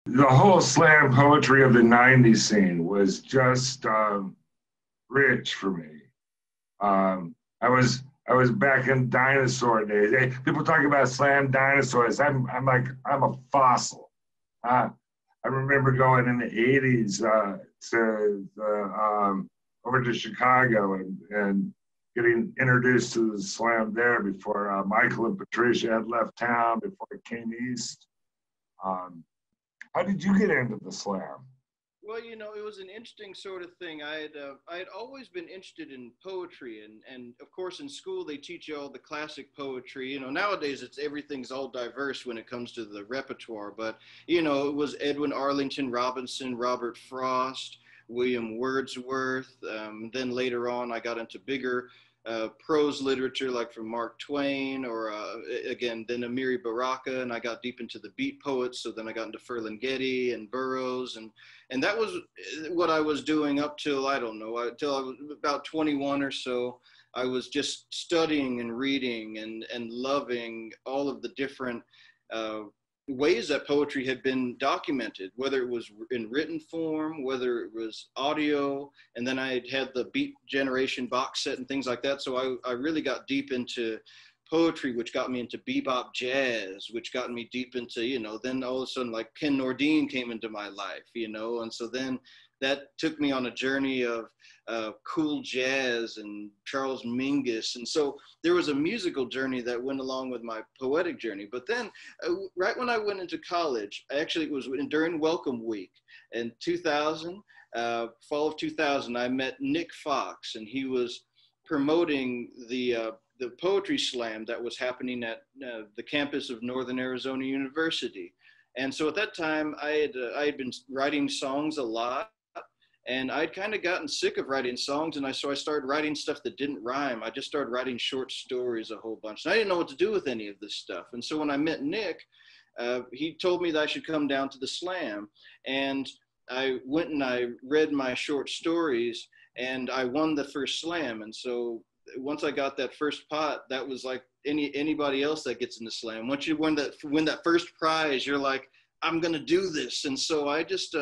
The whole slam poetry of the '90s scene was just rich for me. I was back in dinosaur days. Hey, people talk about slam dinosaurs. I'm a fossil. I remember going in the '80s to over to Chicago and getting introduced to the slam there before Michael and Patricia had left town, before it came east. How did you get into the slam? Well, you know, it was an interesting sort of thing. I had always been interested in poetry, and of course in school they teach you all the classic poetry. You know, nowadays everything's all diverse when it comes to the repertoire. But you know, it was Edwin Arlington Robinson, Robert Frost, William Wordsworth. Then later on, I got into bigger prose literature, like from Mark Twain, or again, then Amiri Baraka, and I got deep into the beat poets. So then I got into Ferlinghetti and Burroughs, and that was what I was doing up till, I don't know, till I was about 21 or so. I was just studying and reading and loving all of the different ways that poetry had been documented, whether it was in written form, whether it was audio, and then I had the Beat Generation box set and things like that. So I really got deep into poetry, which got me into bebop jazz, which got me deep into, you know, then all of a sudden like Ken Nordine came into my life, you know, and so then that took me on a journey of cool jazz and Charles Mingus. And so there was a musical journey that went along with my poetic journey. But then right when I went into college, actually it was during Welcome Week in 2000, fall of 2000, I met Nick Fox, and he was promoting the poetry slam that was happening at the campus of Northern Arizona University. And so at that time I had been writing songs a lot, and I'd kind of gotten sick of writing songs, and so I started writing stuff that didn't rhyme. I just started writing short stories a whole bunch, and I didn't know what to do with any of this stuff. And so when I met Nick, he told me that I should come down to the slam, and I went and I read my short stories, and I won the first slam. And so once I got that first pot, that was like anybody else that gets in the slam. Once you win that first prize, you're like, I'm going to do this. And so I just,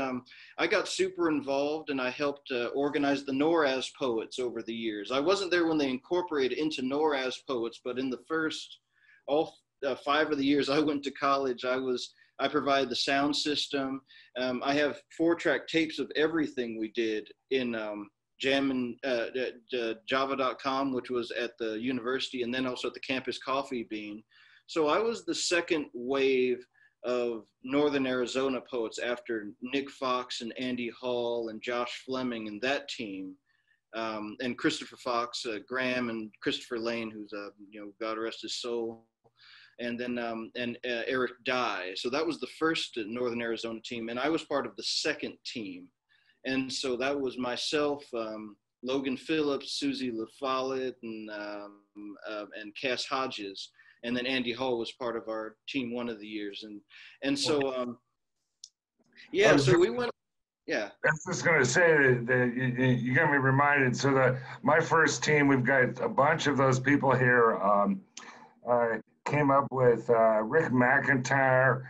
I got super involved, and I helped organize the NORAS poets over the years. I wasn't there when they incorporated into NORAS poets, but in the first, all 5 of the years I went to college, I provided the sound system. I have 4-track tapes of everything we did in Jam and Java.com, which was at the university, and then also at the campus Coffee Bean. So I was the second wave of Northern Arizona poets after Nick Fox and Andy Hall and Josh Fleming and that team, and Christopher Fox, Graham, and Christopher Lane, who's God rest his soul, and then Eric Dye. So that was the first Northern Arizona team, and I was part of the second team. And so that was myself, Logan Phillips, Susie LaFollette, and Cass Hodges. And then Andy Hall was part of our team one of the years. And so, yeah, so we went, yeah. I was just going to say that you got me reminded. So my first team, we've got a bunch of those people here, came up with Ryk McIntyre,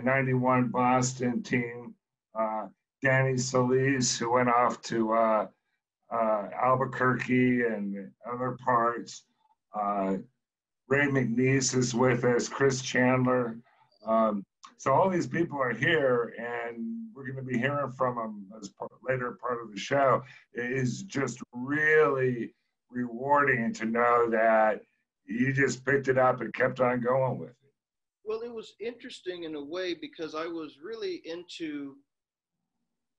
91 Boston team, Danny Solis, who went off to Albuquerque and other parts. Ryk McNiece is with us, Chris Chandler. So all these people are here, and we're going to be hearing from them as later part of the show. It is just really rewarding to know that you just picked it up and kept on going with it. Well, it was interesting in a way because I was really into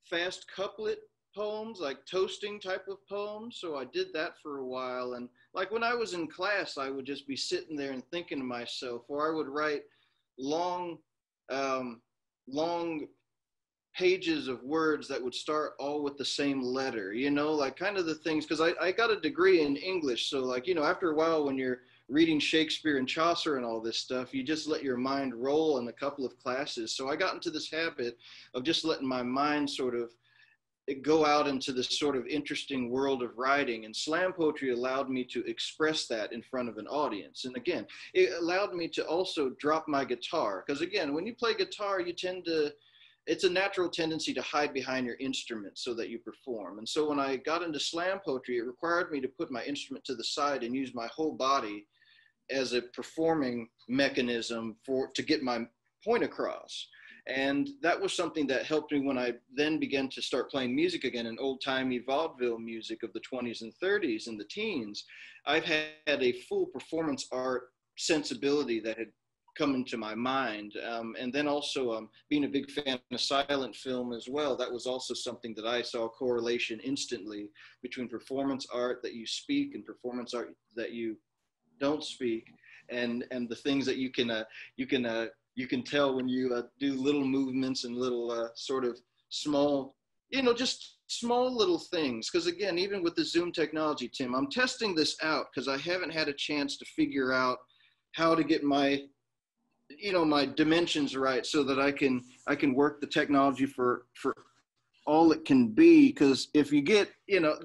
fast couplet poems, like toasting type of poems. So I did that for a while. And like when I was in class, I would just be sitting there and thinking to myself, or I would write long pages of words that would start all with the same letter, like kind of the things, because I got a degree in English. So like, after a while when you're reading Shakespeare and Chaucer and all this stuff, you just let your mind roll in a couple of classes. So I got into this habit of just letting my mind sort of go out into this sort of interesting world of writing, and slam poetry allowed me to express that in front of an audience. And again, it allowed me to also drop my guitar, because again, when you play guitar, you tend to, it's a natural tendency to hide behind your instrument so that you perform. And so when I got into slam poetry, it required me to put my instrument to the side and use my whole body as a performing mechanism to get my point across. And that was something that helped me when I then began to start playing music again, in old-timey vaudeville music of the 20s and 30s and the teens. I've had a full performance art sensibility that had come into my mind. And then also being a big fan of silent film as well, that was also something that I saw a correlation instantly between performance art that you speak and performance art that you don't speak, and the things that you can tell when you do little movements and little sort of small, just small little things. Because again, even with the Zoom technology, Tim, I'm testing this out because I haven't had a chance to figure out how to get my my dimensions right so that I can work the technology for all it can be. Because if you get, there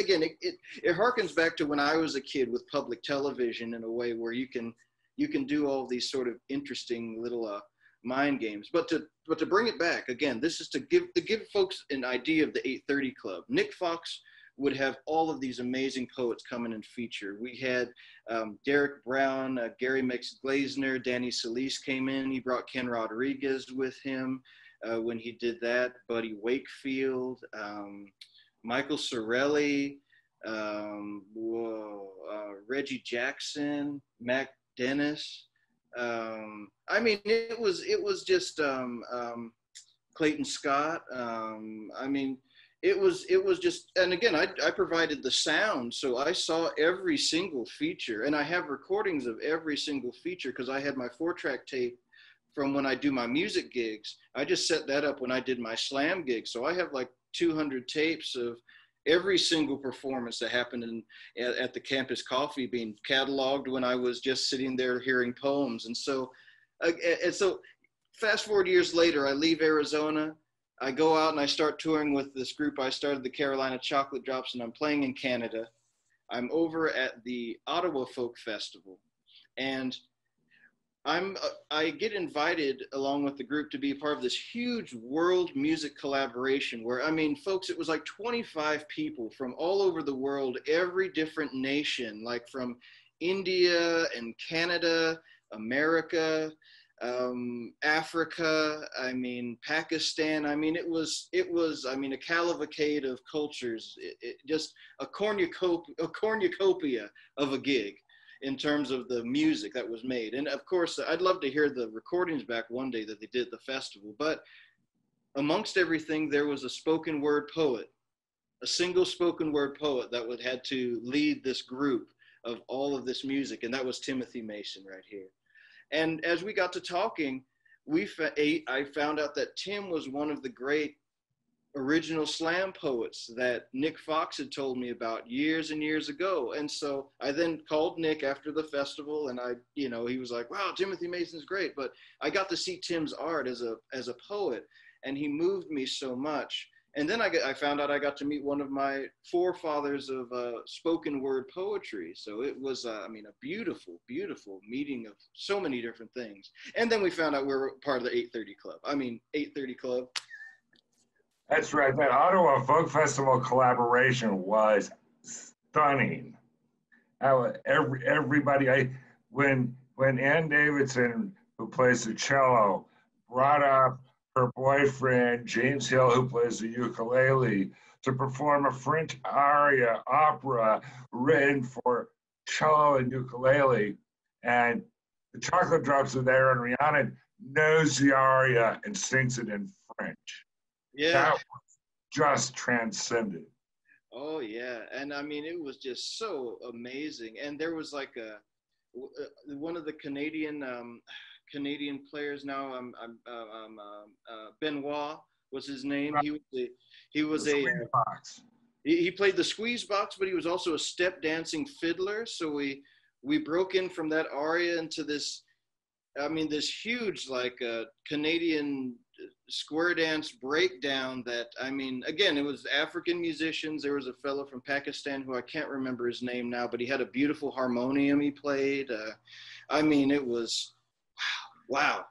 again, it harkens back to when I was a kid with public television in a way where you can do all these sort of interesting little mind games. But to bring it back again, this is to give folks an idea of the 830 Club. Nick Fox would have all of these amazing poets come in and feature. We had Derek Brown, Gary Mix Glazner, Danny Solis came in. He brought Ken Rodriguez with him when he did that. Buddy Wakefield, Michael Sorelli, Reggie Jackson, Mac Dennis. I mean, it was just Clayton Scott. I mean, it was just, and again, I provided the sound, so I saw every single feature, and I have recordings of every single feature because I had my 4-track tape from when I do my music gigs. I just set that up when I did my slam gigs, so I have like 200 tapes of every single performance that happened at the Campus Coffee being cataloged when I was just sitting there hearing poems. And so fast forward years later, I leave Arizona. I go out and I start touring with this group. I started the Carolina Chocolate Drops, and I'm playing in Canada. I'm over at the Ottawa Folk Festival, and I get invited along with the group to be a part of this huge world music collaboration where, I mean, folks, it was like 25 people from all over the world, every different nation, like from India and Canada, America, Africa, I mean, Pakistan. I mean, it was, I mean, a cavalcade of cultures, just a cornucopia of a gig in terms of the music that was made. And of course, I'd love to hear the recordings back one day that they did at the festival, but amongst everything, there was a spoken word poet, a single spoken word poet that had to lead this group of all of this music. And that was Timothy Mason right here. And as we got to talking, I found out that Tim was one of the great original slam poets that Nick Fox had told me about years and years ago. And so I then called Nick after the festival, and he was like, wow, Timothy Mason's great. But I got to see Tim's art as a poet, and he moved me so much. And then I found out I got to meet one of my forefathers of spoken word poetry. So it was, a beautiful, beautiful meeting of so many different things. And then we found out we were part of the 830 Club. 830 Club. That's right. That Ottawa Folk Festival collaboration was stunning. Everybody, when Ann Davidson, who plays the cello, brought up her boyfriend, James Hill, who plays the ukulele, to perform a French aria opera written for cello and ukulele. And the Chocolate Drops are there, and Rhiannon knows the aria and sings it in French. Yeah. That was just transcendent. Oh, yeah. And I mean, it was just so amazing. And there was like one of the Canadian players now, Benoit was his name. Right. He played the squeeze box, but he was also a step dancing fiddler. So we broke in from that aria into this, I mean, this huge, like, Canadian square dance breakdown that, I mean, again, it was African musicians. There was a fellow from Pakistan who I can't remember his name now, but he had a beautiful harmonium he played. I mean, it was, wow.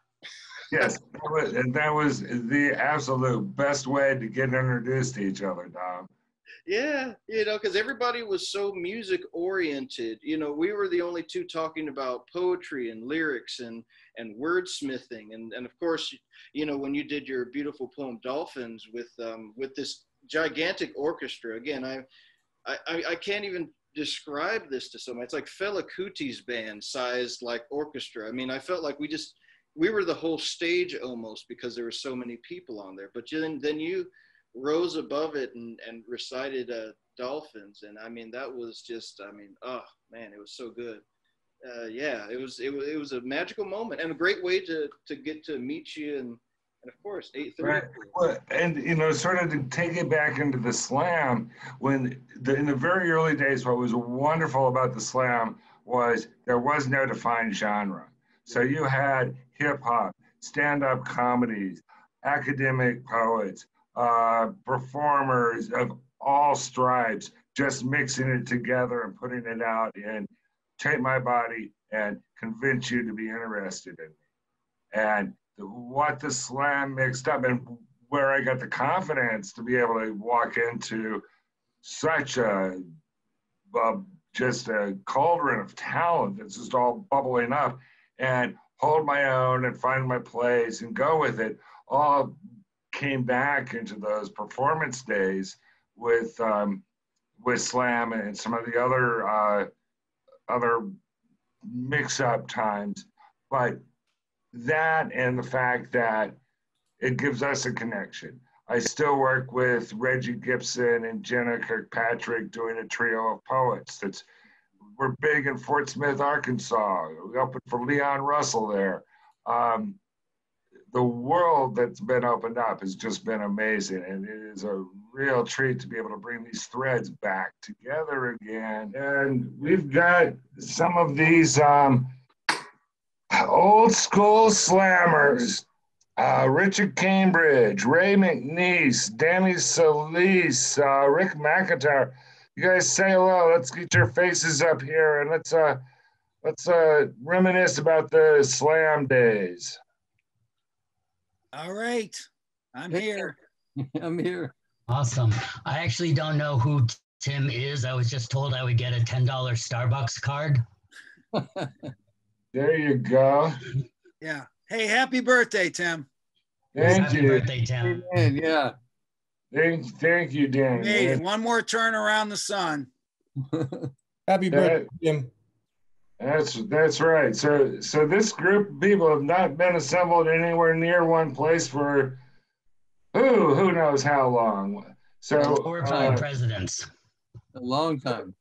Yes, that was the absolute best way to get introduced to each other, Dom. Yeah, you know, because everybody was so music oriented. You know, we were the only two talking about poetry and lyrics and wordsmithing, and of course, you know, when you did your beautiful poem Dolphins with this gigantic orchestra. Again, I can't even describe this to someone. It's like Fela Kuti's band sized, like, orchestra. I mean, I felt like we were the whole stage almost, because there were so many people on there. But then you rose above it and recited Dolphins, and I mean, that was just, I mean, oh man, it was so good. Yeah, it was a magical moment and a great way to get to meet you, and of course 8:30. Right. Well, and you know, sort of to take it back into the slam, in the very early days, what was wonderful about the slam was there was no defined genre. So you had hip hop, stand-up comedies, academic poets, performers of all stripes, just mixing it together and putting it out in Take My Body and Convince You to Be Interested in Me. And what the slam mixed up, and where I got the confidence to be able to walk into such just a cauldron of talent that's just all bubbling up, and hold my own and find my place and go with it, all came back into those performance days with slam and some of the other mix-up times. But that, and the fact that it gives us a connection. I still work with Regie, Gibson, and Jena Kirkpatrick doing a trio of poets. We're big in Fort Smith, Arkansas. We opened for Leon Russell there. The world that's been opened up has just been amazing, and it is a real treat to be able to bring these threads back together again. And we've got some of these old school slammers. Richard Cambridge, Ray McNiece, Danny Solis, Ryk McIntyre. You guys say hello. Let's get your faces up here, and let's reminisce about the slam days. All right, I'm here. I'm here. Awesome. I actually don't know who Tim is. I was just told I would get a $10 Starbucks card. There you go. Yeah. Hey, happy birthday, Tim. Thank you. Happy birthday, Tim. Yeah. Thank you, Dan. Hey, one more turn around the sun. Happy birthday, Tim. That's right. So this group of people have not been assembled anywhere near one place for who knows how long. So 4 or 5 presidents. A long time.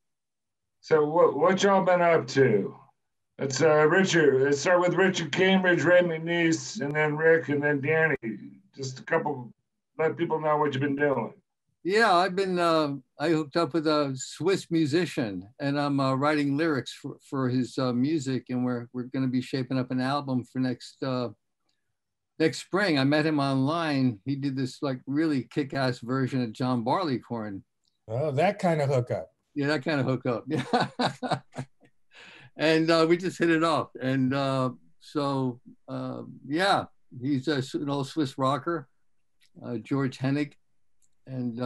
So what y'all been up to? Let's Richard. Let's start with Richard Cambridge, Ray McNiece, and then Rick, and then Danny. Just a couple. Let people know what you've been doing. Yeah, I've been. I hooked up with a Swiss musician, and I'm writing lyrics for his music, and we're going to be shaping up an album for next spring. I met him online. He did this like really kick-ass version of John Barleycorn. Oh, that kind of hookup. Yeah, that kind of hookup. Yeah. And we just hit it off. And yeah, he's an old Swiss rocker, George Hennig. And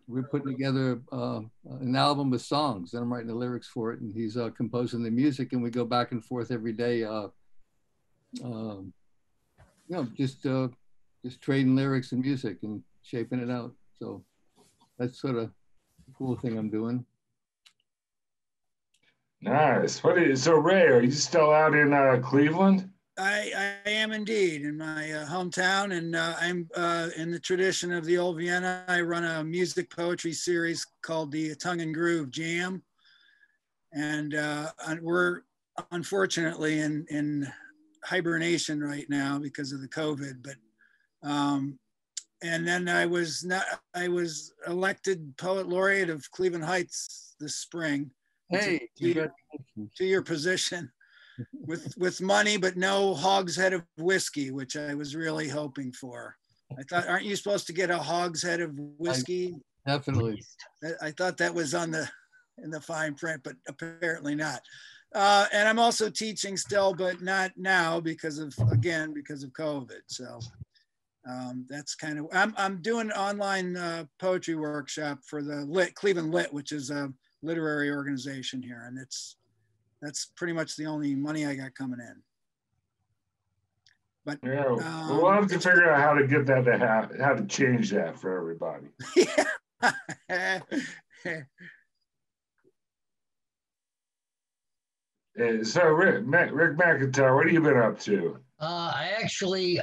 we're putting together an album with songs, and I'm writing the lyrics for it, and he's composing the music, and we go back and forth every day, just trading lyrics and music and shaping it out. So that's sort of the cool thing I'm doing. Nice. So Ray, are you still out in Cleveland? I am indeed in my hometown, and I'm in the tradition of the old Vienna. I run a music poetry series called the Tongue and Groove Jam, and we're unfortunately in hibernation right now because of the COVID. But and then I was elected poet laureate of Cleveland Heights this spring. Hey, congratulations. to your position with money, but no hogshead of whiskey, which I was really hoping for. I thought, aren't you supposed to get a hogshead of whiskey? Definitely. I thought that was in the fine print, but apparently not. And I'm also teaching still, but not now because of COVID. So that's kind of, I'm doing an online poetry workshop for the Cleveland Lit, which is a literary organization here. And that's pretty much the only money I got coming in. But yeah, we'll have to figure out how to get that how to change that for everybody. Yeah. So Ryk McIntyre, what have you been up to? I actually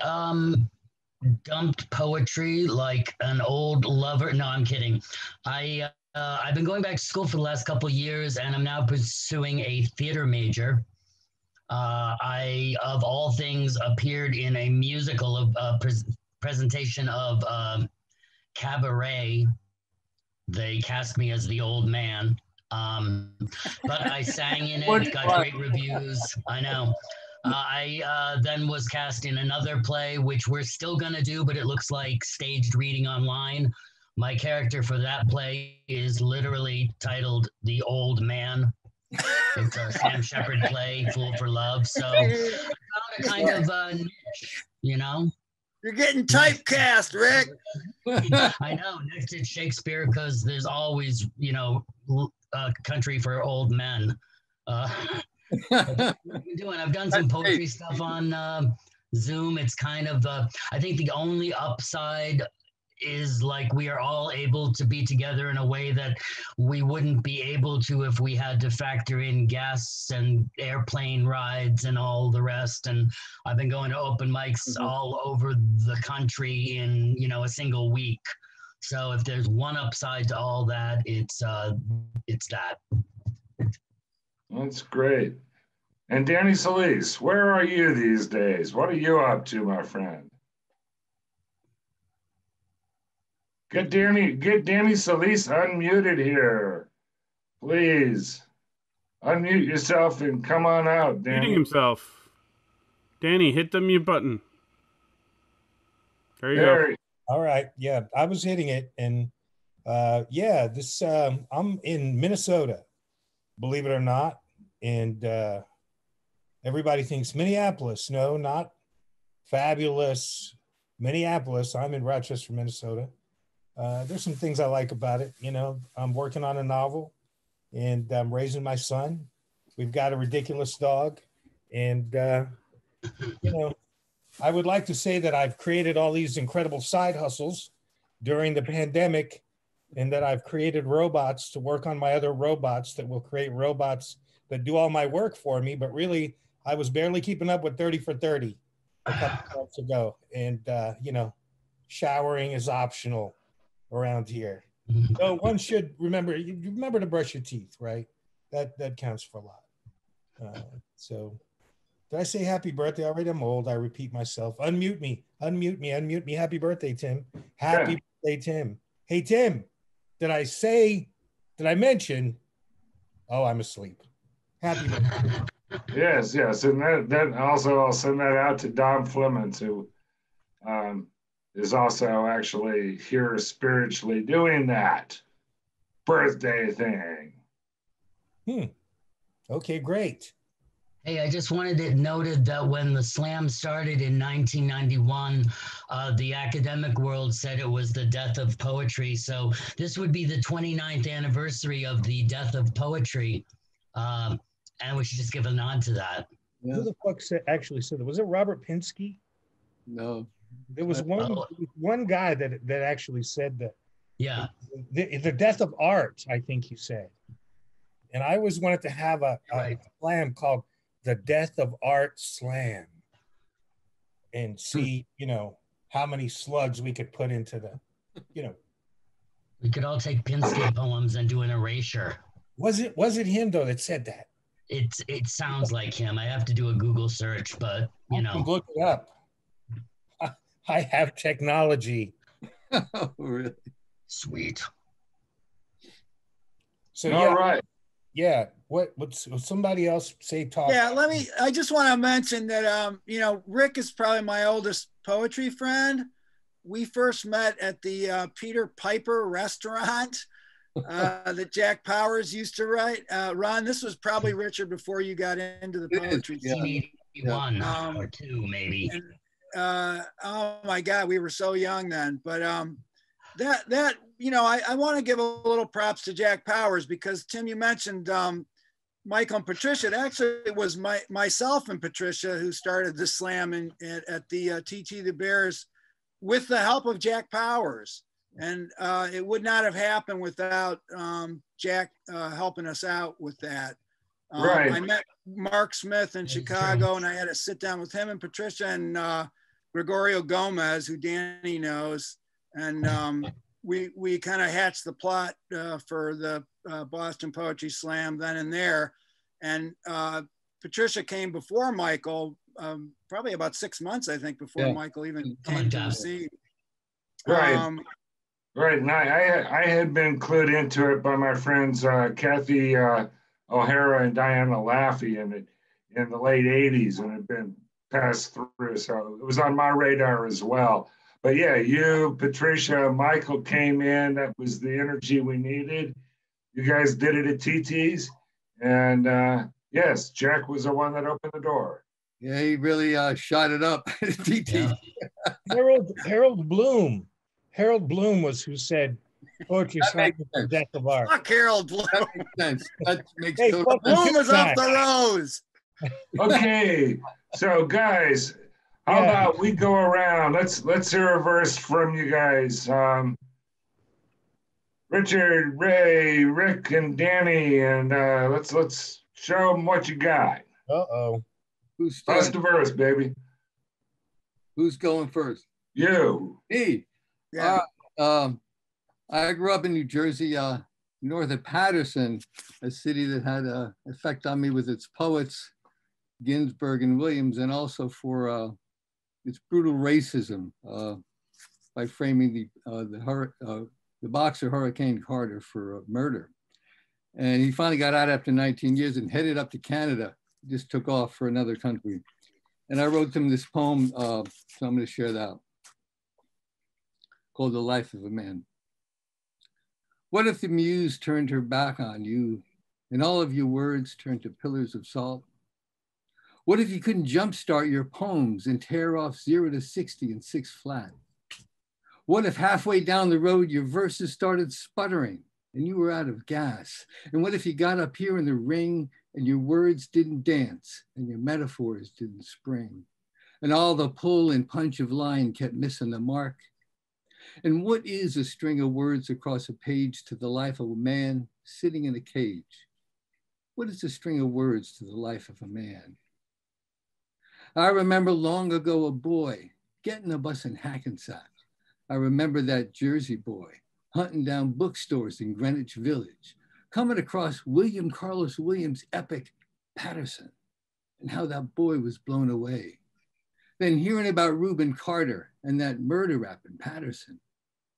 dumped poetry like an old lover. No, I'm kidding. I've been going back to school for the last couple of years, and I'm now pursuing a theater major. I, of all things, appeared in a musical presentation of Cabaret. They cast me as the old man, but I sang in it, got great reviews. I know. I then was cast in another play, which we're still going to do, but it looks like staged reading online. My character for that play is literally titled The Old Man. It's a Sam Shepard play, Fool for Love. So I found a kind of niche, you know? You're getting typecast, Rick. I know. Next it's Shakespeare, because there's always, a country for old men. I've done some poetry stuff on Zoom. It's kind of, I think the only upside is like we are all able to be together in a way that we wouldn't be able to if we had to factor in guests and airplane rides and all the rest. And I've been going to open mics all over the country in, a single week. So if there's one upside to all that, it's that. That's great. And Danny Solis, where are you these days? What are you up to, my friend? Get Danny Solis unmuted here, please. Unmute yourself and come on out, Danny. Muting himself. Danny, hit the mute button. There you go. All right. Yeah, I was hitting it, and this I'm in Minnesota, believe it or not, and everybody thinks Minneapolis. No, not fabulous Minneapolis. I'm in Rochester, Minnesota. There's some things I like about it. I'm working on a novel, and I'm raising my son. We've got a ridiculous dog, and I would like to say that I've created all these incredible side hustles during the pandemic, and that I've created robots to work on my other robots that will create robots that do all my work for me. But really, I was barely keeping up with 30 for 30 a couple months ago, and showering is optional around here. So one should remember to brush your teeth, right? That counts for a lot. So did I say happy birthday already? I'm old. I repeat myself. Unmute me. Happy birthday, Tim. Happy birthday, Tim. Hey, Tim, did I mention? Oh, I'm asleep. Happy birthday. Yes. And then also I'll send that out to Dom Flemons, who is also actually here spiritually doing that birthday thing. Okay, great. Hey, I just wanted it noted that when the slam started in 1991, the academic world said it was the death of poetry. So this would be the 29th anniversary of the death of poetry. And we should just give a nod to that. Yeah. Who the fuck actually said that? Was it Robert Pinsky? No. There was one guy that actually said that. Yeah. The death of art, I think he said. And I always wanted to have a slam called the Death of Art Slam, and see, how many slugs we could put into the, We could all take Pinsky poems and do an erasure. Was it him though that said that? It sounds like him. I have to do a Google search, but Look it up. I have technology. Oh, really? Sweet. So all right. Yeah, What's somebody else say? Talk. Yeah, I just want to mention that, you know, Ryk is probably my oldest poetry friend. We first met at the Peter Piper restaurant that Jack Powers used to run. This was probably, Richard, before you got into the poetry scene. 1981 or two, maybe. And, oh my God, we were so young then. But that you know, I want to give a little props to Jack Powers, because Tim, you mentioned Michael and Patricia. It actually was myself and Patricia who started the slam at the TT the Bears with the help of Jack Powers. And it would not have happened without Jack helping us out with that. Right. I met Mark Smith in Chicago, and I had to sit down with him and Patricia and Gregorio Gomez, who Danny knows. And we kind of hatched the plot for the Boston Poetry Slam then and there. And Patricia came before Michael, probably about 6 months, I think, before Michael even came to the scene. Right. Right, and I had been clued into it by my friends Kathy O'Hara and Diana Laffey in the late 80s, and had been passed through, so it was on my radar as well. But yeah, you, Patricia, Michael came in. That was the energy we needed. You guys did it at TT's, and yes, Jack was the one that opened the door. Yeah, he really shot it up at TT. Yeah. Harold Bloom. Harold Bloom was who said poetry slam is the death of art. Fuck Harold Bloom. That makes sense. That makes Hey, total Bloom is off the rose. Okay, so guys, how about we go around? Let's hear a verse from you guys. Richard, Ray, Rick, and Danny, and let's show them what you got. Uh-oh. Who's Bust the verse, baby. Who's going first? You. Me. Yeah. I grew up in New Jersey, north of Paterson, a city that had an effect on me with its poets, Ginsberg and Williams, and also for its brutal racism by framing the boxer Hurricane Carter for murder. And he finally got out after 19 years and headed up to Canada. He just took off for another country. And I wrote him this poem, so I'm going to share that, called The Life of a Man. What if the muse turned her back on you and all of your words turned to pillars of salt? What if you couldn't jumpstart your poems and tear off 0 to 60 in 6 flat? What if halfway down the road your verses started sputtering and you were out of gas? And what if you got up here in the ring and your words didn't dance and your metaphors didn't spring? And all the pull and punch of line kept missing the mark? And what is a string of words across a page to the life of a man sitting in a cage? What is a string of words to the life of a man? I remember long ago a boy getting a bus in Hackensack. I remember that Jersey boy hunting down bookstores in Greenwich Village, coming across William Carlos Williams' epic Patterson, and how that boy was blown away. Then hearing about Reuben Carter and that murder rap in Patterson,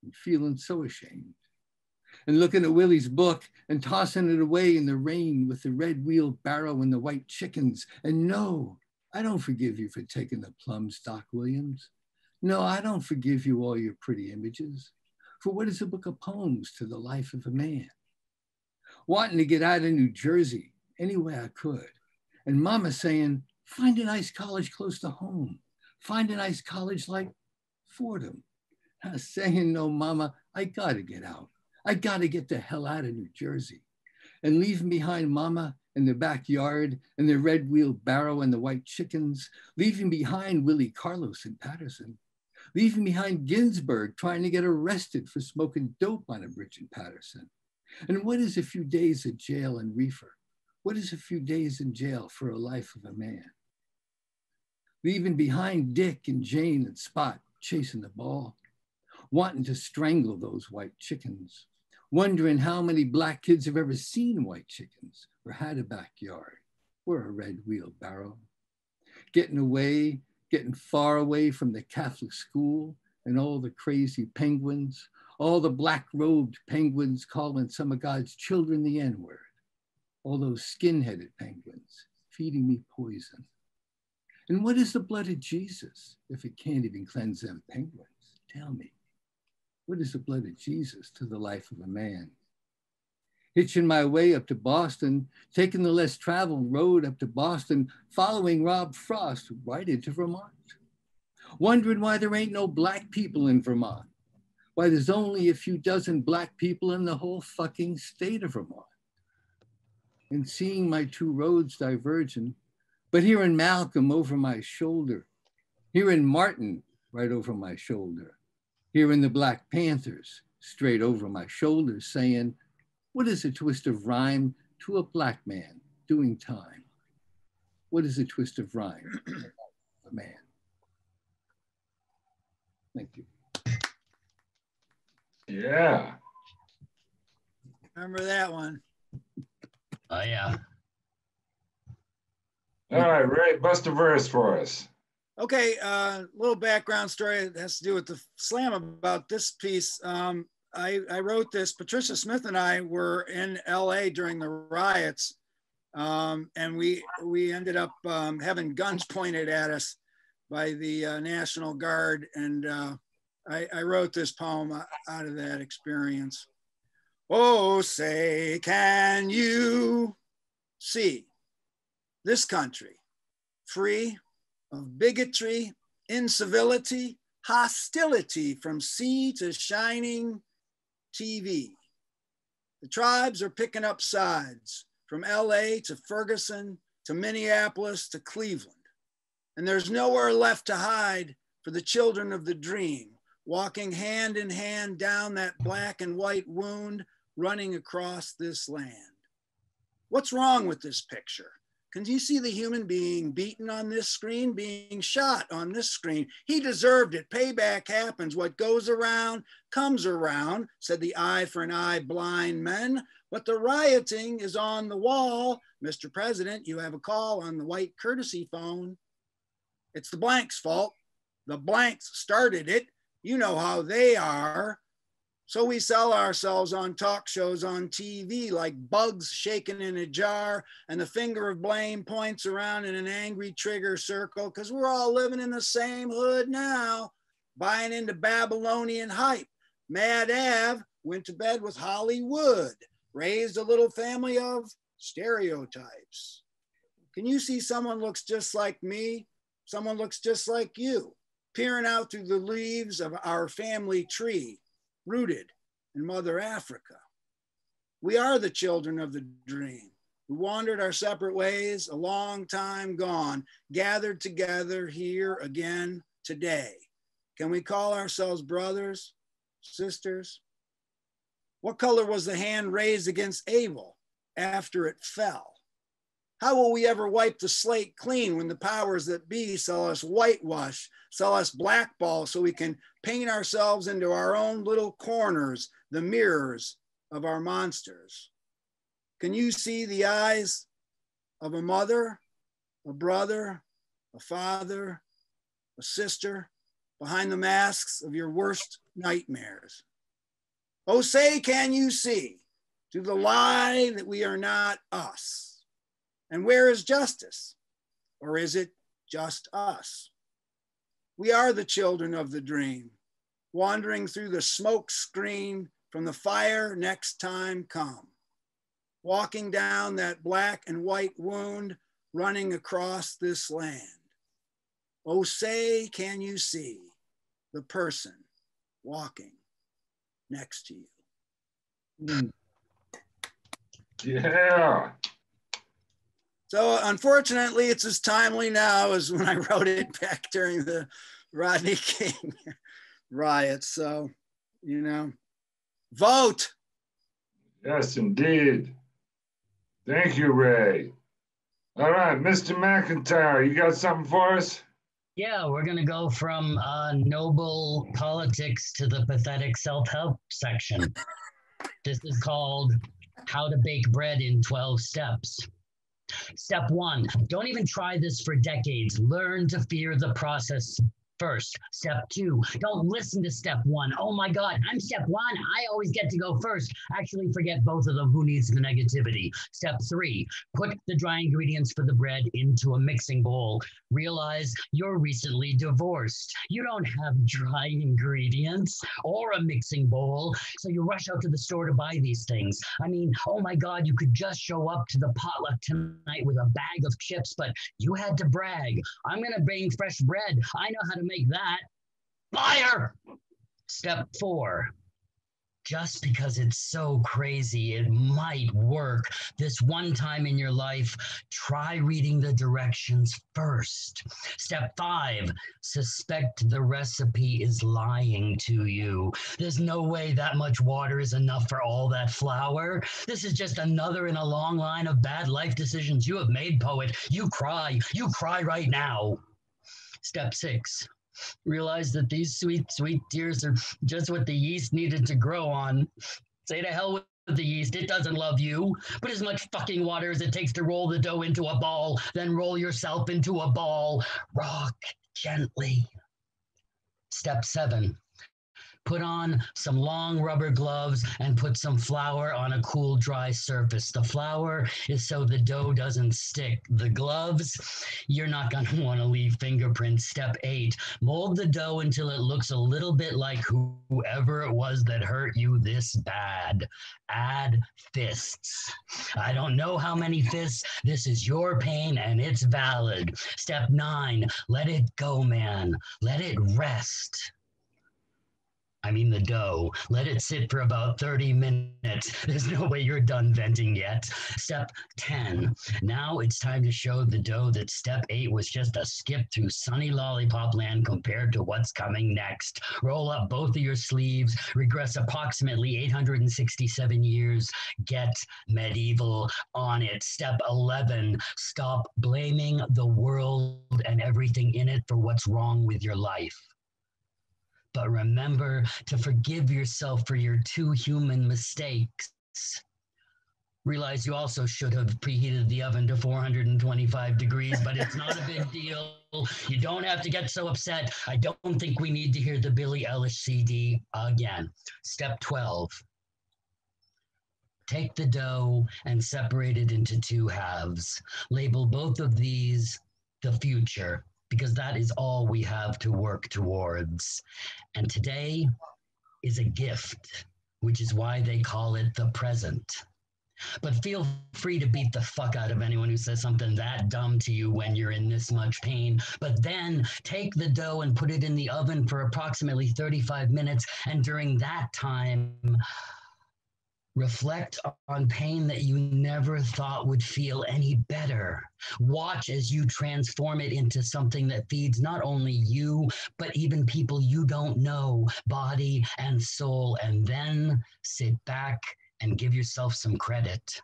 and feeling so ashamed. And looking at Willie's book and tossing it away in the rain with the red wheeled barrow and the white chickens. And no, I don't forgive you for taking the plums, Doc Williams. No, I don't forgive you all your pretty images. For what is a book of poems to the life of a man? Wanting to get out of New Jersey any way I could. And Mama saying, find a nice college close to home. Find a nice college like Fordham. I was saying, no, Mama, I gotta get out. I gotta get the hell out of New Jersey. And leaving behind Mama in the backyard and the red wheeled barrow and the white chickens, leaving behind Willie Carlos in Patterson, leaving behind Ginsberg trying to get arrested for smoking dope on a bridge in Patterson. And what is a few days of jail and reefer? What is a few days in jail for a life of a man? Leaving behind Dick and Jane and Spot chasing the ball, wanting to strangle those white chickens, wondering how many black kids have ever seen white chickens or had a backyard or a red wheelbarrow. Getting far away from the Catholic school and all the crazy penguins, all the black-robed penguins calling some of God's children the N-word. all those skin-headed penguins feeding me poison. And what is the blood of Jesus if it can't even cleanse them penguins? Tell me, what is the blood of Jesus to the life of a man? Hitching my way up to Boston, taking the less traveled road up to Boston, following Rob Frost right into Vermont. Wondering why there ain't no black people in Vermont. Why there's only a few dozen black people in the whole fucking state of Vermont. And seeing my two roads diverging, but hearing Malcolm over my shoulder, hearing Martin right over my shoulder, hearing the Black Panthers straight over my shoulders saying, what is a twist of rhyme to a black man doing time? What is a twist of rhyme to a man? Thank you. Yeah. Remember that one. Oh, yeah. All right, Ray, bust a verse for us. Okay, little background story that has to do with the slam about this piece. I wrote this. Patricia Smith and I were in LA during the riots, and we ended up having guns pointed at us by the National Guard, and I wrote this poem out of that experience. Oh, say, can you see this country free of bigotry, incivility, hostility from sea to shining TV? The tribes are picking up sides from LA to Ferguson to Minneapolis to Cleveland. And there's nowhere left to hide for the children of the dream, walking hand in hand down that black and white wound running across this land. What's wrong with this picture? Can you see the human being beaten on this screen, being shot on this screen? He deserved it. Payback happens. What goes around comes around, said the eye for an eye blind men. But the rioting is on the wall. Mr. President, you have a call on the white courtesy phone. It's the blanks' fault. The blanks started it. You know how they are. So we sell ourselves on talk shows on TV like bugs shaken in a jar, and the finger of blame points around in an angry trigger circle because we're all living in the same hood now, buying into Babylonian hype. Mad Ave went to bed with Hollywood, raised a little family of stereotypes. Can you see someone looks just like me? Someone looks just like you, peering out through the leaves of our family tree, rooted in Mother Africa. We are the children of the dream. We wandered our separate ways a long time gone, gathered together here again today. Can we call ourselves brothers, sisters? What color was the hand raised against Abel after it fell? How will we ever wipe the slate clean when the powers that be sell us whitewash, sell us blackball so we can paint ourselves into our own little corners, the mirrors of our monsters? Can you see the eyes of a mother, a brother, a father, a sister behind the masks of your worst nightmares? Oh, say, can you see through the lie that we are not us? And where is justice? Or is it just us? We are the children of the dream, wandering through the smoke screen from the fire next time come, walking down that black and white wound running across this land. Oh, say, can you see the person walking next to you? Yeah. So unfortunately, it's as timely now as when I wrote it back during the Rodney King riots. So, you know, vote. Yes, indeed. Thank you, Ray. All right, Mr. McIntyre, you got something for us? Yeah, we're going to go from noble politics to the pathetic self-help section. This is called How to Bake Bread in 12 Steps. Step 1, don't even try this for decades. Learn to fear the process first. Step 2, don't listen to step 1. Oh my God, I'm step 1. I always get to go first. Actually, forget both of them. Who needs the negativity? Step 3, put the dry ingredients for the bread into a mixing bowl. Realize you're recently divorced. You don't have dry ingredients or a mixing bowl, so you rush out to the store to buy these things. I mean, oh my God, you could just show up to the potluck tonight with a bag of chips, but you had to brag. I'm gonna bring fresh bread. I know how to make that. Liar! Step 4. Just because it's so crazy, it might work. This one time in your life, try reading the directions first. Step 5, suspect the recipe is lying to you. There's no way that much water is enough for all that flour. This is just another in a long line of bad life decisions you have made, poet. You cry right now. Step 6. Realize that these sweet, sweet tears are just what the yeast needed to grow on. Say to hell with the yeast, it doesn't love you. Put as much fucking water as it takes to roll the dough into a ball, then roll yourself into a ball. Rock gently. Step 7. Put on some long rubber gloves and put some flour on a cool, dry surface. The flour is so the dough doesn't stick. The gloves, you're not going to want to leave fingerprints. Step 8, mold the dough until it looks a little bit like whoever it was that hurt you this bad. Add fists. I don't know how many fists. This is your pain and it's valid. Step 9, let it go, man. Let it rest. I mean the dough. Let it sit for about 30 minutes. There's no way you're done venting yet. Step 10. Now it's time to show the dough that step 8 was just a skip through sunny lollipop land compared to what's coming next. Roll up both of your sleeves. Regress approximately 867 years. Get medieval on it. Step 11. Stop blaming the world and everything in it for what's wrong with your life. But remember to forgive yourself for your 2 human mistakes. Realize you also should have preheated the oven to 425 degrees, but it's not a big deal. You don't have to get so upset. I don't think we need to hear the Billie Ellis CD again. Step 12. Take the dough and separate it into 2 halves. Label both of these the future, because that is all we have to work towards. And today is a gift, which is why they call it the present. But feel free to beat the fuck out of anyone who says something that dumb to you when you're in this much pain. But then take the dough and put it in the oven for approximately 35 minutes. And during that time, reflect on pain that you never thought would feel any better. Watch as you transform it into something that feeds not only you, but even people you don't know, body and soul. And then sit back and give yourself some credit.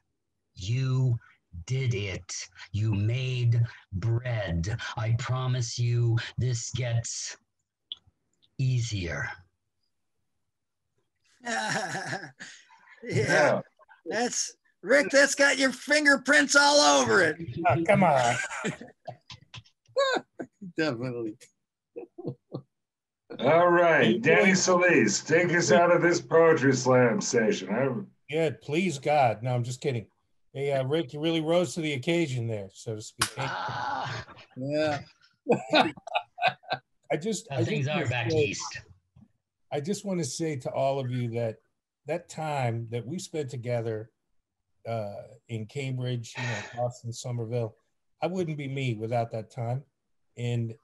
You did it. You made bread. I promise you this gets easier. Yeah, that's Rick. That's got your fingerprints all over it. Oh, come on. Definitely. All right, Danny Solis, take us out of this poetry slam session. Yeah, please God. No, I'm just kidding. Hey, Rick, you really rose to the occasion there, so to speak. Yeah. Things are back east. I just want to say to all of you that time that we spent together in Cambridge, Boston, Somerville, I wouldn't be me without that time. And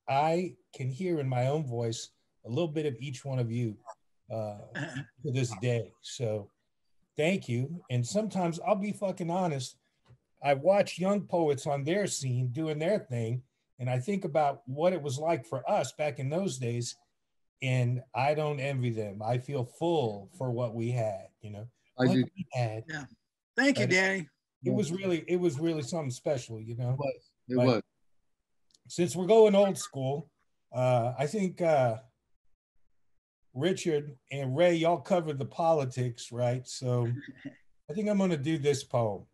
I can hear in my own voice a little bit of each one of you to this day. So thank you. And sometimes I'll be fucking honest. I watch young poets on their scene doing their thing, and I think about what it was like for us back in those days. And I don't envy them. I feel full for what we had, I do. We had. Yeah. Thank you, Danny. It was really something special, It was. But since we're going old school, I think Richard and Ray, y'all covered the politics, right? So I think I'm going to do this poem.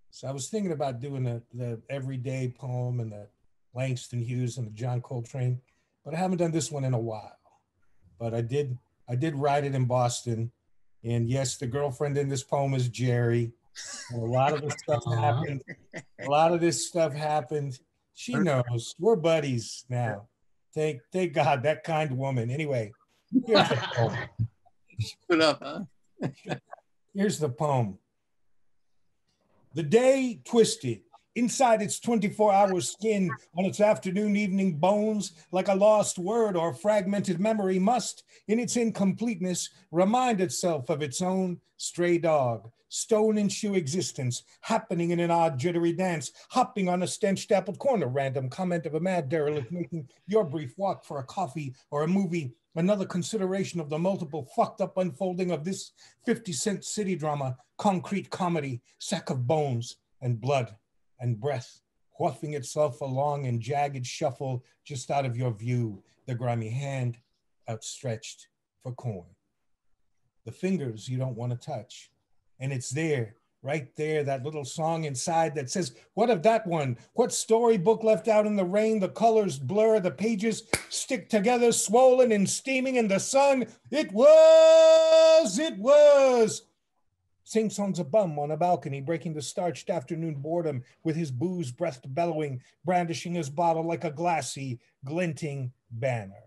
So I was thinking about doing the everyday poem and the Langston Hughes and the John Coltrane, but I haven't done this one in a while. But I did write it in Boston. And yes, the girlfriend in this poem is Jerry. And a lot of this stuff happened. A lot of this stuff happened. She knows. We're buddies now. Thank God, that kind woman. Anyway, here's the poem. Put up, huh? Here's the poem. The day twisted inside its 24-hour skin on its afternoon evening bones, like a lost word or fragmented memory must, in its incompleteness, remind itself of its own stray dog, stone and shoe existence, happening in an odd jittery dance, hopping on a stench dappled corner, random comment of a mad derelict making your brief walk for a coffee or a movie, another consideration of the multiple fucked up unfolding of this 50-cent city drama, concrete comedy, sack of bones and blood and breath, whuffing itself along in jagged shuffle just out of your view, the grimy hand outstretched for coin. The fingers you don't want to touch. And it's there, right there, that little song inside that says, what of that one? What storybook left out in the rain? The colors blur, the pages stick together, swollen and steaming in the sun. It was. Sing-song's a bum on a balcony, breaking the starched afternoon boredom with his booze breath bellowing, brandishing his bottle like a glassy, glinting banner.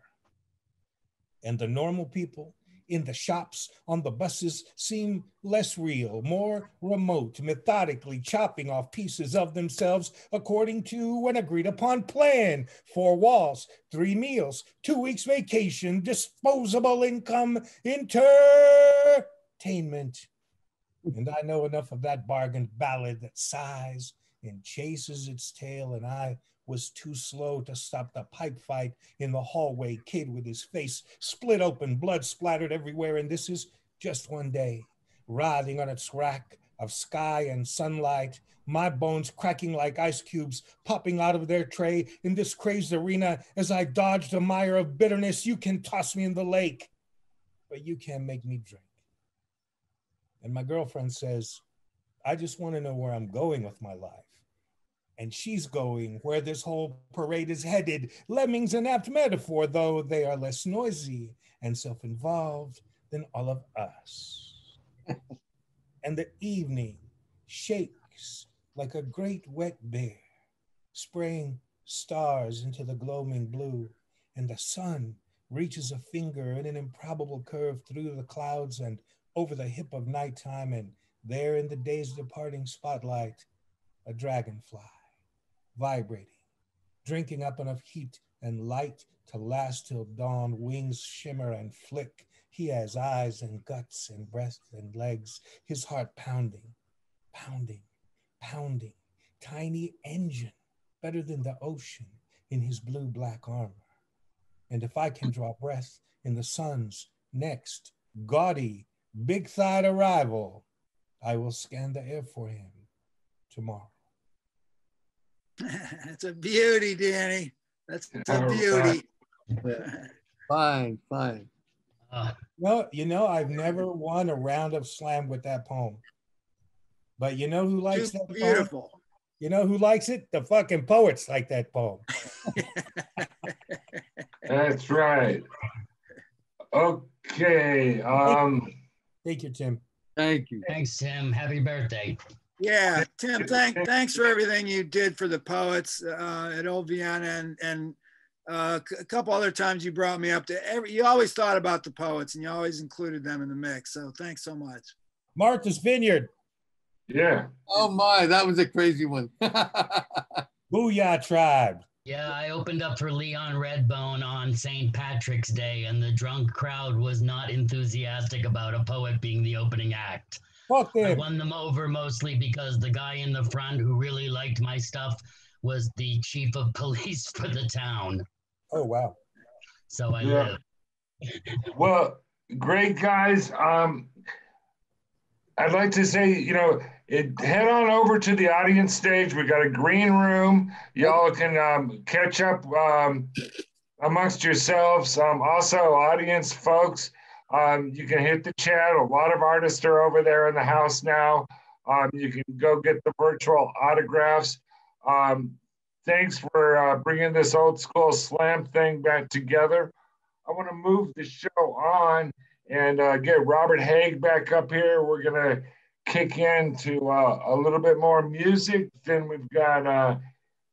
And the normal people in the shops, on the buses, seem less real, more remote, methodically chopping off pieces of themselves according to an agreed upon plan. 4 walls, 3 meals, 2 weeks vacation, disposable income, entertainment. And I know enough of that bargained ballad that sighs and chases its tail, and I was too slow to stop the pipe fight in the hallway, kid with his face split open, blood splattered everywhere, and this is just one day, writhing on its rack of sky and sunlight, my bones cracking like ice cubes popping out of their tray in this crazed arena as I dodged a mire of bitterness. You can toss me in the lake, but you can't make me drink. And my girlfriend says, I just want to know where I'm going with my life. And she's going where this whole parade is headed. Lemmings an apt metaphor, though they are less noisy and self-involved than all of us. And the evening shakes like a great wet bear, spraying stars into the gloaming blue. And the sun reaches a finger in an improbable curve through the clouds and over the hip of nighttime, and there in the day's departing spotlight, a dragonfly, vibrating, drinking up enough heat and light to last till dawn, wings shimmer and flick. He has eyes and guts and breath and legs, his heart pounding, pounding, pounding, tiny engine, better than the ocean in his blue-black armor. And if I can draw breath in the sun's next gaudy, big-thighed arrival, I will scan the air for him tomorrow. That's a beauty, Danny. That's a beauty. Fine, fine. Well, you know, I've never won a round of slam with that poem. But you know who likes that beautiful poem? You know who likes it? The fucking poets like that poem. That's right. Okay. Thank you, Tim. Thank you. Thanks, Tim. Happy birthday. Yeah, Tim, thanks for everything you did for the poets at Old Vienna, and a couple other times you brought me up to you always thought about the poets and you always included them in the mix. So thanks so much. Martha's Vineyard. Yeah. Oh my, that was a crazy one. Booyah Tribe. Yeah, I opened up for Leon Redbone on St. Patrick's Day, and the drunk crowd was not enthusiastic about a poet being the opening act. Fuck them. I won them over mostly because the guy in the front who really liked my stuff was the chief of police for the town. Oh, wow. So I live. Well, great guys. I'd like to say, you know, head on over to the audience stage. We got a green room. Y'all can catch up amongst yourselves. Also, audience folks, you can hit the chat. A lot of artists are over there in the house now. You can go get the virtual autographs. thanks for bringing this old school slam thing back together. I want to move the show on and get Robert Haig back up here. We're going to kick into a little bit more music. Then we've got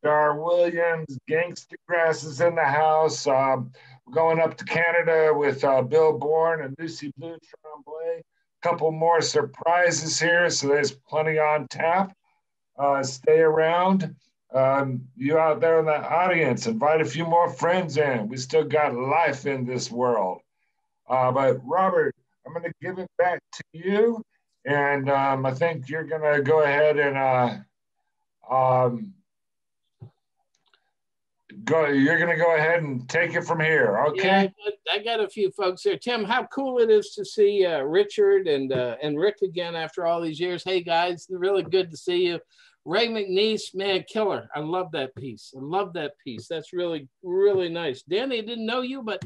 Dar Williams, Gangstagrass is in the house. We're going up to Canada with Bill Bourne and Lucie Blue Tremblay. A couple more surprises here, so there's plenty on tap. Stay around. You out there in the audience, invite a few more friends in. We still got life in this world. But Robert, I'm going to give it back to you. And I think you're going to go ahead and you're going to go ahead and take it from here. Okay. Yeah, I got a few folks here. Tim, how cool it is to see Richard and Ryk again after all these years. Hey guys, really good to see you. Ryk McNiece, man, killer. I love that piece. I love that piece. That's really, really nice. Danny, I didn't know you, but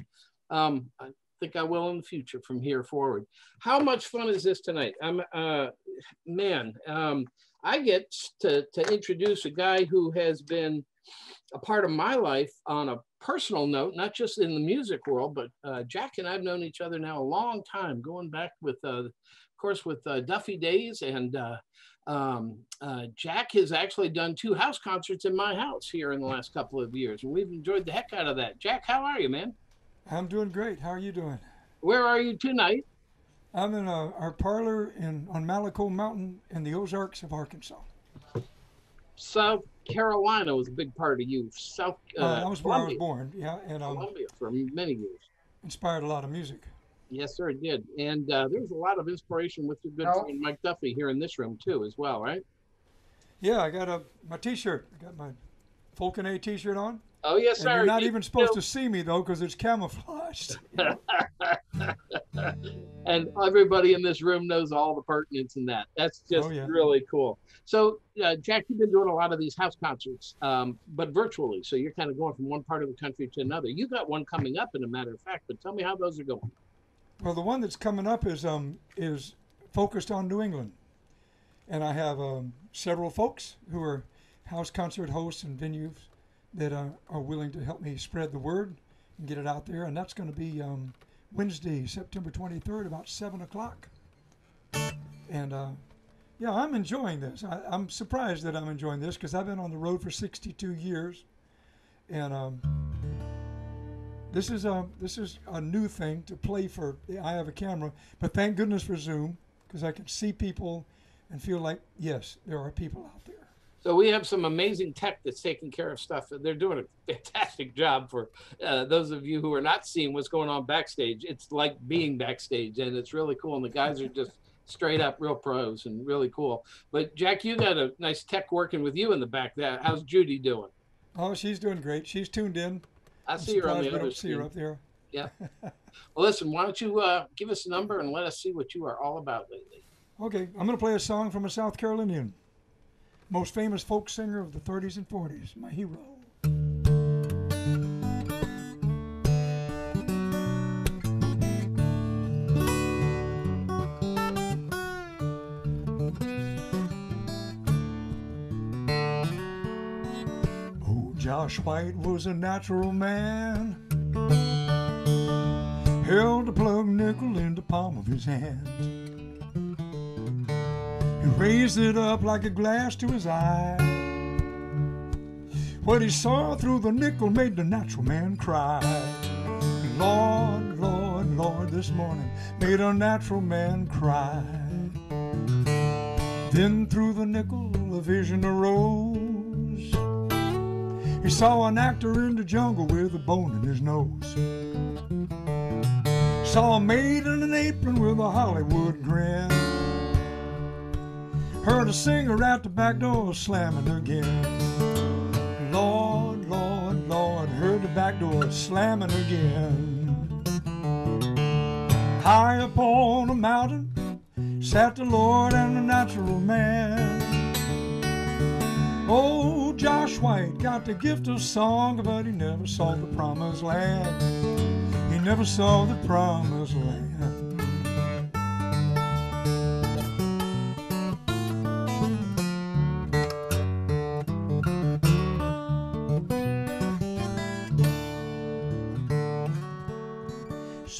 I think I will in the future from here forward. How much fun is this tonight? I get to introduce a guy who has been a part of my life on a personal note, not just in the music world, but Jack and I've known each other now a long time, going back with, of course, with Duffy days. And Jack has actually done 2 house concerts in my house here in the last couple of years, and we've enjoyed the heck out of that. Jack, how are you, man? I'm doing great. How are you doing? Where are you tonight? I'm in our parlor on Malaco Mountain in the Ozarks of Arkansas. South Carolina was a big part of you. I was where I was born, yeah, and Columbia for many years. Inspired a lot of music. Yes, sir, it did. And there's a lot of inspiration with your good friend Mike Duffy here in this room too, as well, right? Yeah, I got my T-shirt. I got my Falcon A T-shirt on. Oh yes, sir. And you're not even supposed to see me though, because it's camouflaged. And everybody in this room knows all the pertinence in that. That's just really cool. So, Jack, you've been doing a lot of these house concerts, but virtually. So you're kind of going from one part of the country to another. You got one coming up, in a matter of fact. But tell me how those are going. Well, the one that's coming up is focused on New England, and I have several folks who are house concert hosts and venues that are willing to help me spread the word and get it out there. And that's going to be Wednesday, September 23rd, about 7 o'clock. And yeah, I'm enjoying this. I'm surprised that I'm enjoying this because I've been on the road for 62 years. And this is a new thing to play for the eye of a camera. But thank goodness for Zoom, because I can see people and feel like, yes, there are people out there. So we have some amazing tech that's taking care of stuff. They're doing a fantastic job for those of you who are not seeing what's going on backstage. It's like being backstage, and it's really cool. And the guys are just straight up real pros and really cool. But Jack, you got a nice tech working with you in the back there. How's Judy doing? Oh, she's doing great. She's tuned in. I see her on the other see her up there. Yeah. Well, listen, why don't you give us a number and let us see what you are all about lately. Okay, I'm going to play a song from a South Carolinian, most famous folk singer of the 30s and 40s, my hero. Oh, Josh White was a natural man, held a plug nickel in the palm of his hand. He raised it up like a glass to his eye. What he saw through the nickel made the natural man cry. Lord, Lord, Lord, this morning made a natural man cry. Then through the nickel a vision arose. He saw an actor in the jungle with a bone in his nose. Saw a maid in an apron with a Hollywood grin. Heard a singer at the back door slamming again. Lord, Lord, Lord, heard the back door slamming again. High upon a mountain sat the Lord and the natural man. Oh, Josh White got the gift of song, but he never saw the promised land. He never saw the promised land.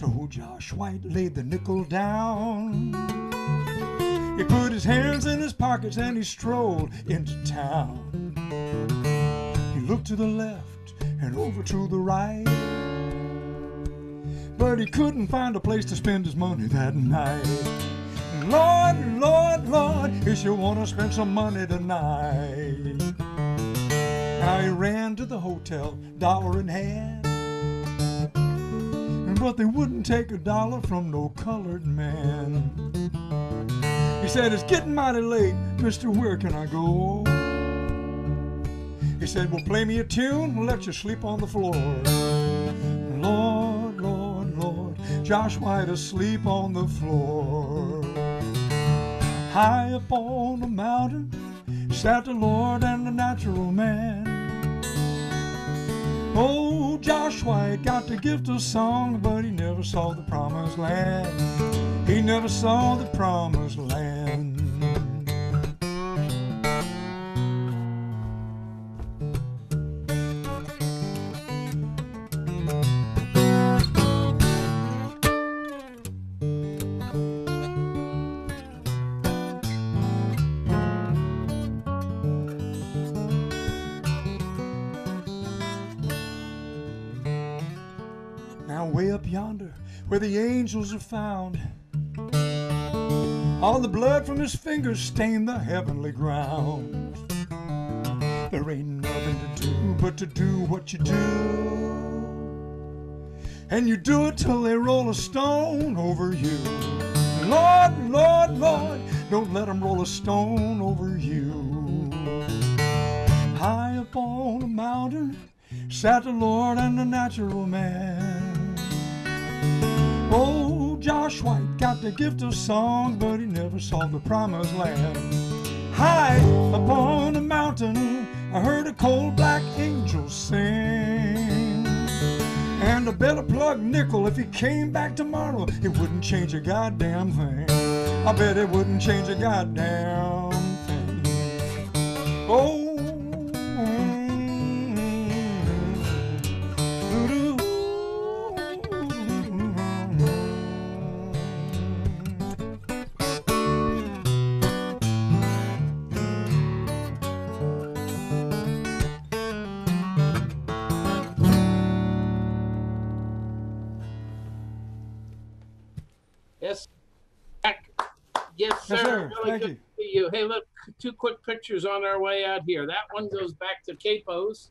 So Josh White laid the nickel down. He put his hands in his pockets and he strolled into town. He looked to the left and over to the right, but he couldn't find a place to spend his money that night. Lord, Lord, Lord, he sure wanna spend some money tonight. Now he ran to the hotel, dollar in hand, but they wouldn't take $1 from no colored man. He said, it's getting mighty late, mister, where can I go? He said, well, play me a tune, we'll let you sleep on the floor. Lord, Lord, Lord, Josh White asleep on the floor. High up on the mountain sat the Lord and the natural man. Oh, Josh White got the gift of song, but he never saw the promised land. He never saw the promised land. Way up yonder where the angels are found, all the blood from his fingers stained the heavenly ground. There ain't nothing to do but to do what you do, and you do it till they roll a stone over you. Lord, Lord, Lord, don't let them roll a stone over you. High up on a mountain sat the Lord and the natural man. Oh, Josh White got the gift of song, but he never saw the promised land. High up on a mountain, I heard a cold black angel sing, and I bet a plug nickel if he came back tomorrow, it wouldn't change a goddamn thing. I bet it wouldn't change a goddamn thing. Oh, Yes, yes, sir. Yes, sir. Really Thank good you. to see you. Hey, look, 2 quick pictures on our way out here. That one goes back to Capos,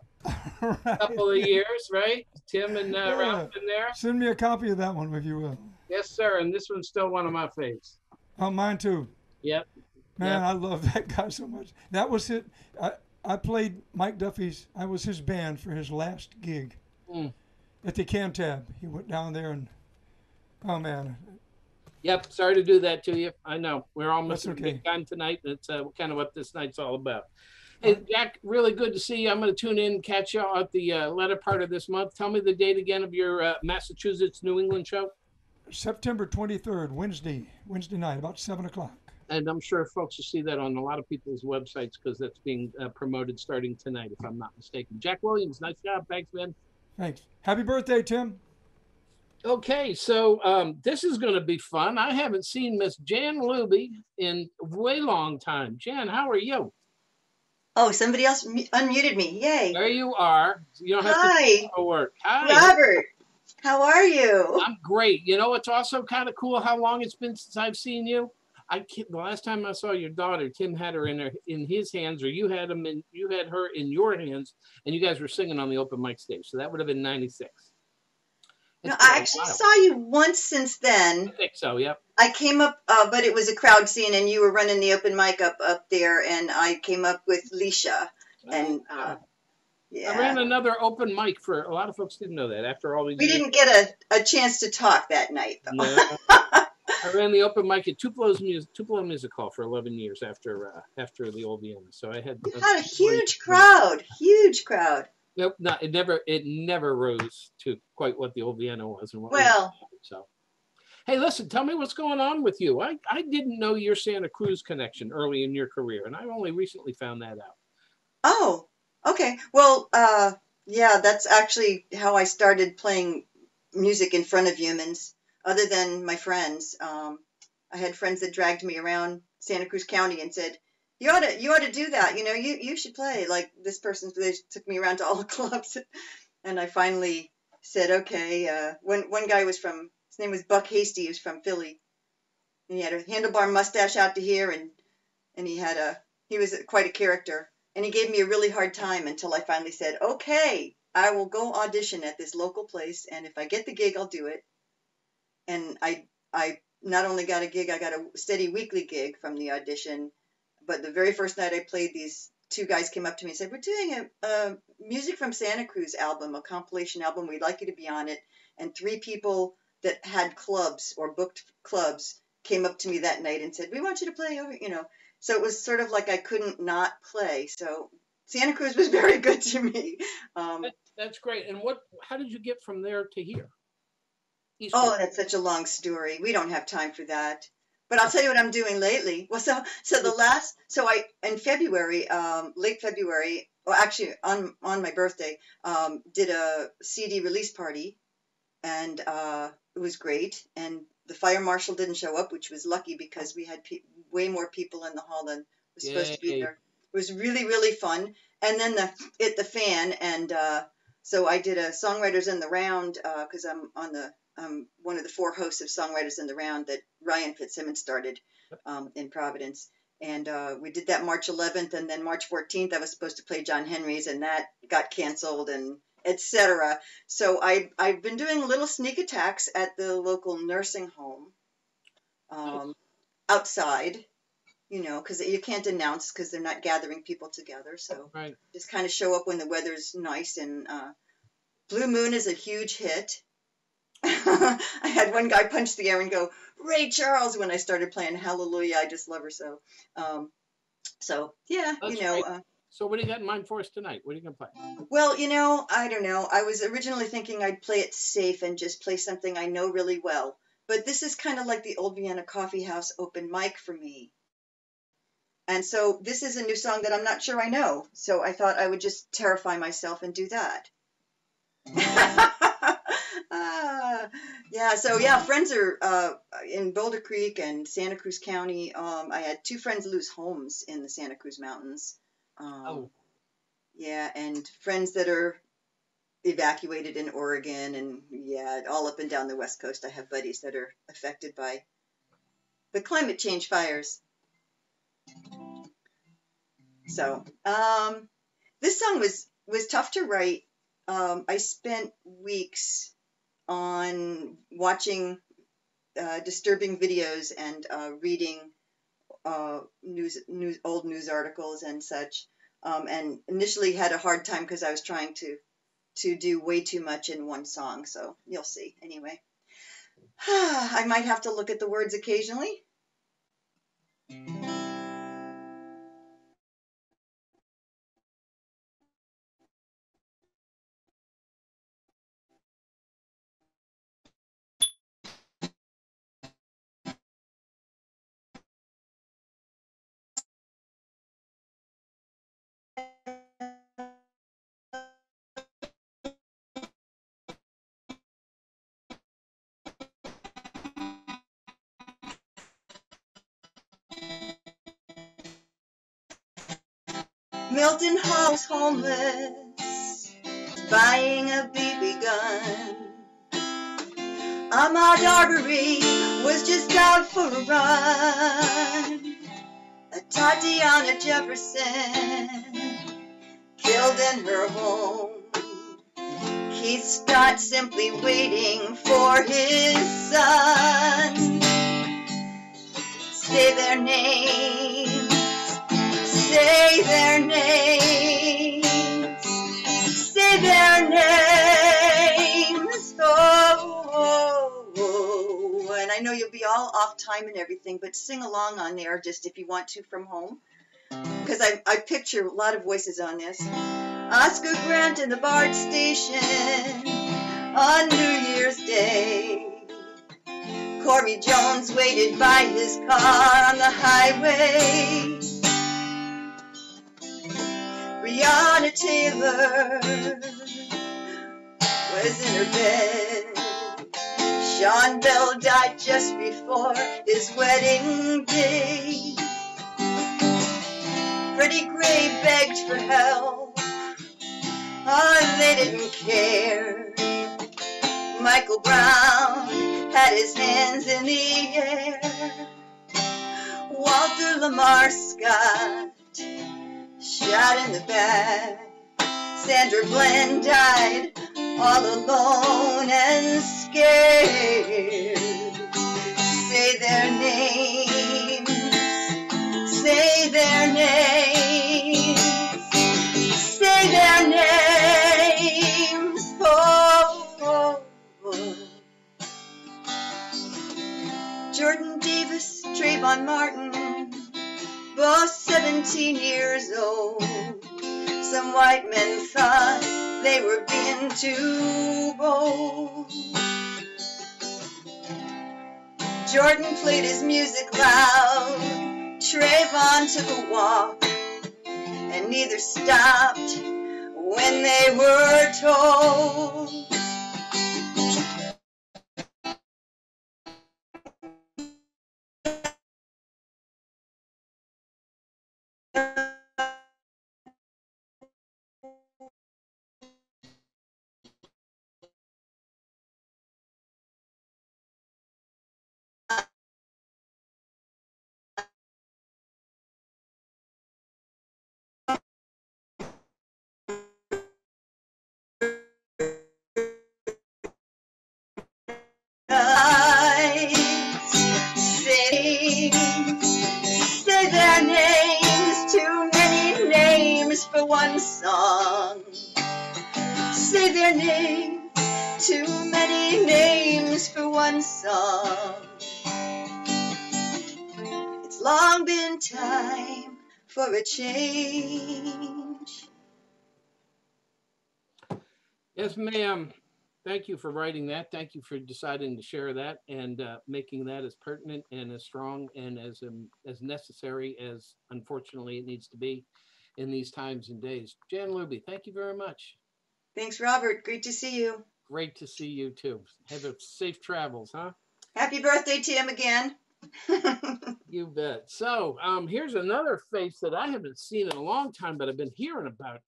Right. a couple of years, right? Tim and Yeah. Ralph in there. Send me a copy of that one if you will. Yes, sir. And this one's still one of my faves. Oh, mine too. Yep. Man, Yep. I love that guy so much. That was it. I played Mike Duffy's, I was his band for his last gig at the Cantab. He went down there and, oh man. Yep. Sorry to do that to you. I know. We're almost That's at okay. big time tonight. That's kind of what this night's all about. Hey, Jack, really good to see you. I'm going to tune in and catch you at the latter part of this month. Tell me the date again of your Massachusetts, New England show. September 23rd, Wednesday night, about 7 o'clock. And I'm sure folks will see that on a lot of people's websites because that's being promoted starting tonight, if I'm not mistaken. Jack Williams, nice job. Thanks, man. Thanks. Happy birthday, Tim. Okay, so this is going to be fun. I haven't seen Miss Jan Luby in a way long time. Jan, how are you? Oh, somebody else unmuted me. Yay. There you are. You don't have Hi. to work. Hi. Robert, how are you? I'm great. You know, it's also kind of cool how long it's been since I've seen you. The last time I saw your daughter, Tim had her in his hands, or you had her in your hands, and you guys were singing on the open mic stage. So that would have been 96. No, I actually saw you once since then. I think so, yep. I came up, but it was a crowd scene, and you were running the open mic up there, and I came up with Leisha. And yeah. I ran another open mic for a lot of folks didn't know that after all these We years. didn't get a chance to talk that night, though. No. I ran the open mic at Tupelo Music Hall for 11 years after the old Vienna. So I had a huge crowd. Nope, it never rose to quite what the old Vienna was and what so. Hey, listen, tell me what's going on with you. I didn't know your Santa Cruz connection early in your career, and I only recently found that out. Oh, okay. Well, yeah, that's actually how I started playing music in front of humans. other than my friends. I had friends that dragged me around Santa Cruz County and said, you ought to do that. You know, you should play. Like this person, they took me around to all the clubs. And I finally said, okay. One guy was his name was Buck Hasty. He was from Philly. And he had a handlebar mustache out to here. And he was quite a character. And he gave me a really hard time until I finally said, okay, I will go audition at this local place. And if I get the gig, I'll do it. And I not only got a gig, I got a steady weekly gig from the audition. But the very first night I played, these two guys came up to me and said, we're doing a Music from Santa Cruz album, a compilation album. We'd like you to be on it. And 3 people that had clubs or booked clubs came up to me that night and said, we want you to play over, you know. So it was sort of like I couldn't not play. So Santa Cruz was very good to me. That's great. And how did you get from there to here? That's such a long story. We don't have time for that. But I'll tell you what I'm doing lately. Well, in February, late February, well, actually on my birthday, did a CD release party, and it was great. And the fire marshal didn't show up, which was lucky because we had way more people in the hall than was supposed to be there. It was really, really fun. And then the fan, and so I did a Songwriters in the Round because I'm one of the 4 hosts of Songwriters in the Round that Ryan Fitzsimmons started in Providence. And we did that March 11th, and then March 14th I was supposed to play John Henry's, and that got canceled, and etc. So I've been doing little sneak attacks at the local nursing home outside, you know, because you can't announce because they're not gathering people together. So just kind of show up when the weather's nice. And Blue Moon is a huge hit. I had one guy punch the air and go, Ray Charles, when I started playing Hallelujah. I just love her so. So yeah, That's you know. great. So what do you got in mind for us tonight? What are you going to play? Well, you know, I don't know. I was originally thinking I'd play it safe and just play something I know really well. But this is kind of like the Old Vienna Coffee House open mic for me. And so this is a new song that I'm not sure I know. So I thought I would just terrify myself and do that. Friends are in Boulder Creek and Santa Cruz County. I had 2 friends lose homes in the Santa Cruz Mountains. Yeah, and friends that are evacuated in Oregon, and yeah, all up and down the West Coast. I have buddies that are affected by the climate change fires. So this song was tough to write. I spent weeks on watching disturbing videos and reading old news articles and such, and initially had a hard time because I was trying to do way too much in one song. So you'll see. Anyway, I might have to look at the words occasionally. Milton Hall's homeless, buying a BB gun. Ahmaud Arbery was just out for a run. Tatiana Jefferson, killed in her home. Keith Scott simply waiting for his son. Say their names. Say their names, say their names, oh, and I know you'll be all off time and everything, but sing along on there just if you want to from home, because I picture a lot of voices on this. Oscar Grant in the BART station on New Year's Day. Corey Jones waited by his car on the highway. Breonna Taylor was in her bed, John Bell died just before his wedding day. Freddie Gray begged for help, oh, they didn't care. Michael Brown had his hands in the air. Walter Lamar Scott shot in the back. Sandra Bland died all alone and scared. Say their names, say their names, say their names. Oh, oh, oh. Jordan Davis, Trayvon Martin, both 17 years old. Some white men thought they were being too bold. Jordan played his music loud, Trayvon took a walk, and neither stopped when they were told. Say their names, too many names for one song. Say their names, too many names for one song. It's long been time for a change. Yes, ma'am. Thank you for writing that. Thank you for deciding to share that and making that as pertinent and as strong and as necessary as, unfortunately, it needs to be in these times and days. Jan Luby, thank you very much. Thanks, Robert. Great to see you. Great to see you, too. Have a safe travels, huh? Happy birthday, Tim, again. You bet. So here's another face that I haven't seen in a long time, but I've been hearing about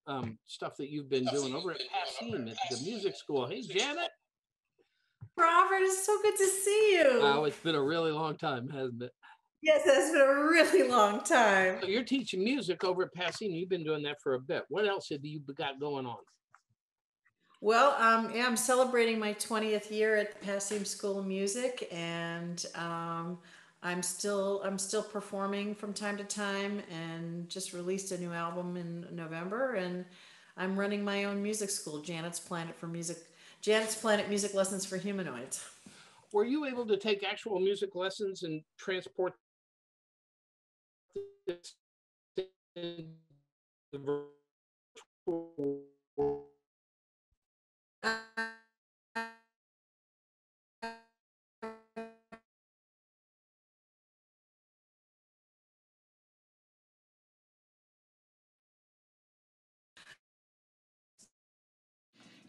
stuff that you've been doing over at Passim at the music school. Hey, Janet. Robert, it's so good to see you. Oh, it's been a really long time, hasn't it? Yes, it's been a really long time. So you're teaching music over at Passim. You've been doing that for a bit. What else have you got going on? Well, yeah, I'm celebrating my 20th year at the Passim School of Music, and I'm still performing from time to time, and just released a new album in November, and I'm running my own music school, Janet's Planet Music Lessons for Humanoids. Were you able to take actual music lessons and transport this in the virtual world?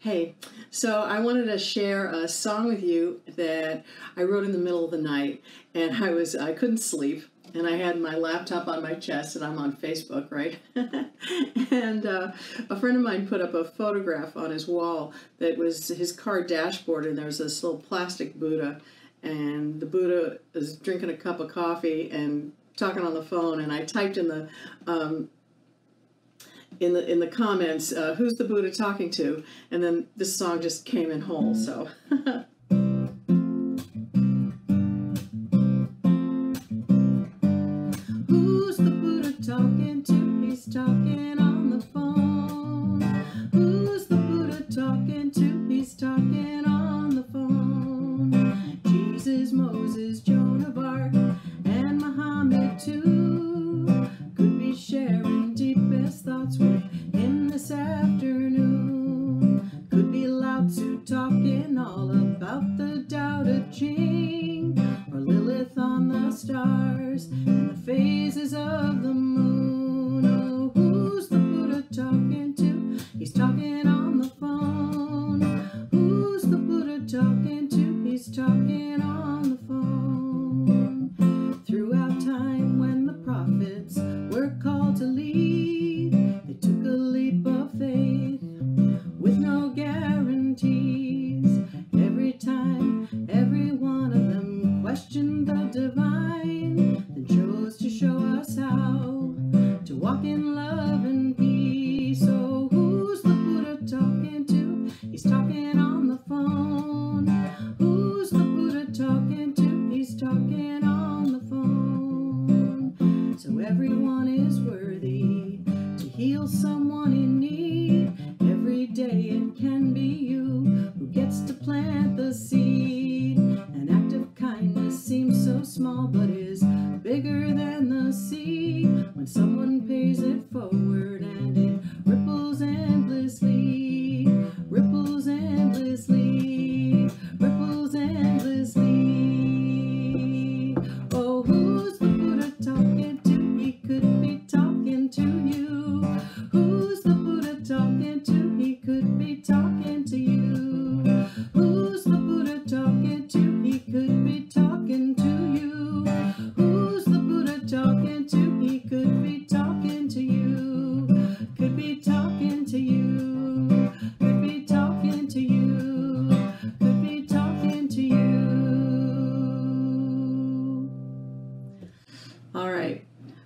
Hey, so I wanted to share a song with you that I wrote in the middle of the night, and I couldn't sleep, and I had my laptop on my chest, and I'm on Facebook, right? And a friend of mine put up a photograph on his wall that was his car dashboard, and there was this little plastic Buddha, and the Buddha is drinking a cup of coffee and talking on the phone, and I typed in the comments, who's the Buddha talking to? And then this song just came in whole, so. Who's the Buddha talking to? He's talking on the phone. Who's the Buddha talking to? He's talking on the phone. Jesus, Moses, Joan of Arc, and Muhammad too could be sharing deepest thoughts with him this afternoon. Could be Lao Tzu talking all about the Tao Te Ching, or Lilith on the stars and the phases of the moon. Oh, who's the Buddha talking to? He's talking on the phone. Who's the Buddha talking to? He's talking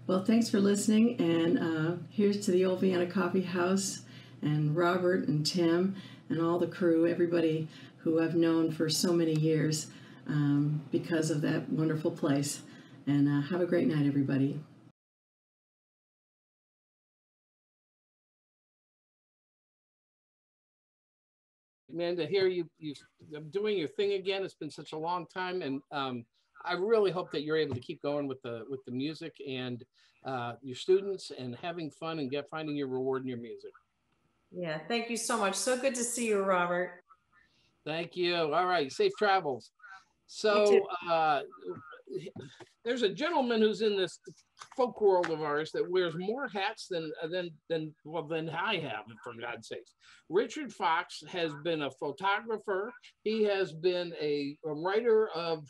Well, thanks for listening, and here's to the Old Vienna Coffee House and Robert and Tim and all the crew, everybody who I've known for so many years because of that wonderful place. And have a great night, everybody. Man, to hear you doing your thing again, it's been such a long time, and I really hope that you're able to keep going with the music and your students and having fun and finding your reward in your music. Yeah, thank you so much. So good to see you, Robert. Thank you. All right, safe travels. So there's a gentleman who's in this folk world of ours that wears more hats than I have, for God's sakes. Richard Fox has been a photographer. He has been a writer of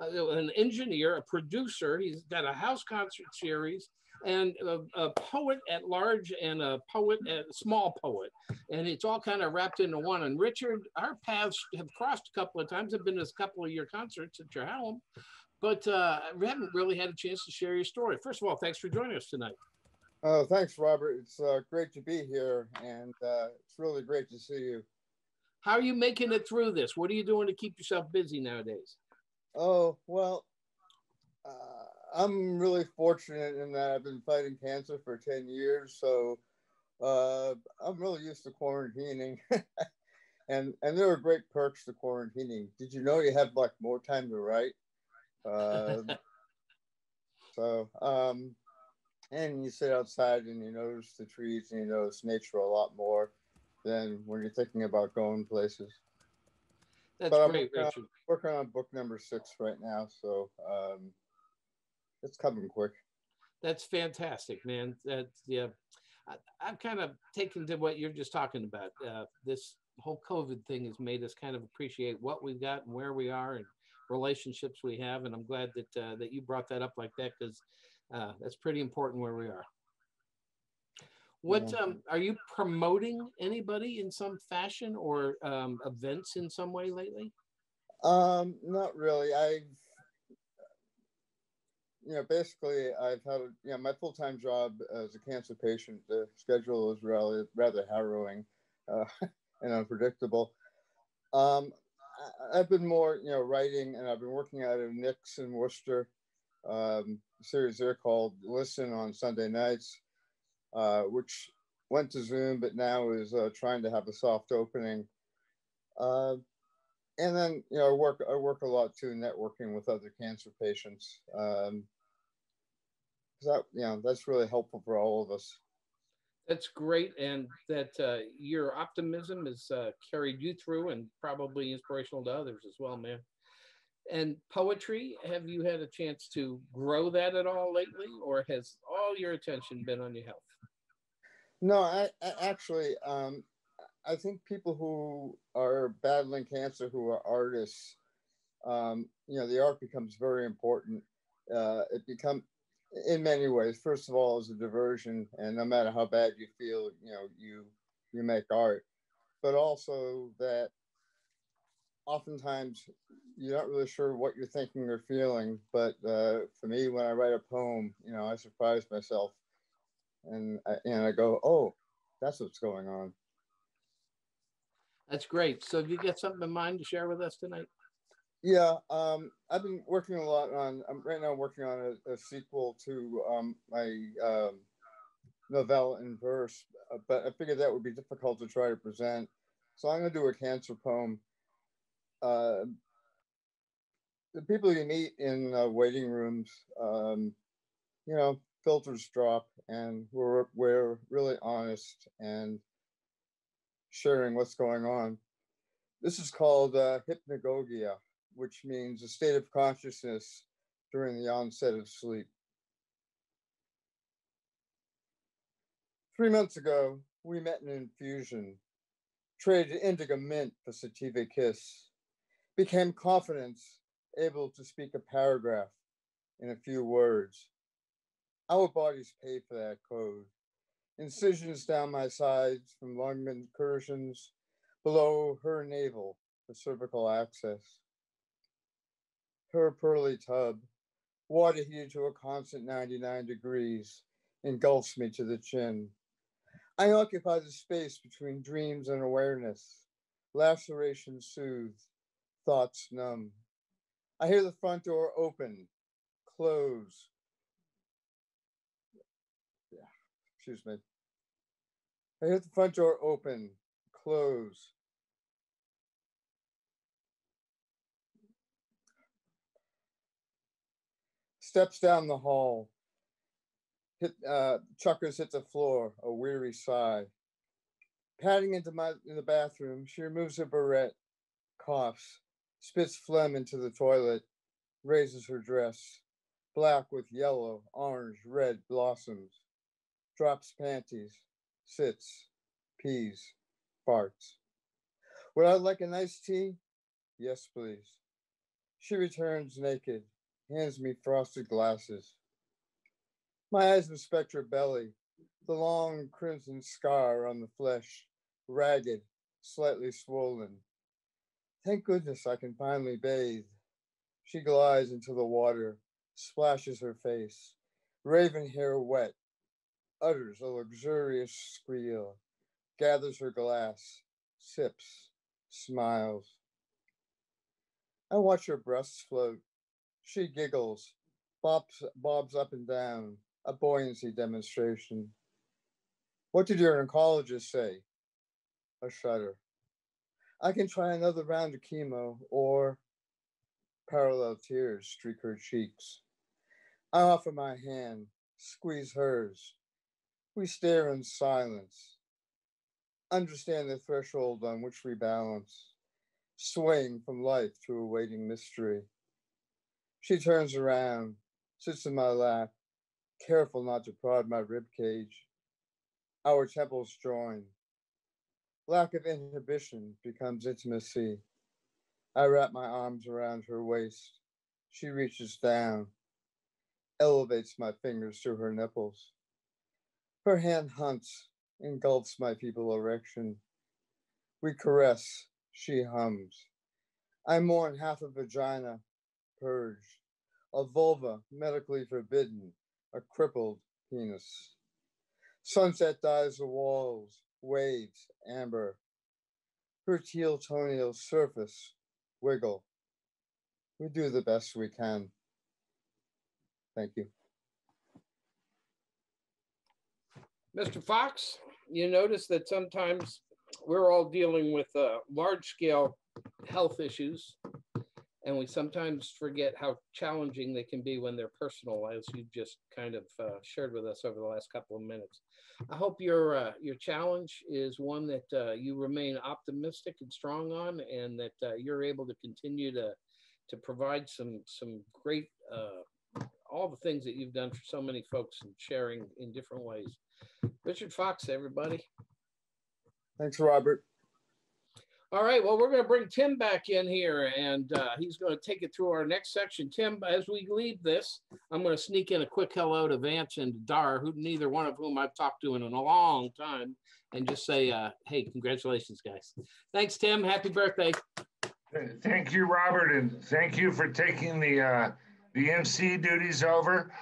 an engineer, a producer. He's got a house concert series, and a poet at large and a small poet. And it's all kind of wrapped into one. And Richard, our paths have crossed a couple of times. I've been to a couple of your concerts at your home, but we haven't really had a chance to share your story. First of all, thanks for joining us tonight. Oh, thanks, Robert. It's great to be here, and it's really great to see you. How are you making it through this? What are you doing to keep yourself busy nowadays? Oh, well, I'm really fortunate in that I've been fighting cancer for 10 years, so I'm really used to quarantining. and there are great perks to quarantining. Did you know you have like more time to write? And you sit outside and you notice the trees and you notice nature a lot more than when you're thinking about going places. That's great, Richard. I'm working on book number 6 right now, so it's coming quick. That's fantastic, man. I've kind of taken to what you're just talking about. This whole COVID thing has made us kind of appreciate what we've got and where we are and relationships we have. And I'm glad that you brought that up like that, because that's pretty important where we are. What are you promoting anybody in some fashion or events in some way lately? Not really. Basically I've had my full-time job as a cancer patient. The schedule is rather harrowing and unpredictable. I've been more, writing, and I've been working out of Nick's in Worcester, a series there called Listen on Sunday nights, which went to Zoom, but now is trying to have a soft opening. And then, I work a lot too, networking with other cancer patients. That's really helpful for all of us. That's great, and that your optimism has carried you through and probably inspirational to others as well, man. And poetry, have you had a chance to grow that at all lately, or has all your attention been on your health? No, I actually, I think people who are battling cancer, who are artists, the art becomes very important. It becomes, in many ways, first of all, as a diversion, and no matter how bad you feel, you make art, but also that oftentimes you're not really sure what you're thinking or feeling. But for me, when I write a poem, I surprise myself, and I go, oh, that's what's going on. That's great. So have you got something in mind to share with us tonight? Yeah, I've been working a lot on, right now I'm working on a sequel to my novella in verse, but I figured that would be difficult to try to present. So I'm going to do a cancer poem. The people you meet in waiting rooms, filters drop, and we're really honest and sharing what's going on. This is called hypnagogia, which means a state of consciousness during the onset of sleep. 3 months ago, we met in infusion, traded indigo mint for sativa kiss, became confidence, able to speak a paragraph in a few words. Our bodies pay for that code. Incisions down my sides from lung incursions, below her navel for cervical access. Her pearly tub, Water heated to a constant 99 degrees engulfs me to the chin. I occupy the space between dreams and awareness. Lacerations soothe, thoughts numb. I hear the front door open, close. Excuse me. I hear the front door open, close. Steps down the hall. Chuckers hit the floor, a weary sigh. Padding in the bathroom, she removes her barrette, coughs, spits phlegm into the toilet, raises her dress, black with yellow, orange, red blossoms, drops panties, sits, pees, farts. Would I like an iced tea? Yes, please. She returns naked, hands me frosted glasses. My eyes inspect her belly, the long crimson scar on the flesh, ragged, slightly swollen. Thank goodness I can finally bathe. She glides into the water, splashes her face, raven hair wet, utters a luxurious squeal, gathers her glass, sips, smiles. I watch her breasts float. She giggles, bobs up and down, a buoyancy demonstration. What did your oncologist say? A shudder. I can try another round of chemo, or parallel tears streak her cheeks. I offer my hand, squeeze hers. We stare in silence. Understand the threshold on which we balance, swaying from life to awaiting mystery. She turns around, sits in my lap, careful not to prod my rib cage. Our temples join. Lack of inhibition becomes intimacy. I wrap my arms around her waist. She reaches down, elevates my fingers to her nipples. Her hand hunts, engulfs my feeble erection. We caress, she hums. I mourn half a vagina, purged, a vulva medically forbidden, a crippled penis. Sunset dyes the walls, waves, amber. Her teal toenails surface, wiggle. We do the best we can. Thank you. Mr. Fox, you notice that sometimes we're all dealing with large-scale health issues, and we sometimes forget how challenging they can be when they're personal, as you just kind of shared with us over the last couple of minutes. I hope your challenge is one that you remain optimistic and strong on, and that you're able to continue to provide some great, all the things that you've done for so many folks and sharing in different ways. Richard Fox, everybody. Thanks, Robert. All right, well, we're going to bring Tim back in here, and he's going to take it through our next section. Tim, as we leave this, I'm going to sneak in a quick hello to Vance and Dar, who neither one of whom I've talked to in a long time, and just say, hey, congratulations, guys. Thanks, Tim. Happy birthday. Thank you, Robert, and thank you for taking the MC duties over.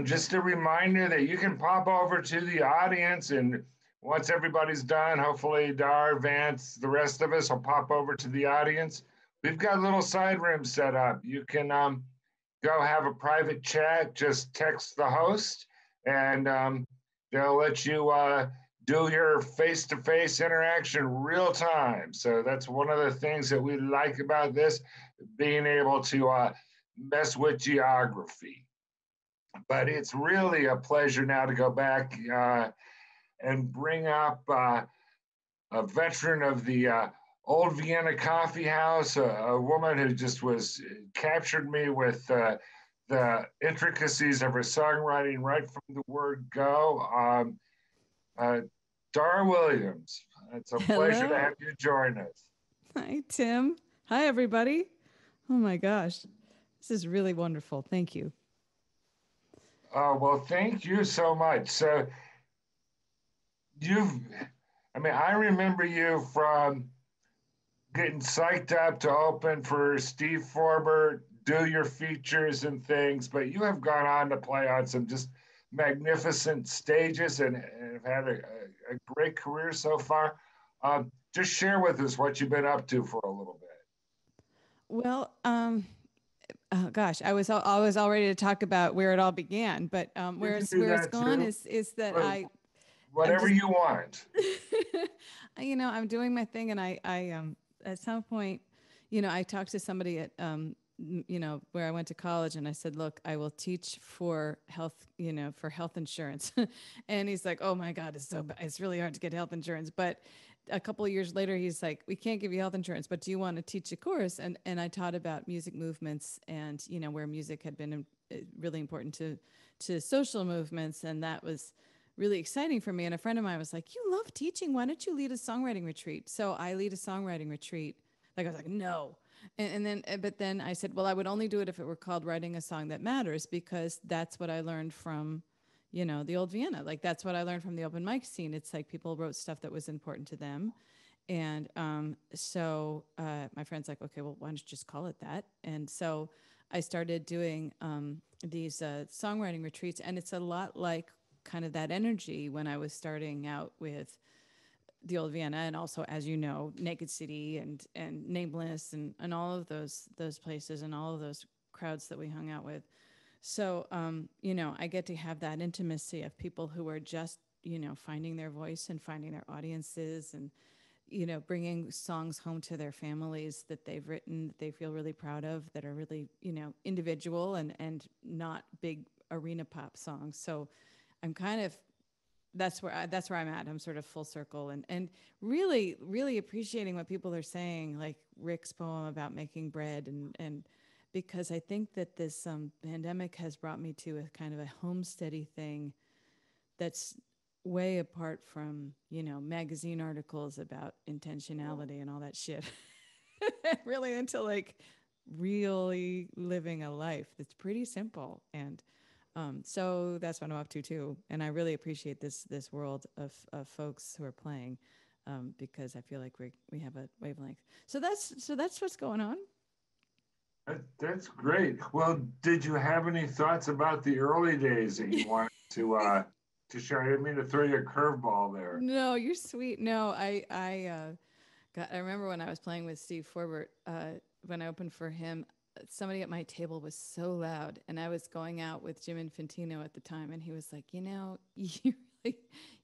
Just a reminder that you can pop over to the audience, and once everybody's done, hopefully Dar, Vance, the rest of us will pop over to the audience. We've got little side rooms set up. You can go have a private chat, just text the host, and they'll let you do your face-to-face interaction real time. So that's one of the things that we like about this, being able to mess with geography. But it's really a pleasure now to go back and bring up a veteran of the Old Vienna Coffee House, a woman who just captured me with the intricacies of her songwriting right from the word go. Dar Williams, it's a pleasure to have you join us. Hi, Tim. Hi, everybody. Oh my gosh, this is really wonderful. Thank you. Well, thank you so much. So I remember you from getting psyched up to open for Steve Forbert, do your features and things, but you have gone on to play on some just magnificent stages and have had a great career so far. Just share with us what you've been up to for a little bit. Well, oh gosh, I was all ready to talk about where it all began, but where it's gone is that whatever you want. I'm doing my thing, and I at some point, I talked to somebody at where I went to college, and I said, look, I will teach for health, for health insurance. And he's like, oh my God, it's really hard to get health insurance. But a couple of years later, he's like, we can't give you health insurance, but do you want to teach a course? And I taught about music movements and, where music had been really important to social movements. And that was really exciting for me. And a friend of mine was like, you love teaching. Why don't you lead a songwriting retreat? So I lead a songwriting retreat. I was like, no. But then I said, well, I would only do it if it were called Writing a Song That Matters, because that's what I learned from, the old Vienna. Like, that's what I learned from the open mic scene. It's like people wrote stuff that was important to them. And so my friend's like, okay, well, why don't you just call it that? And so I started doing these songwriting retreats, and it's a lot like kind of that energy when I was starting out with the old Vienna, and also, as you know, Naked City and Nameless and all of those places and all of those crowds that we hung out with. So, I get to have that intimacy of people who are just, finding their voice and finding their audiences and, bringing songs home to their families that they've written, that they feel really proud of, that are really, individual and not big arena pop songs. So I'm kind of, that's where I'm at. I'm sort of full circle and really, really appreciating what people are saying, like Ryk's poem about making bread and because I think that this pandemic has brought me to a kind of a homesteady thing that's way apart from, magazine articles about intentionality and all that shit. Really into like really living a life that's pretty simple. And so that's what I'm up to too. And I really appreciate this world of folks who are playing because I feel like we have a wavelength. So that's what's going on. That's great. Well, did you have any thoughts about the early days that you wanted to share? I didn't mean to throw you a curveball there. No, you're sweet. No, I remember when I was playing with Steve Forbert, when I opened for him, somebody at my table was so loud, and I was going out with Jim Infantino at the time, and he was like, you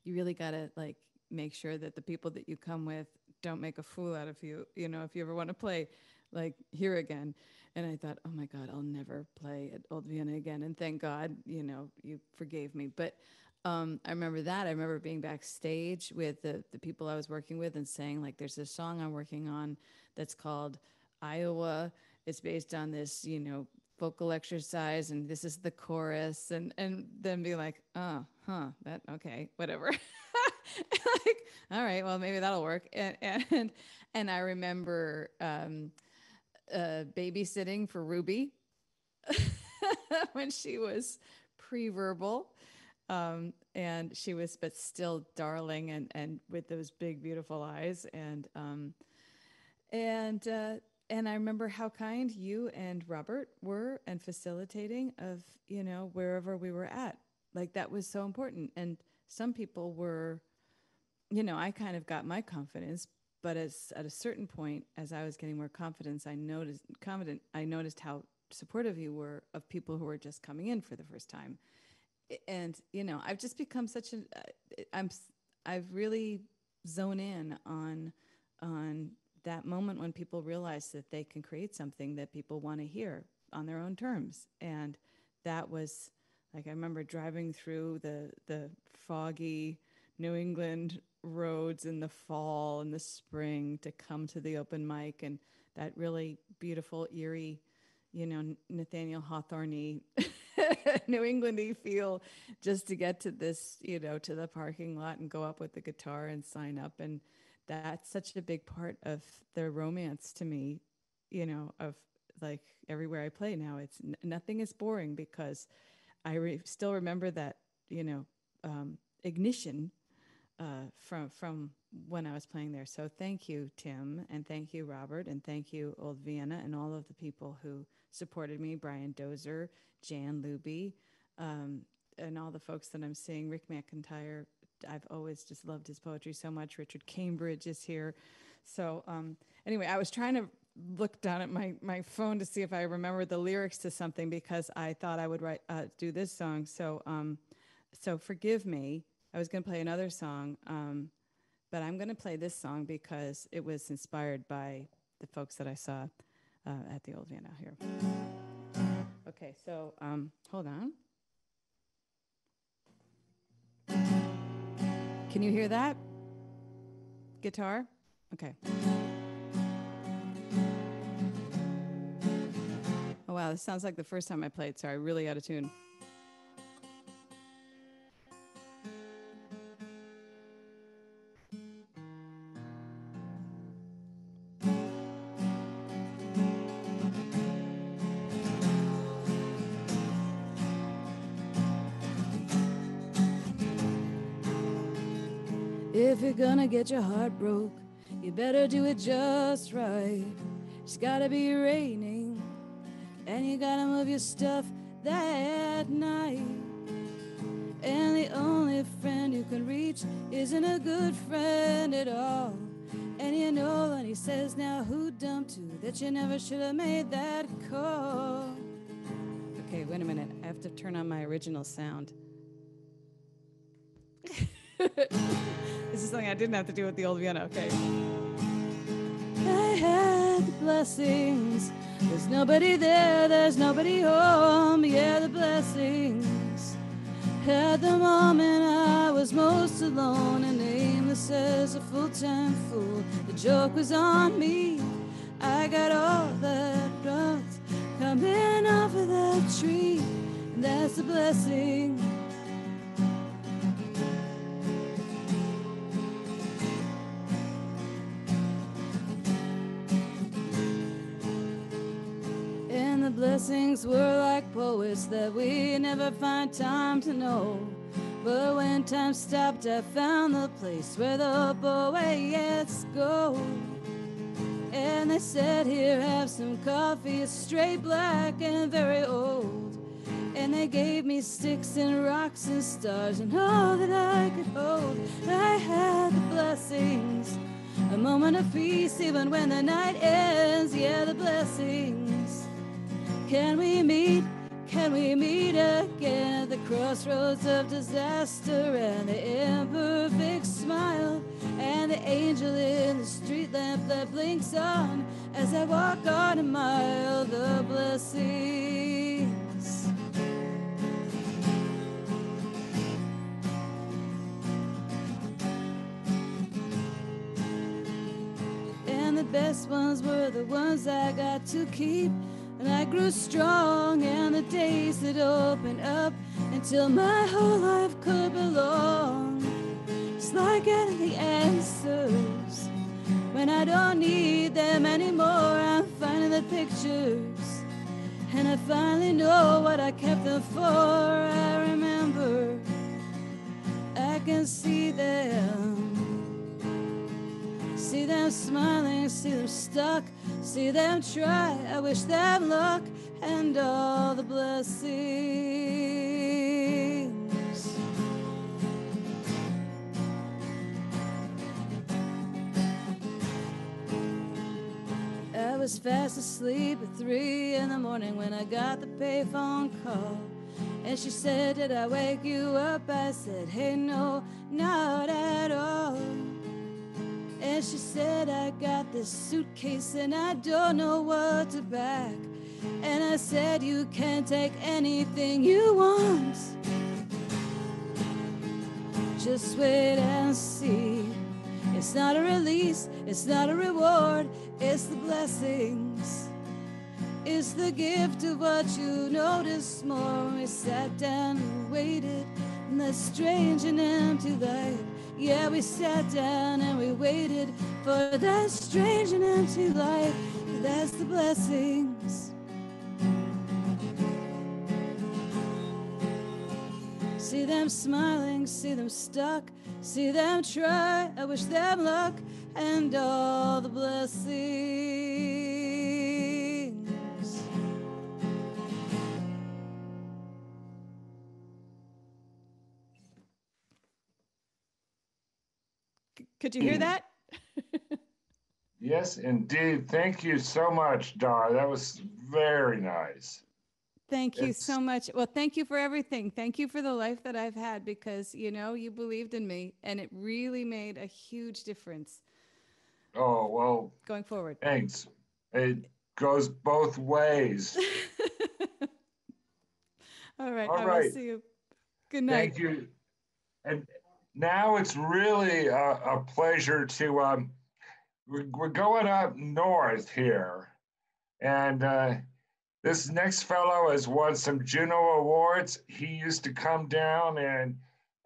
really gotta like make sure that the people that you come with don't make a fool out of you, if you ever want to play like here again. And I thought, oh my God, I'll never play at Old Vienna again. And thank God, you forgave me. But I remember that. I remember being backstage with the people I was working with and saying, like, there's this song I'm working on that's called Iowa. It's based on this, vocal exercise, and this is the chorus, and then be like, oh, that, okay, whatever. Like, all right, well, maybe that'll work. And I remember babysitting for Ruby when she was pre-verbal. And she was, but still darling and with those big, beautiful eyes. And I remember how kind you and Robert were and facilitating of, wherever we were at. Like, that was so important. And some people were, I kind of got my confidence, but at a certain point, as I was getting more confidence, I noticed how supportive you were of people who were just coming in for the first time. And, I've just become I've really zoned in on that moment when people realize that they can create something that people want to hear on their own terms. And that was like, I remember driving through the foggy New England roads in the fall and the spring to come to the open mic, and that really beautiful, eerie, Nathaniel Hawthorne-y New Englandy feel, just to get to this, to the parking lot and go up with the guitar and sign up. And that's such a big part of the romance to me, of like everywhere I play now. It's nothing is boring because I still remember that, ignition from when I was playing there. So thank you, Tim, and thank you, Robert, and thank you, Old Vienna, and all of the people who supported me, Brian Dozer, Jan Luby, and all the folks that I'm seeing. Ryk McIntyre, I've always just loved his poetry so much. Richard Cambridge is here. So anyway, I was trying to look down at my phone to see if I remembered the lyrics to something, because I thought I would do this song. So so forgive me. I was going to play another song, but I'm going to play this song because it was inspired by the folks that I saw at the Old Vienna here. Okay, so hold on. Can you hear that? Guitar? Okay. Oh, wow, this sounds like the first time I played. Sorry, really out of tune. If you're gonna get your heart broke, you better do it just right. It's gotta be raining, and you gotta move your stuff that night. And the only friend you can reach isn't a good friend at all. And you know when he says, now who dumped you, that you never should have made that call. Okay, wait a minute. I have to turn on my original sound. This is something I didn't have to do with the Old Vienna. Okay. I had the blessings. There's nobody there. There's nobody home. Yeah, the blessings. Had the moment I was most alone and nameless as a full-time fool. The joke was on me. I got all that rust coming off of that tree, and that's the blessing. And the blessings were like poets that we never find time to know. But when time stopped, I found the place where the poets go. And they said, here, have some coffee. It's straight black and very old. And they gave me sticks and rocks and stars and all that I could hold. I had the blessings, a moment of peace even when the night ends. Yeah, the blessings. Can we meet? Can we meet again at the crossroads of disaster and the imperfect smile and the angel in the street lamp that blinks on as I walk on a mile? The blessings. And the best ones were the ones I got to keep. And I grew strong, and the days that opened up until my whole life could belong. It's like getting the answers when I don't need them anymore. I'm finding the pictures, and I finally know what I kept them for. I remember, I can see them. See them smiling, see them stuck, see them try. I wish them luck and all the blessings. I was fast asleep at 3 in the morning when I got the payphone call. And she said, did I wake you up? I said, hey, no, not at all. And she said, I got this suitcase and I don't know what to pack. And I said, you can take anything you want. Just wait and see. It's not a release, it's not a reward, it's the blessings. It's the gift of what you notice more. We sat down and waited in that strange and empty light. Yeah, we sat down and we waited for that strange and empty light. That's the blessings. See them smiling, see them stuck, See them try, I wish them luck and all the blessings. Could you hear that? Yes, indeed. Thank you so much, Dar. That was very nice. Thank you so much. Well, thank you for everything. Thank you for the life that I've had because, you know, you believed in me and it really made a huge difference. Oh, well. Going forward. Thanks. It goes both ways. All right. All I right. will see you. Good night. Thank you. And now it's really a pleasure to, we're going up north here. And this next fellow has won some Juno Awards. He used to come down and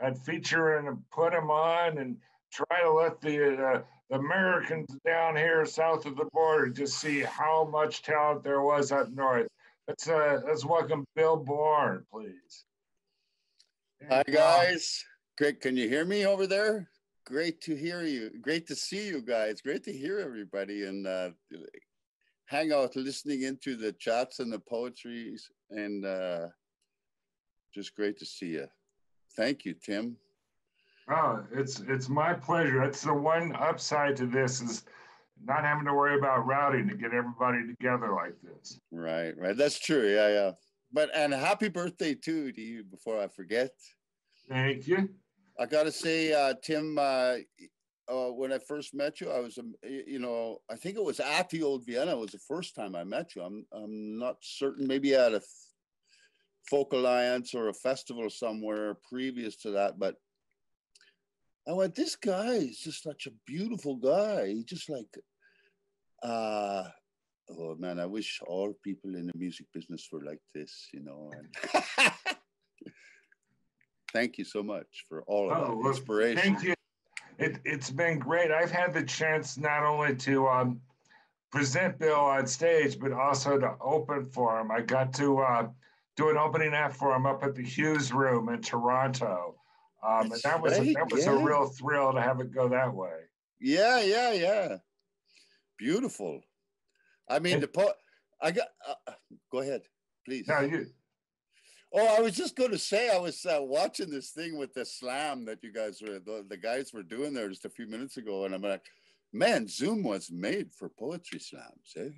I'd feature and put him on and try to let the Americans down here south of the border just see how much talent there was up north. Let's welcome Bill Bourne, please. Hi, guys. Great. Can you hear me over there? Great to hear you. Great to see you guys. Great to hear everybody and hang out listening into the chats and the poetries and just great to see you. Thank you, Tim. Oh, it's my pleasure. That's the one upside to this is not having to worry about routing to get everybody together like this. Right. That's true. Yeah. But and happy birthday too to you before I forget. Thank you. I gotta say, Tim, when I first met you, I was, I think it was at the Old Vienna. It was the first time I met you. I'm not certain. Maybe at a Folk Alliance or a festival somewhere previous to that. But I went, this guy is just such a beautiful guy. He just like, oh man, I wish all people in the music business were like this, And thank you so much for all of that inspiration. Thank you. It's been great. I've had the chance not only to present Bill on stage, but also to open for him. I got to do an opening act for him up at the Hughes Room in Toronto. And that was a real thrill to have it go that way. Yeah. Beautiful. I mean, go ahead, please. No, you. Oh, I was just going to say, I was watching this thing with the slam that you guys the guys were doing there just a few minutes ago. And I'm like, man, Zoom was made for poetry slams. Eh?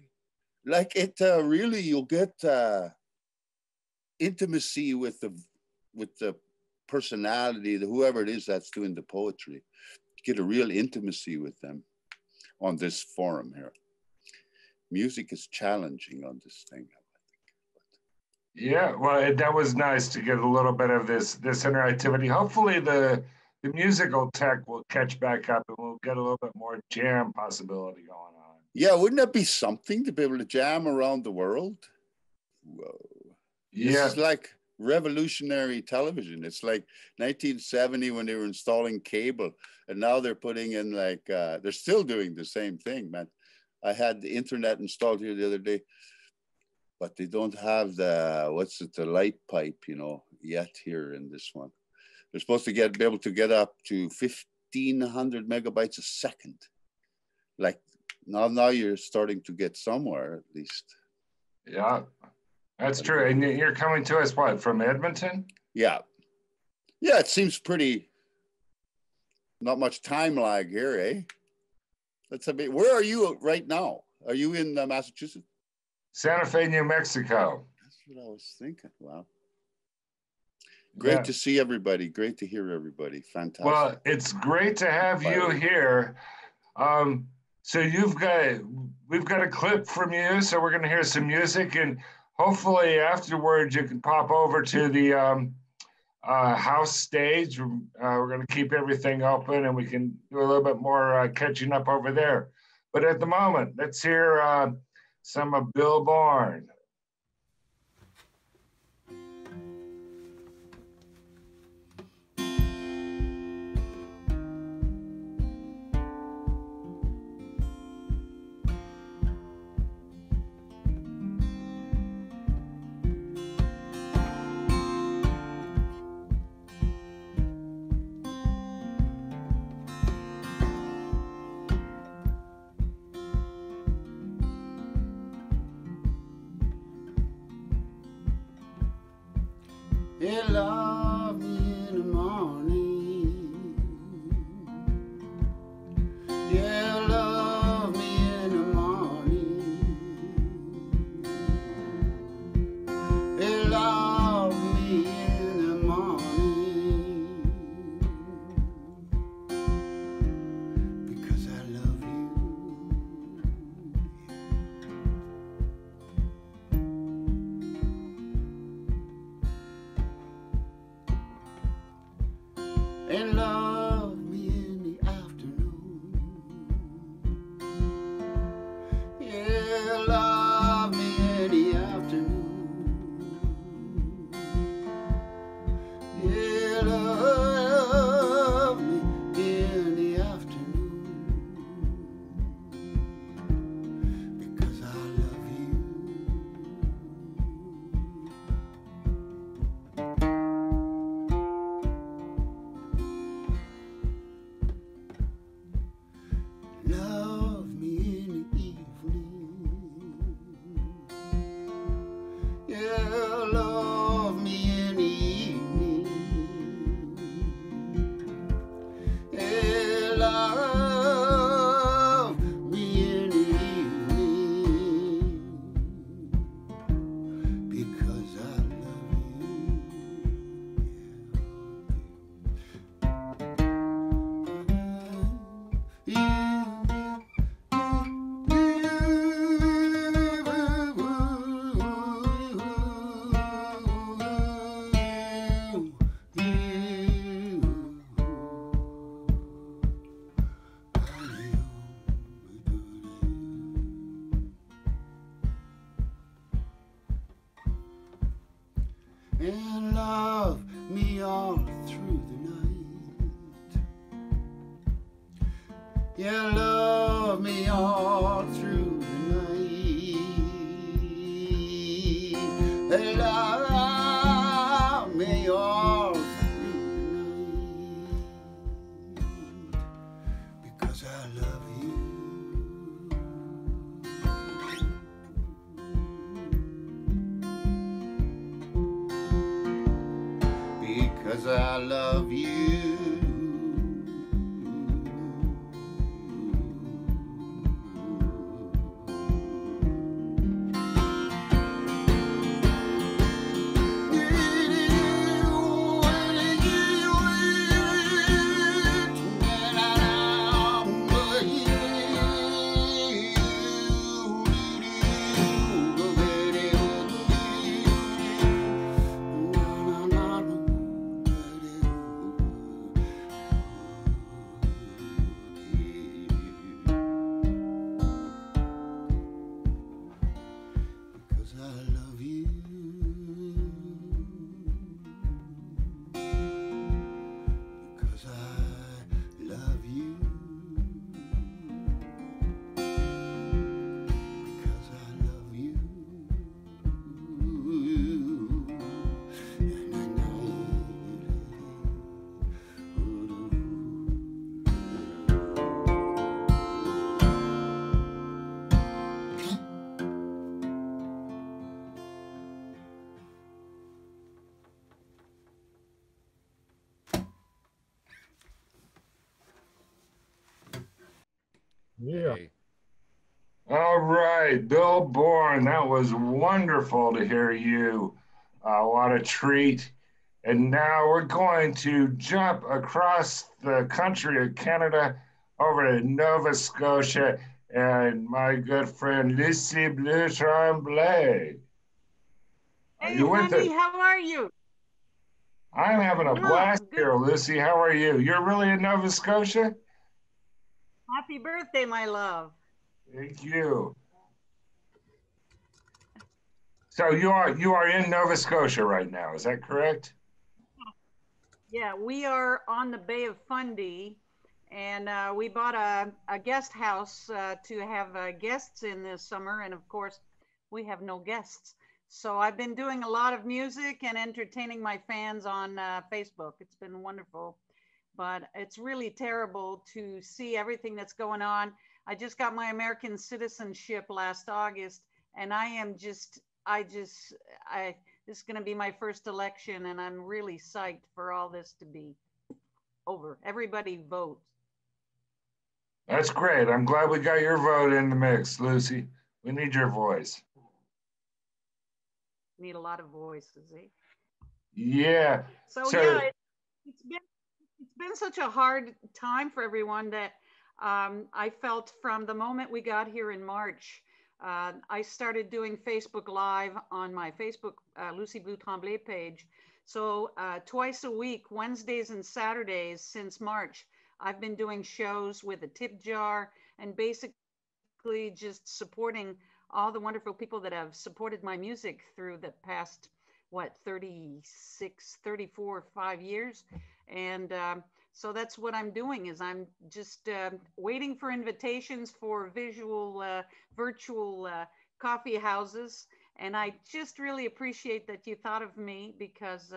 Like it really, you'll get intimacy with the personality, whoever it is that's doing the poetry. Get a real intimacy with them on this forum here. Music is challenging on this thing. Yeah, well, that was nice to get a little bit of this interactivity. Hopefully the musical tech will catch back up and we'll get a little bit more jam possibility going on. Yeah, wouldn't that be something to be able to jam around the world? Whoa. Yeah. This is like revolutionary television. It's like 1970 when they were installing cable, and now they're putting in like, they're still doing the same thing, man. I had the internet installed here the other day, but they don't have the light pipe, yet here in this one. They're supposed to be able to get up to 1,500 megabytes a second. Like now you're starting to get somewhere at least. Yeah, that's true. And you're coming to us, what, from Edmonton? Yeah. Yeah, it seems pretty, not much time lag here, eh? That's a bit, where are you right now? Are you in Massachusetts? Santa Fe, New Mexico. That's what I was thinking. Wow. Great to see everybody. Great to hear everybody. Fantastic. Well, it's great to have you here. So we've got a clip from you. So we're going to hear some music, and hopefully afterwards you can pop over to the house stage. We're going to keep everything open, and we can do a little bit more catching up over there. But at the moment, let's hear some of Bill Bourne. You love me in the morning. You love me in the morning. You love me in the morning. Because I love you. And love me in the afternoon. Yeah, love me in the afternoon. Yeah, love me in the afternoon. Because I love you. Love me in the evening. Yeah, love me in the evening. Yeah, love me in the evening. Because I love you. And love me all through the night. Yeah, love me all through the night. And love me all through the night. Because I love you. Because I love you. Yeah. All right, Bill Bourne, that was wonderful to hear you. What a treat. And now we're going to jump across the country of Canada over to Nova Scotia and my good friend Lucie Bleu Tremblay. Hey, you with honey, us? how are you? I'm having a blast here, Lucie. How are you? You're really in Nova Scotia? Happy birthday, my love. Thank you. So you are in Nova Scotia right now, is that correct? Yeah, we are on the Bay of Fundy, and we bought a guest house to have guests in this summer, and of course, we have no guests. So I've been doing a lot of music and entertaining my fans on Facebook. It's been wonderful, but it's really terrible to see everything that's going on. I just got my American citizenship last August, and this is going to be my first election, and I'm really psyched for all this to be over. Everybody vote. That's great. I'm glad we got your vote in the mix, Lucie. We need your voice. Need a lot of voices, eh? Yeah. So yeah, it's been such a hard time for everyone that I felt from the moment we got here in March. I started doing Facebook Live on my Facebook Lucie Blue Tremblay page. So twice a week, Wednesdays and Saturdays since March, I've been doing shows with a tip jar and basically just supporting all the wonderful people that have supported my music through the past, 34, 5 years. And so that's what I'm doing, is I'm just waiting for invitations for virtual coffee houses. And I just really appreciate that you thought of me, because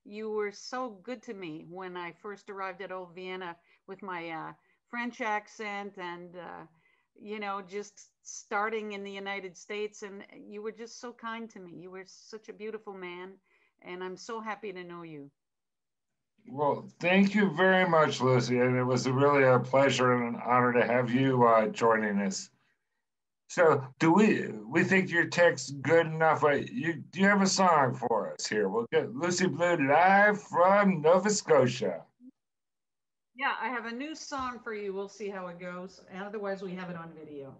you were so good to me when I first arrived at Old Vienna with my French accent and, just starting in the United States. And you were just so kind to me. You were such a beautiful man. And I'm so happy to know you. Well, thank you very much, Lucie. And it was really a pleasure and an honor to have you joining us. So do we think your text's good enough? Do you have a song for us here? We'll get Lucie Blue live from Nova Scotia. Yeah, I have a new song for you. We'll see how it goes. And otherwise, we have it on video.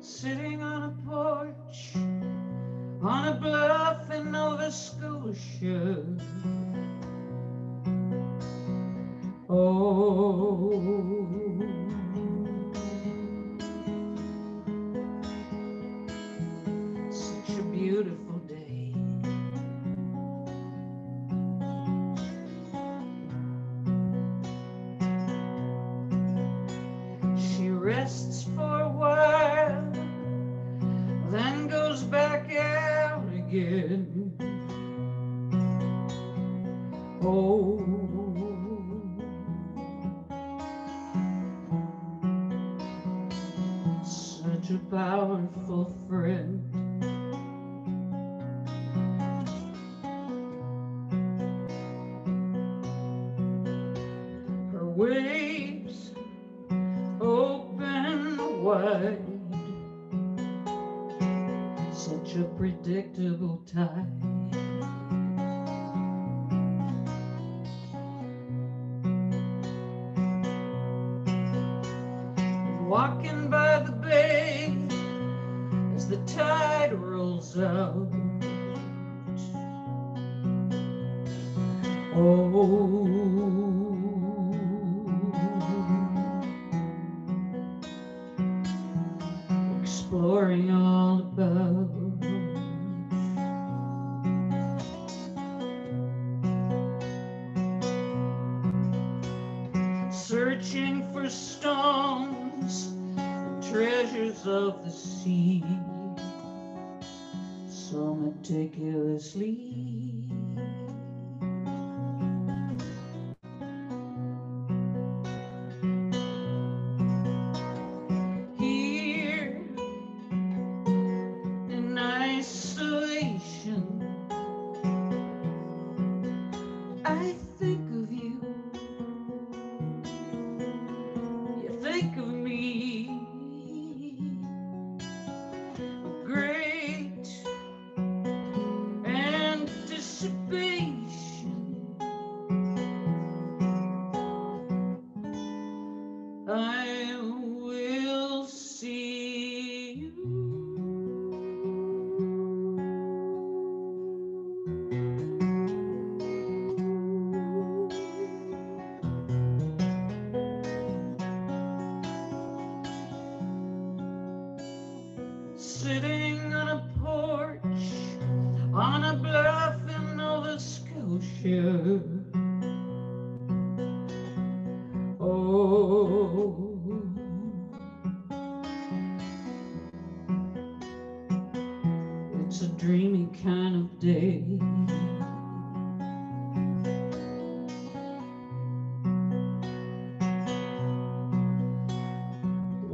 Sitting on a porch on a bluff in Nova Scotia. Oh, such a beautiful day. She rests for a while, then goes back out again. Oh, such a powerful friend. Her waves open wide, such a predictable tide. Walking by the bay as the tide rolls out. Oh, exploring all about. Searching for stones, the treasures of the sea, so meticulously. Here in isolation, I think of you. You think of me. Great anticipation. I will see you. Sitting on a porch on a bluff in Nova Scotia. Oh,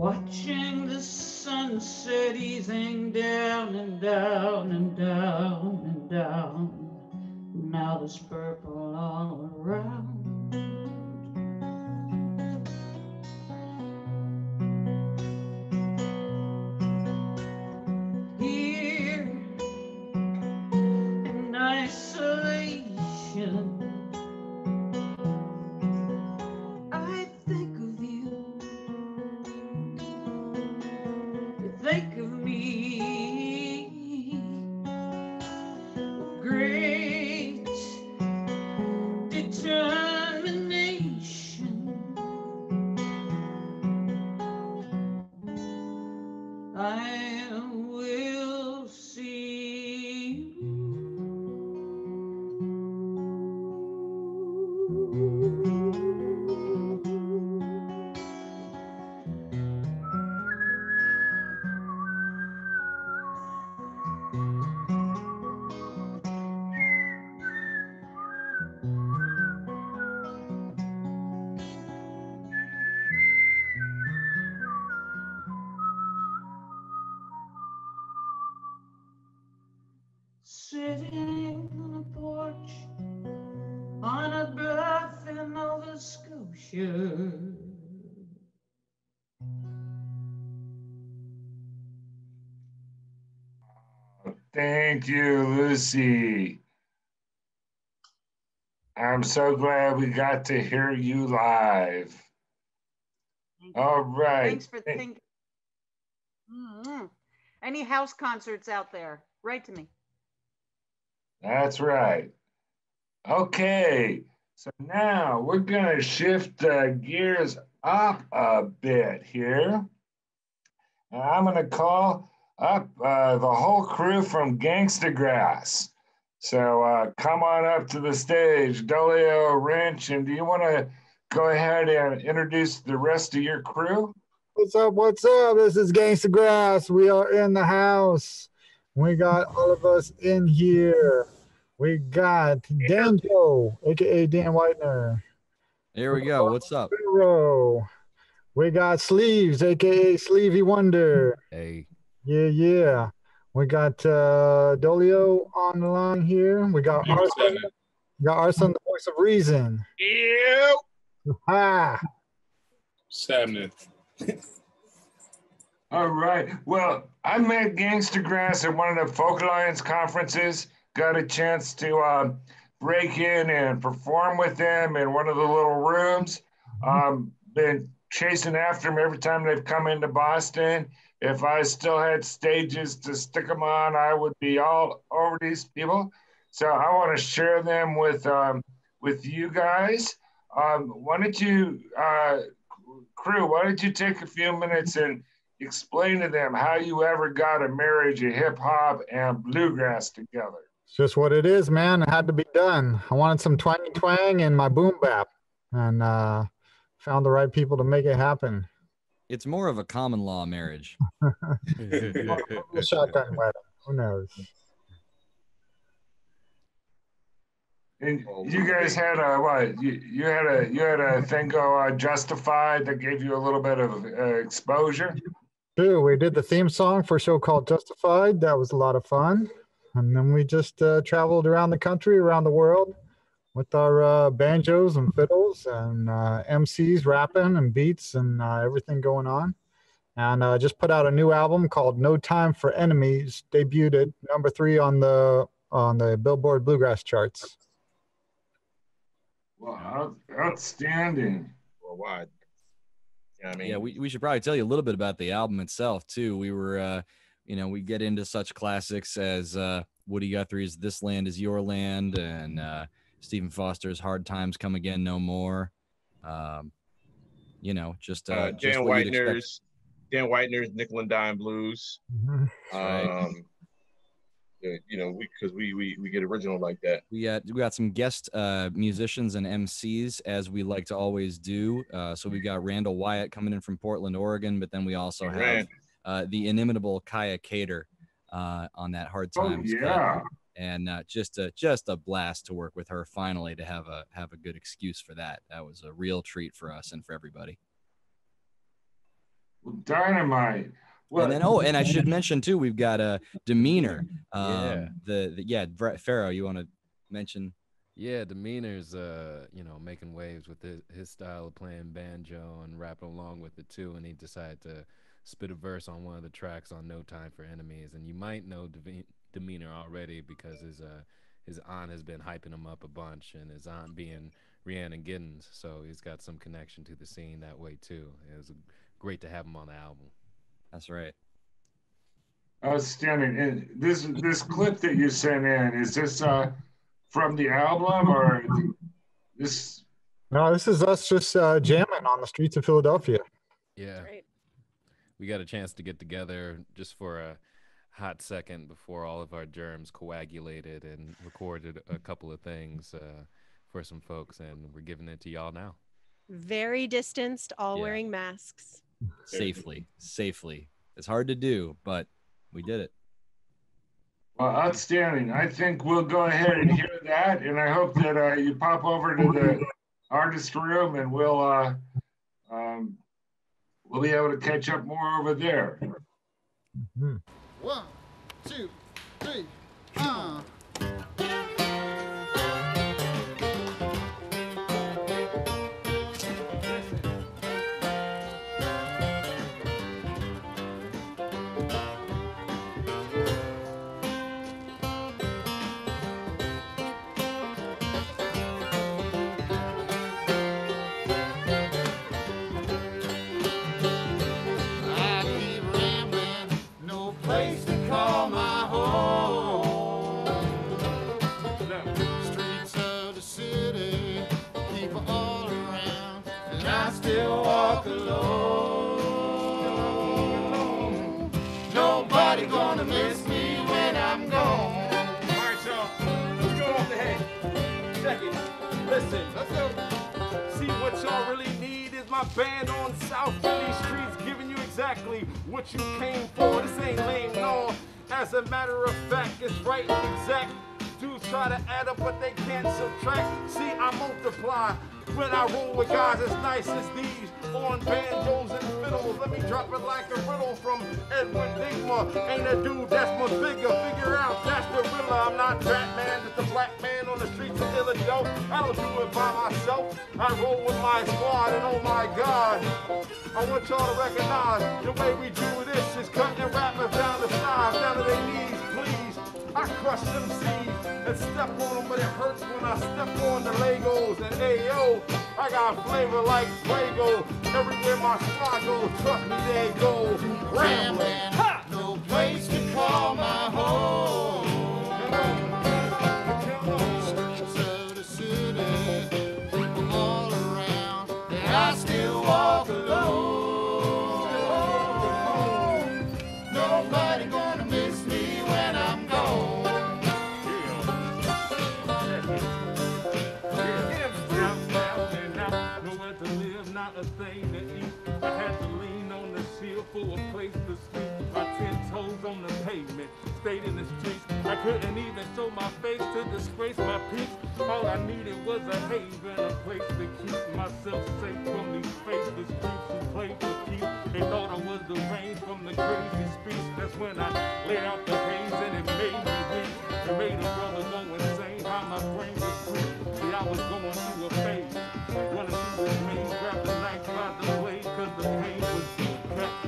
watching the sunset easing down and down and down and down. Now there's purple all around. Here in isolation, I think of you, you think of me. Great determination, I will see you. Sitting on a porch on a bluff in Nova Scotia. Thank you, Lucie. I'm so glad we got to hear you live. All right. Thanks for thinking. Any house concerts out there? Write to me. That's right. Okay, so now we're gonna shift gears up a bit here. And I'm gonna call up the whole crew from Gangstagrass. So come on up to the stage, Dolio, Wrench, and do you wanna go ahead and introduce the rest of your crew? What's up? What's up? This is Gangstagrass. We are in the house. We got all of us in here. We got Danjo, aka Dan Whitener. Here we go. What's up? Hero. We got Sleeves, aka Sleevey Wonder. Hey. Yeah. We got Dolio on the line here. We got Arson. We got Arson, the voice of reason. Ew. Ha. Sadness. All right. Well, I met Gangstagrass at one of the Folk Alliance conferences. Got a chance to break in and perform with them in one of the little rooms. Been chasing after them every time they've come into Boston. If I still had stages to stick them on, I would be all over these people. So I want to share them with you guys. Why don't you, crew, why don't you take a few minutes and explain to them how you ever got a marriage of hip hop and bluegrass together? It's just what it is, man. It had to be done. I wanted some twangy twang in my boom bap, and found the right people to make it happen. It's more of a common law marriage. Shotgun wedding. Who knows? And you guys had a what? You had a thing go Justified that gave you a little bit of exposure. True. We did the theme song for a show called Justified. That was a lot of fun. And then we just traveled around the country, around the world, with our banjos and fiddles and MCs rapping and beats and everything going on. And just put out a new album called No Time for Enemies. Debuted at #3 on the Billboard Bluegrass charts. Wow, outstanding. Worldwide. I mean, yeah, we should probably tell you a little bit about the album itself too. We were, we get into such classics as Woody Guthrie's "This Land Is Your Land" and Stephen Foster's "Hard Times Come Again No More." Dan Whitener's Nickel and Dime Blues. Right. Because we get original like that. We got some guest musicians and MCs, as we like to always do. So we got Randall Wyatt coming in from Portland, Oregon, but then we also have the inimitable Kaya Cater on that Hard Times. Oh, yeah. Cut. And just a blast to work with her. Finally, to have a good excuse for that. That was a real treat for us and for everybody. Well, Dynamite. What? And then, and I should mention too, we've got a Demeanor. Pharaoh, you want to mention? Yeah, Demeanor's making waves with his style of playing banjo and rapping along with it too, and he decided to spit a verse on one of the tracks on No Time for Enemies. And you might know Demeanor already because his aunt has been hyping him up a bunch, and his aunt being Rhiannon Giddens, so he's got some connection to the scene that way too. It was great to have him on the album. That's right. Outstanding. And this clip that you sent in, is this from the album or this? No, this is us just jamming on the streets of Philadelphia. Yeah. Great. We got a chance to get together just for a hot second before all of our germs coagulated and recorded a couple of things for some folks, and we're giving it to y'all now. Very distanced, all wearing masks. Safely. It's hard to do, but we did it. Well, outstanding. I think we'll go ahead and hear that, and I hope that you pop over to the artist room, and we'll be able to catch up more over there. Mm-hmm. 1, 2, 3, Listen, let's go. See, what y'all really need is my band on South Philly streets, giving you exactly what you came for. This ain't lame, no. As a matter of fact, it's right and exact. Dudes try to add up, but they can't subtract. See, I multiply when I roll with guys as nice as these on banjos and fiddles. Let me drop it like a riddle from Edwin Digma. Ain't a dude that's much bigger. Figure out that's the Rilla. I'm not Jackman, just a black man on the streets of Illinois. I don't do it by myself. I roll with my squad, and oh my God, I want y'all to recognize the way we do this is cutting rappers down the sides, down to their knees, please. I crush them seeds and step on them, but it hurts when I step on the Legos. And ayo, I got flavor like Fuego. Everywhere my squad goes, trust me, they go rambling. No place to call my home. Streets of the city, people all around, and I still walk alone. Nobody gonna miss me when I'm gone. A thing to eat. I had to lean on the shield for a place to sleep. My 10 toes on the pavement, stayed in the streets. I couldn't even show my face to disgrace my peace. All I needed was a haven, a place to keep myself safe from these faithless creeps who played for keeps. They thought I was the rain from the crazy speech. That's when I laid out the haze and it made me weak. It made a brother go insane. How my brain was free. See, I was going through a phase. Running through the main, grabbed the knife by the blade, cause the pain was deep.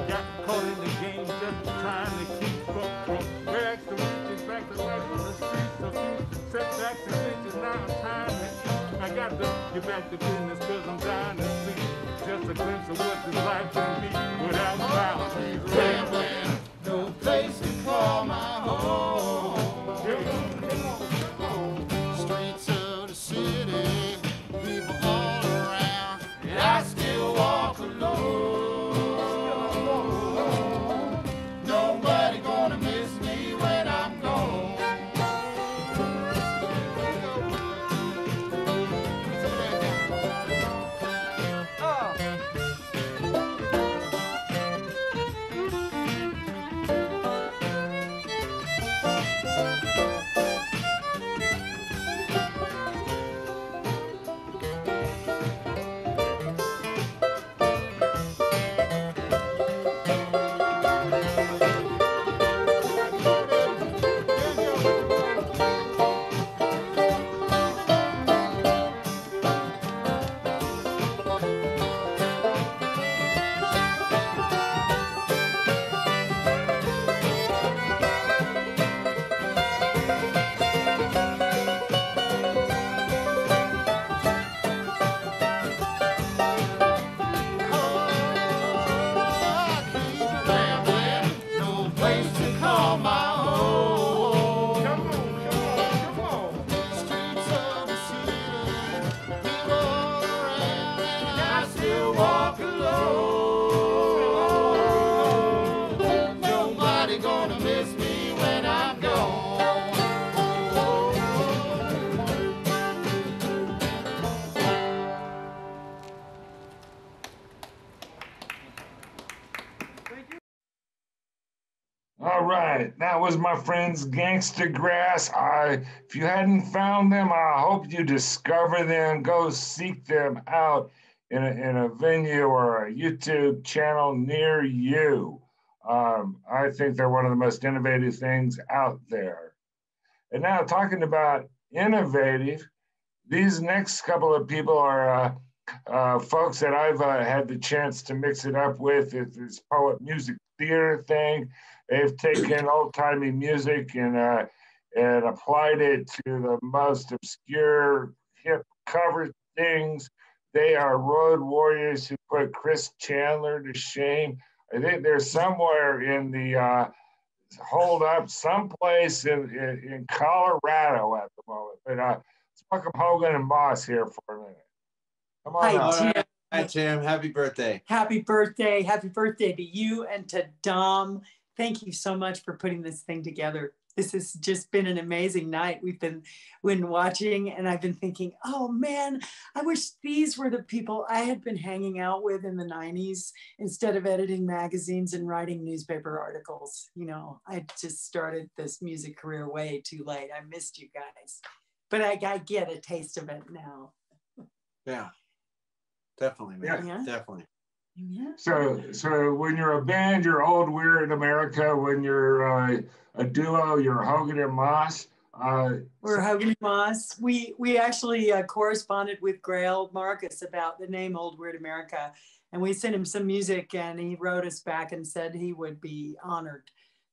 Got caught in the game, just trying to keep up from rags to riches, back to life on the streets. A few setbacks and bitches, now I'm trying to eat. I got to get back to business, cause I'm dying to see just a glimpse of what this life can be without boundaries. Rambling, no place to call my home. Streets of the city, people all around, and I still walk alone. Nobody gonna miss me when I'm gone. All right, that was my friends Gangstagrass. If you hadn't found them, I hope you discover them. Go seek them out in a venue or a YouTube channel near you. I think they're one of the most innovative things out there. And now, talking about innovative, these next couple of people are folks that I've had the chance to mix it up with. It's this poet music theater thing. They've taken old-timey music and applied it to the most obscure hip cover things. They are road warriors who put Chris Chandler to shame. I think they're somewhere in the hold up someplace in Colorado at the moment. But let's welcome Hogan and Moss here for a minute. Come on. Hi, Tim. Hi, Tim. Happy birthday. Happy birthday. Happy birthday to you and to Dom. Thank you so much for putting this thing together. This has just been an amazing night. We've been watching, and I've been thinking, oh man, I wish these were the people I had been hanging out with in the 90s instead of editing magazines and writing newspaper articles. You know, I just started this music career way too late. I missed you guys, but I get a taste of it now. Yeah, definitely, man. Yeah. Definitely. Yeah. So when you're a band, you're Old Weird America. When you're a duo, you're Hogan and Moss. We're Hogan and Moss. We actually corresponded with Grail Marcus about the name Old Weird America, and we sent him some music, and he wrote us back and said he would be honored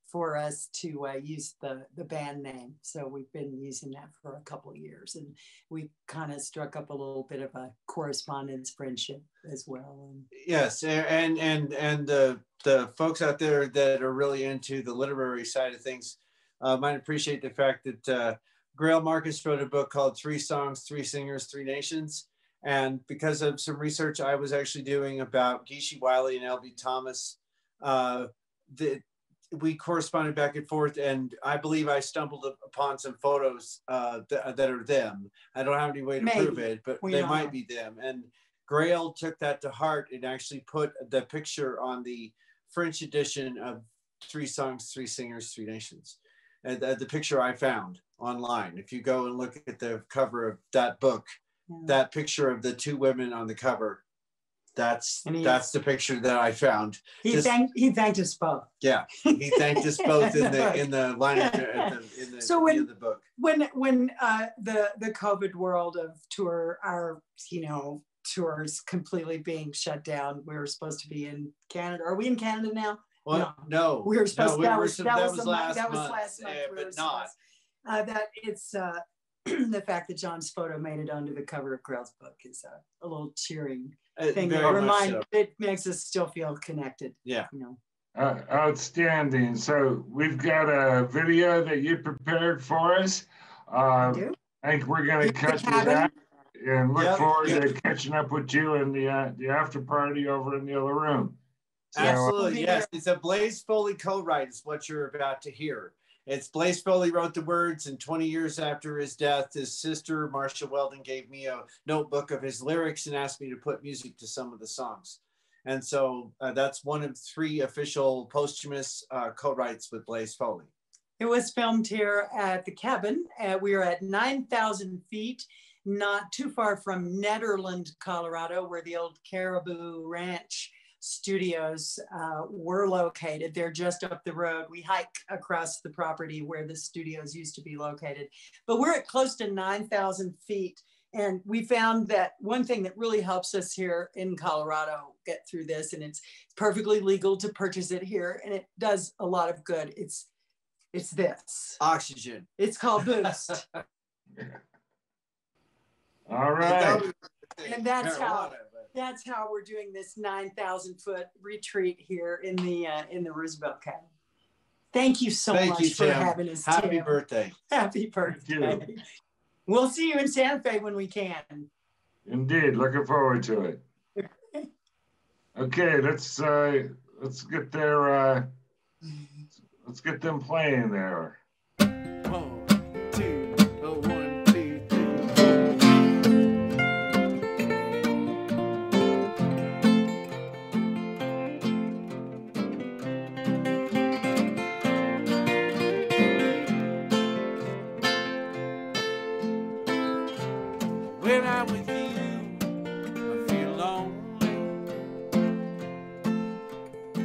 for us to use the band name. So we've been using that for a couple of years, and we kind of struck up a little bit of a correspondence friendship as well. Yes, and the folks out there that are really into the literary side of things might appreciate the fact that Grail Marcus wrote a book called 3 Songs, 3 Singers, 3 Nations. And because of some research I was actually doing about Geeshie Wiley and L.B. Thomas, we corresponded back and forth, and I believe I stumbled upon some photos that are them. I don't have any way to prove it, but they might be them. And Grail took that to heart and actually put the picture on the French edition of 3 Songs, 3 Singers, 3 Nations. And the picture I found online. If you go and look at the cover of that book, that picture of the 2 women on the cover, that's the picture that I found. He thanked us both. Yeah, he thanked us both in the line in the book. When the COVID world of our tours completely being shut down, we were supposed to be in Canada. Are we in Canada now? Well, no. We were supposed. That was last month, but not. That it's the fact that John's photo made it onto the cover of Grail's book is a little cheering thing. It makes us still feel connected. Yeah. Outstanding. So we've got a video that you prepared for us. I think we're going to cut to that and look forward to catching up with you in the after party over in the other room. So, absolutely, yes. It's a Blaze Foley co-write is what you're about to hear. It's Blaze Foley wrote the words, and 20 years after his death, his sister, Marcia Weldon, gave me a notebook of his lyrics and asked me to put music to some of the songs. And so that's one of 3 official posthumous co-writes with Blaze Foley. It was filmed here at the cabin. We are at 9,000 feet, not too far from Nederland, Colorado, where the old Caribou Ranch studios were located. They're just up the road. We hike across the property where the studios used to be located. But we're at close to 9,000 feet. And we found that one thing that really helps us here in Colorado get through this, and it's perfectly legal to purchase it here, and it does a lot of good. It's this. Oxygen. It's called Boost. All right. And that's how we're doing this 9,000 foot retreat here in the Roosevelt cabin. Thank you so much for having us. Happy birthday. Happy birthday. We'll see you in Santa Fe when we can. Indeed, looking forward to it. Okay, let's get their let's get them playing there.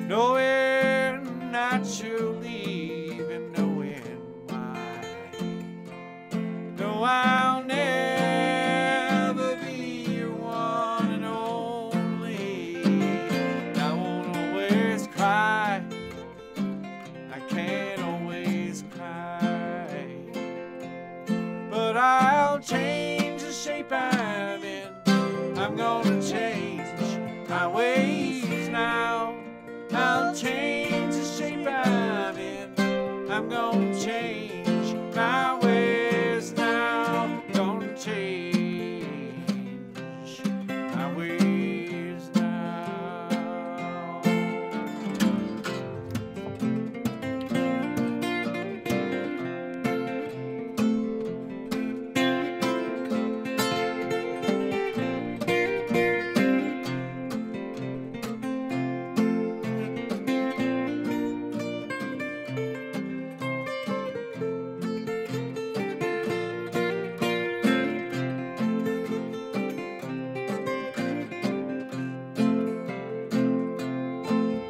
knowing that you'll leave and knowing why. No, I'll never be your one and only. I won't always cry. I can't always cry. But I'll change the shape I'm in. I'm gonna change my ways now. I'll change the shape I'm in. I'm gonna change my ways now. Gonna change my ways now.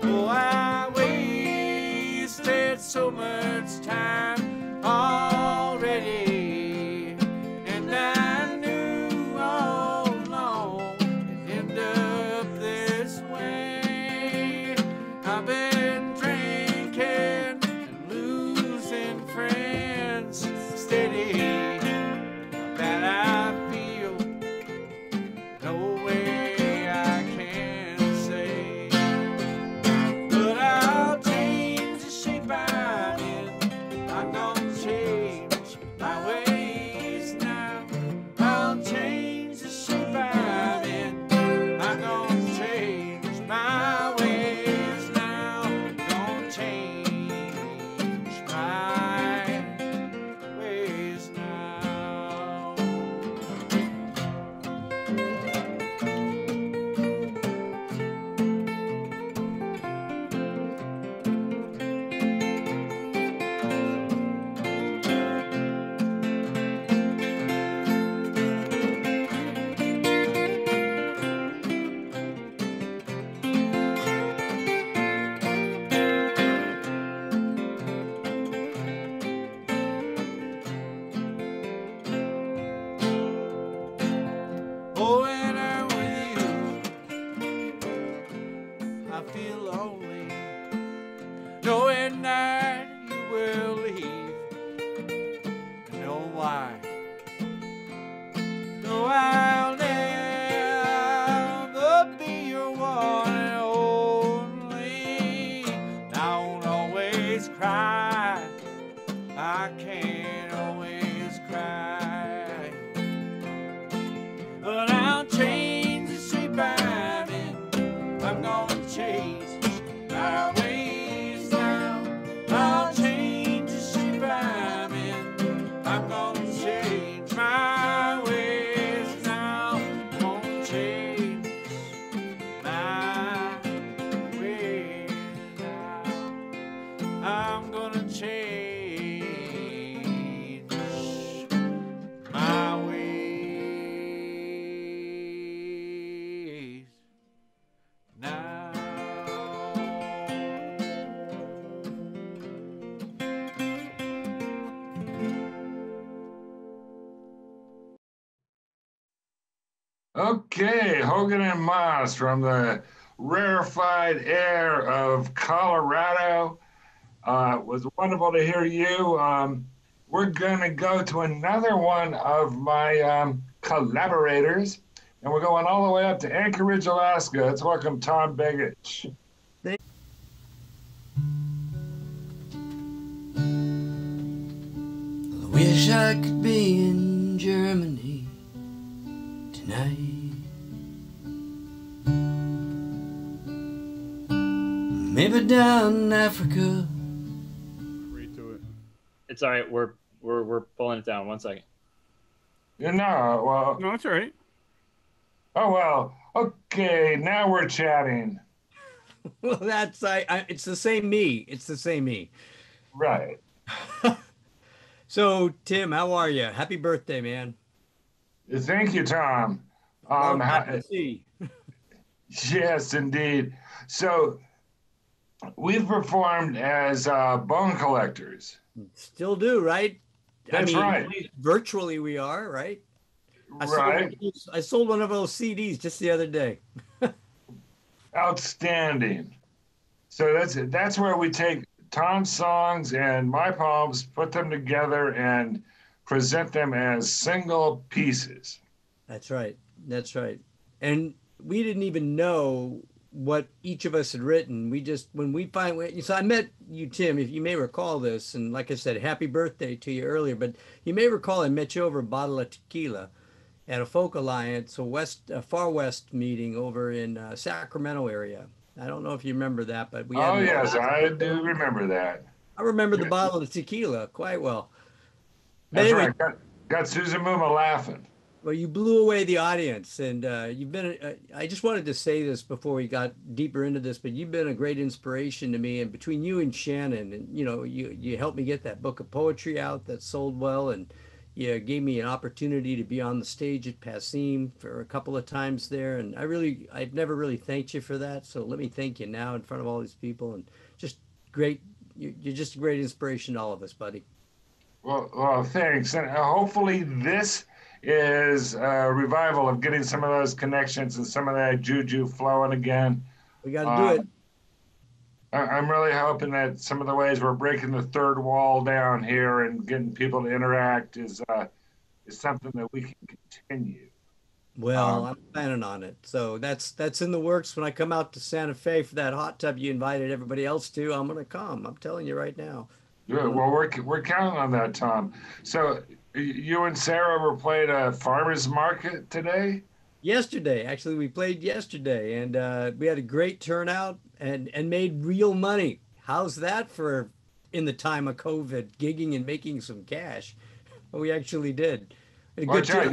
Oh, I wasted so much time already, and I knew all along it'd end up this way. I've been drinking and losing friends steady. That I feel no way I can say. But I'll change the shape I'm in. I'm gonna change my ways now. I'll change the shape I'm in. I'm gonna change my ways now. Gonna change my ways now. Oh, when I'm with you, I feel lonely, knowing that you will leave. I know why. No, I'll never be your one and only. I won't always cry. I can't always cry. But I'll change the shape I'm in. I'm gonna change my ways now. I'll change the shape I'm in. I'm gonna change my ways now. I'm gonna change my ways now. I'm gonna change my ways now. Okay, Hogan and Moss from the rarefied air of Colorado. It was wonderful to hear you. We're going to go to another one of my collaborators, and we're going all the way up to Anchorage, Alaska. Let's welcome Tom Begich. I wish I could be in Germany tonight. Maybe down in Africa. It's all right. We're pulling it down. 1 second. You know, well. No, it's all right. Oh, well. Okay, now we're chatting. Well, that's it's the same me. It's the same me. Right. So, Tim, how are you? Happy birthday, man. Thank you, Tom. Happy to see. Yes, indeed. So we've performed as bone collectors. Still do, right? That's right. Virtually we are, right? Right. I sold one of those CDs just the other day. Outstanding. So that's where we take Tom's songs and my poems, put them together, and present them as single pieces. That's right. That's right. And we didn't even know what each of us had written. We just, when we so I met you, Tim, if you may recall this, and like I said, happy birthday to you earlier, but you may recall I met you over a bottle of tequila at a Folk Alliance, a Far West meeting over in Sacramento area. I don't know if you remember that, but we had. Oh, yes, I do remember that. I remember the bottle of tequila quite well. That's anyway, right. Got Susan Muma laughing. Well, you blew away the audience, and you've been. I just wanted to say this before we got deeper into this, but you've been a great inspiration to me. And between you and Shannon, and you helped me get that book of poetry out that sold well, and you gave me an opportunity to be on the stage at Passim for a couple of times there. And I've never really thanked you for that. So let me thank you now in front of all these people. And just great. You're just a great inspiration to all of us, buddy. Well, thanks. And hopefully this is a revival of getting some of those connections and some of that juju flowing again. We got to do it. I'm really hoping that some of the ways we're breaking the third wall down here and getting people to interact is something that we can continue. Well, I'm planning on it. So that's in the works. When I come out to Santa Fe for that hot tub you invited everybody else to, I'm going to come. I'm telling you right now. Good. Well, we're counting on that, Tom. So you and Sarah were playing a farmer's market today? Yesterday. Actually, we played yesterday, and we had a great turnout and made real money. How's that for in the time of COVID, gigging and making some cash? Well, we actually did. Watch out.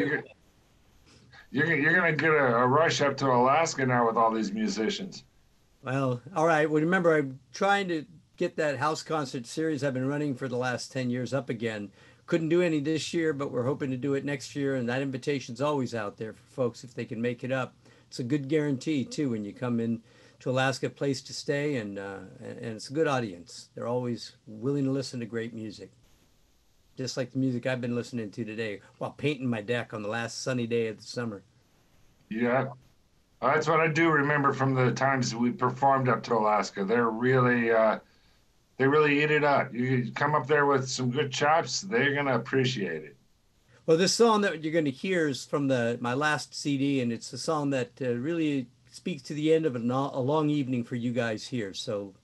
You're going to get a rush up to Alaska now with all these musicians. Well, all right. Well, remember, I'm trying to get that house concert series I've been running for the last 10 years up again. Couldn't do any this year, but we're hoping to do it next year. And that invitation's always out there for folks if they can make it up. It's a good guarantee too when you come in to Alaska, place to stay, and it's a good audience. They're always willing to listen to great music, just like the music I've been listening to today while painting my deck on the last sunny day of the summer. Yeah, that's what I do remember from the times we performed up to Alaska. They're really. They really eat it up. You come up there with some good chops, they're going to appreciate it. Well, this song that you're going to hear is from my last CD, and it's a song that really speaks to the end of a long evening for you guys here. So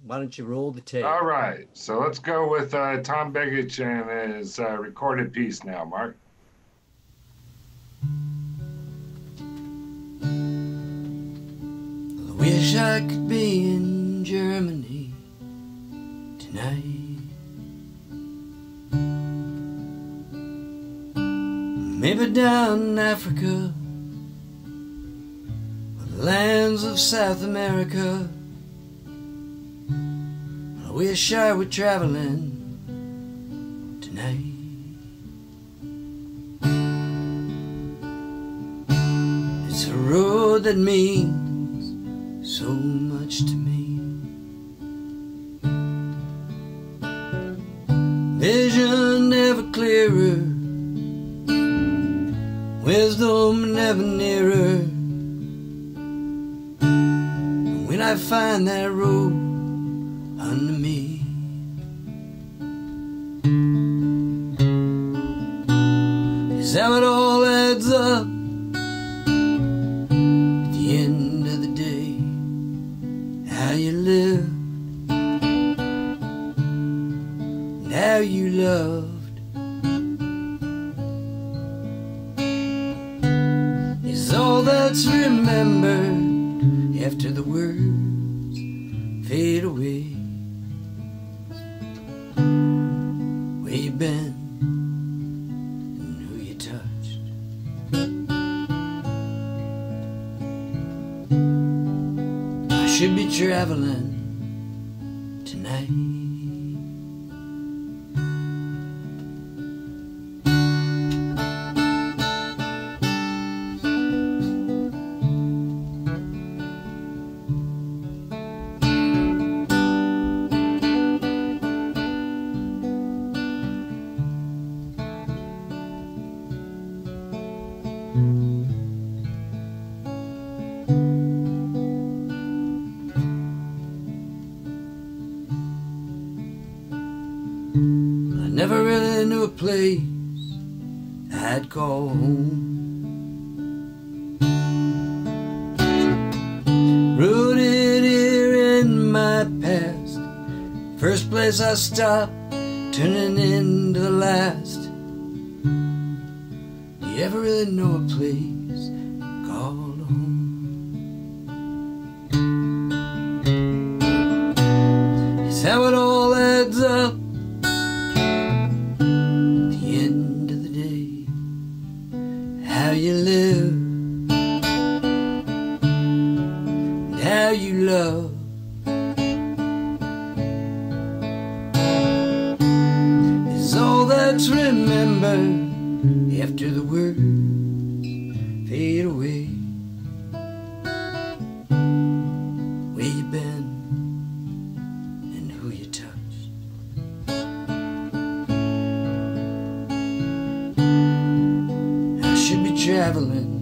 why don't you roll the tape? All right. So let's go with Tom Begich and his recorded piece now, Mark. I wish I could be in Germany tonight. Maybe down in Africa, or the lands of South America. I wish I were traveling tonight. It's a road that means so much to me. Vision never clearer, wisdom never nearer. And when I find that road under me, is how it all adds up at the end of the day. How you live, how you loved, is all that's remembered after the words fade away. Where you been and who you touched. I should be traveling tonight. I never really knew a place I'd call home. Rooted here in my past, first place I stopped, turning into the last. Do you ever really know a place called home? It's how it all adds up. At the end of the day, how you live, and how you love. Is all that's remembered after the words fade away. Where you been and who you touched. I should be traveling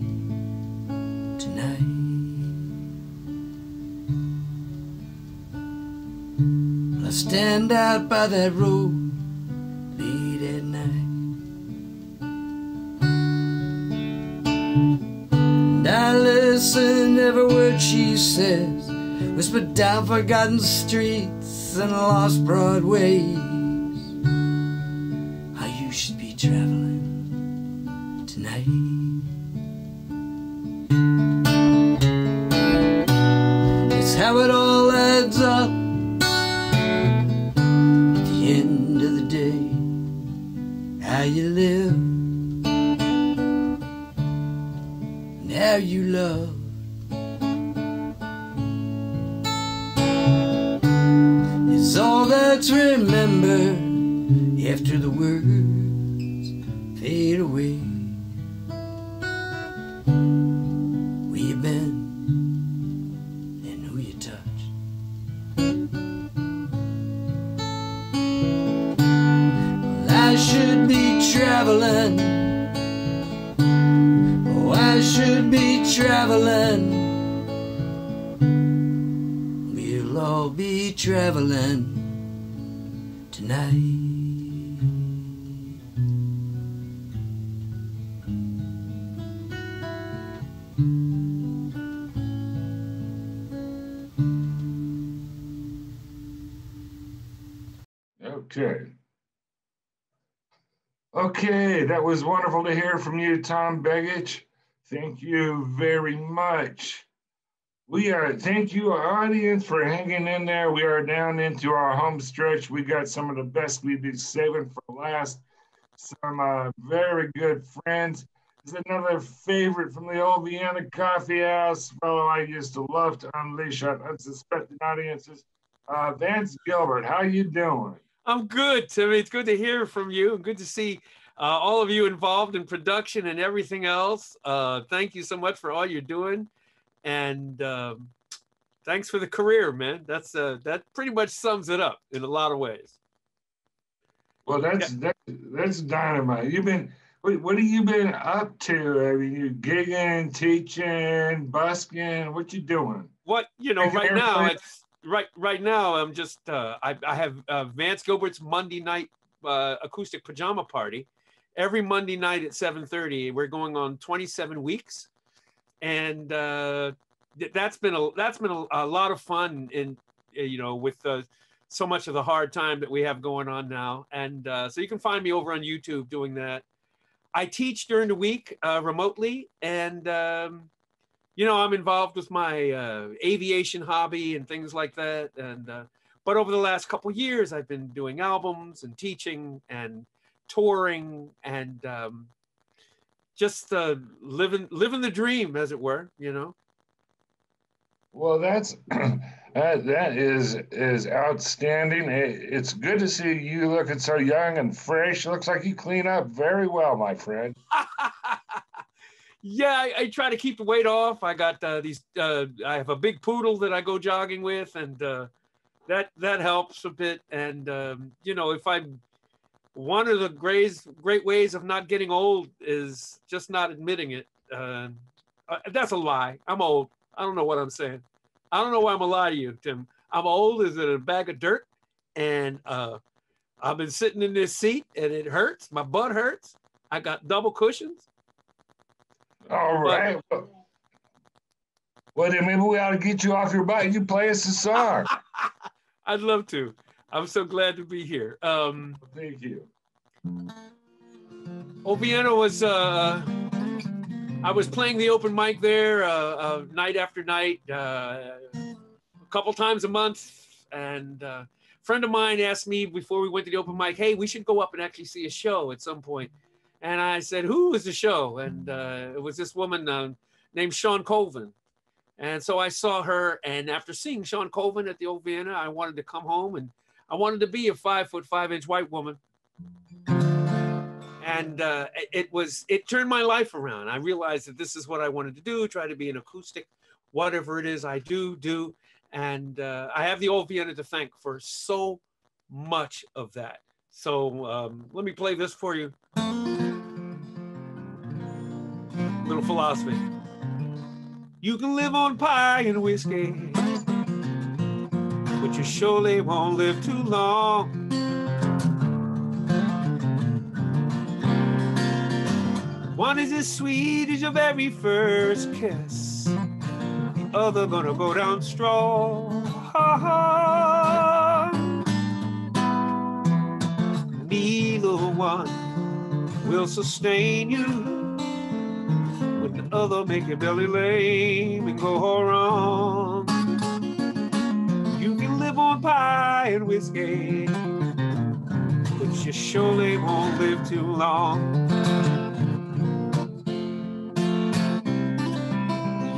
tonight. Well, I stand out by that road late at night. And I listen every word she says, whispered down forgotten streets and lost broad ways. How you should be traveling tonight. It's how it all adds up. At the end of the day, how you live, and how you love. It's all that's remembered after the words fade away. Where you been and who you touched. Well, I should be traveling. Oh, I should be traveling. We'll all be traveling tonight. Okay. Okay, that was wonderful to hear from you, Tom Begich. Thank you very much. Thank you, audience, for hanging in there. We are down into our home stretch. We got some of the best we've been saving for last. Some very good friends. This is another favorite from the old Vienna Coffee House, fellow I used to love to unleash on unsuspecting audiences. Vance Gilbert, how you doing? I'm good, Timmy. It's good to hear from you. Good to see all of you involved in production and everything else. Thank you so much for all you're doing. And thanks for the career, man. That pretty much sums it up in a lot of ways. Well, that's dynamite. What have you been up to? I mean, you gigging, teaching, busking. What you doing? Right now I'm just I have Vance Gilbert's Monday night acoustic pajama party. Every Monday night at 7:30. We're going on 27 weeks. And that's been a lot of fun, in with so much of the hard time that we have going on now. And so you can find me over on YouTube doing that. I teach during the week remotely, and I'm involved with my aviation hobby and things like that. And but over the last couple of years, I've been doing albums and teaching and touring and just living the dream, as it were, Well, that is outstanding. It's good to see you looking so young and fresh. Looks like you clean up very well, my friend. Yeah, I try to keep the weight off. I got I have a big poodle that I go jogging with, and that helps a bit. And if I'm one of the great ways of not getting old is just not admitting it. That's a lie. I'm old. I don't know what I'm saying. I don't know why I'm a lie to you, Tim. I'm old as a bag of dirt, and I've been sitting in this seat and it hurts. My butt hurts. I got double cushions. All right. Well, then maybe we ought to get you off your bike. You play us a song. I'd love to. I'm so glad to be here. Thank you. Vienna was, I was playing the open mic there night after night, a couple times a month. And a friend of mine asked me before we went to the open mic, hey, we should go up and actually see a show at some point. And I said, who is the show? And it was this woman named Sean Colvin. And so I saw her, and after seeing Sean Colvin at the Old Vienna, I wanted to come home, and I wanted to be a 5'5" white woman. And it turned my life around. I realized that this is what I wanted to do, try to be an acoustic, whatever it is I do. And I have the Old Vienna to thank for so much of that. So let me play this for you. Little philosophy. You can live on pie and whiskey, but you surely won't live too long. One is as sweet as your very first kiss, the other gonna go down strong. Neither one will sustain you, the other make your belly lame and go wrong. You can live on pie and whiskey, but you surely won't live too long.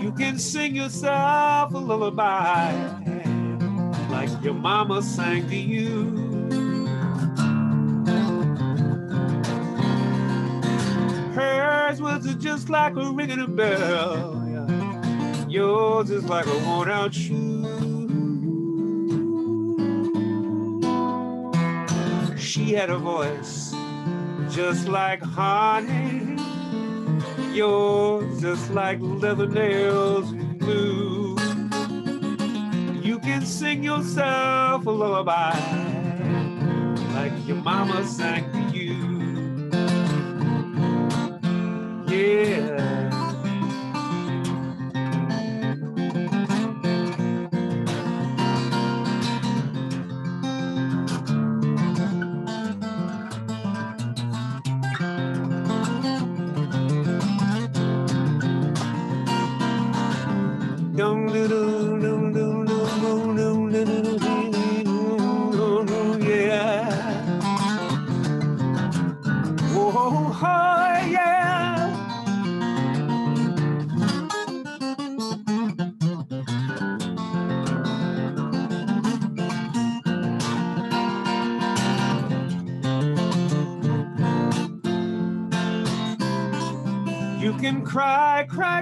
You can sing yourself a lullaby like your mama sang to you. Hers was just like a ringing a bell. Yeah. Yours is like a worn out shoe. She had a voice just like honey. Yours just like leather nails and glue. You can sing yourself a lullaby like your mama sang to you. Yeah.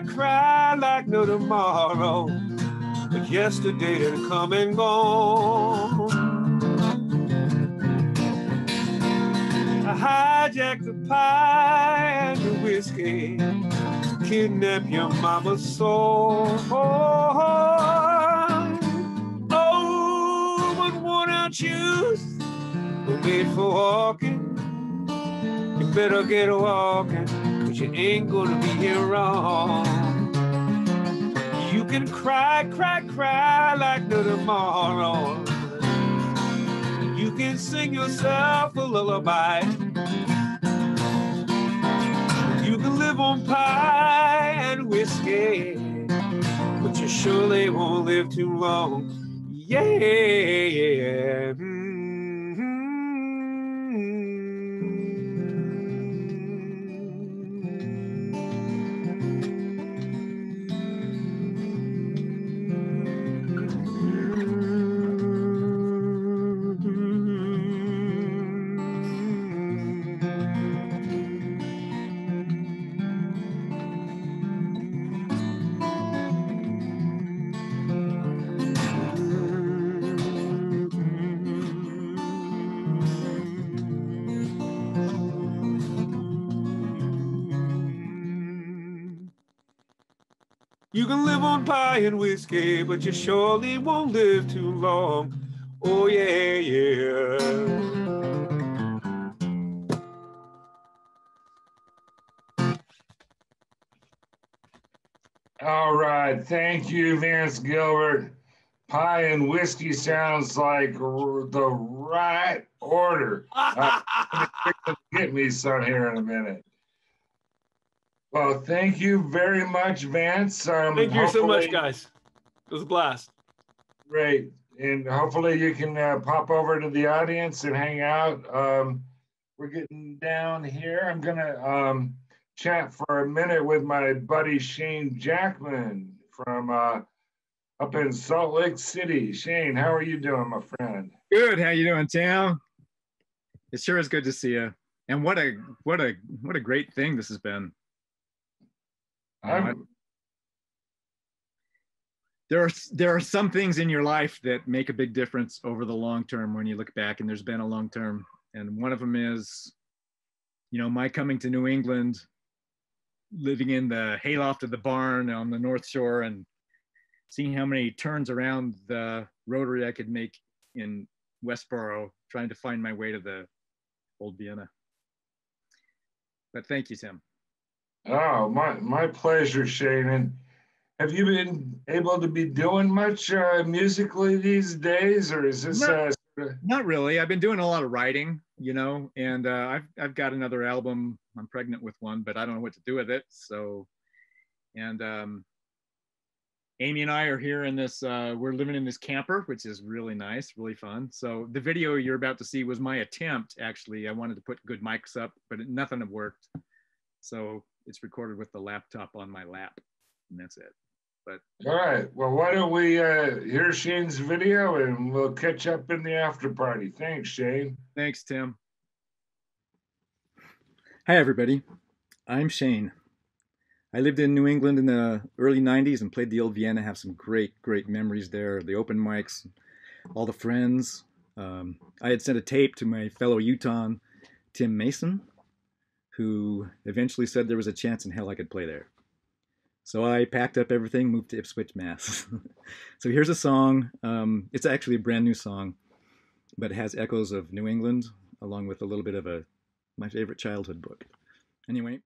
Cry like no tomorrow, but yesterday didn't come and gone. I hijacked the pie and the whiskey, kidnap your mama's soul. Oh, but worn out shoes were made for walking. You better get walking, you ain't gonna be here wrong. You can cry like no tomorrow. You can sing yourself a lullaby. You can live on pie and whiskey, but you surely won't live too long. Yeah. You can live on pie and whiskey, but you surely won't live too long. Oh, yeah, yeah. All right. Thank you, Vance Gilbert. Pie and whiskey sounds like the right order. Get me some here in a minute. Well, thank you very much, Vance. Thank you so much, guys. It was a blast. Great. And hopefully you can pop over to the audience and hang out. We're getting down here. I'm going to chat for a minute with my buddy Shane Jackman from up in Salt Lake City. Shane, how are you doing, my friend? Good. How you doing, Tim? It sure is good to see you. And what a great thing this has been. There are some things in your life that make a big difference over the long term when you look back, and there's been a long term. And one of them is, you know, my coming to New England, living in the hayloft of the barn on the North Shore, and seeing how many turns around the rotary I could make in Westboro, trying to find my way to the old Vienna. But thank you, Tim. Oh, my pleasure, Shane. And have you been able to be doing much musically these days, or is this? Not really. I've been doing a lot of writing, you know, and I've got another album. I'm pregnant with one, but I don't know what to do with it. So, and Amy and I are here in this. We're living in this camper, which is really nice, really fun. So the video you're about to see was my attempt. Actually, I wanted to put good mics up, but nothing had worked. So it's recorded with the laptop on my lap, and that's it. But all right, well, why don't we hear Shane's video and we'll catch up in the after party. Thanks, Shane. Thanks, Tim. Hi, everybody. I'm Shane. I lived in New England in the early 90s and played the old Vienna. Have some great memories there. The open mics, all the friends. I had sent a tape to my fellow Utahn, Tim Mason, who eventually said there was a chance in hell I could play there. So I packed up everything, moved to Ipswich, Mass. So here's a song. It's actually a brand new song, but it has echoes of New England, along with a little bit of my favorite childhood book. Anyway.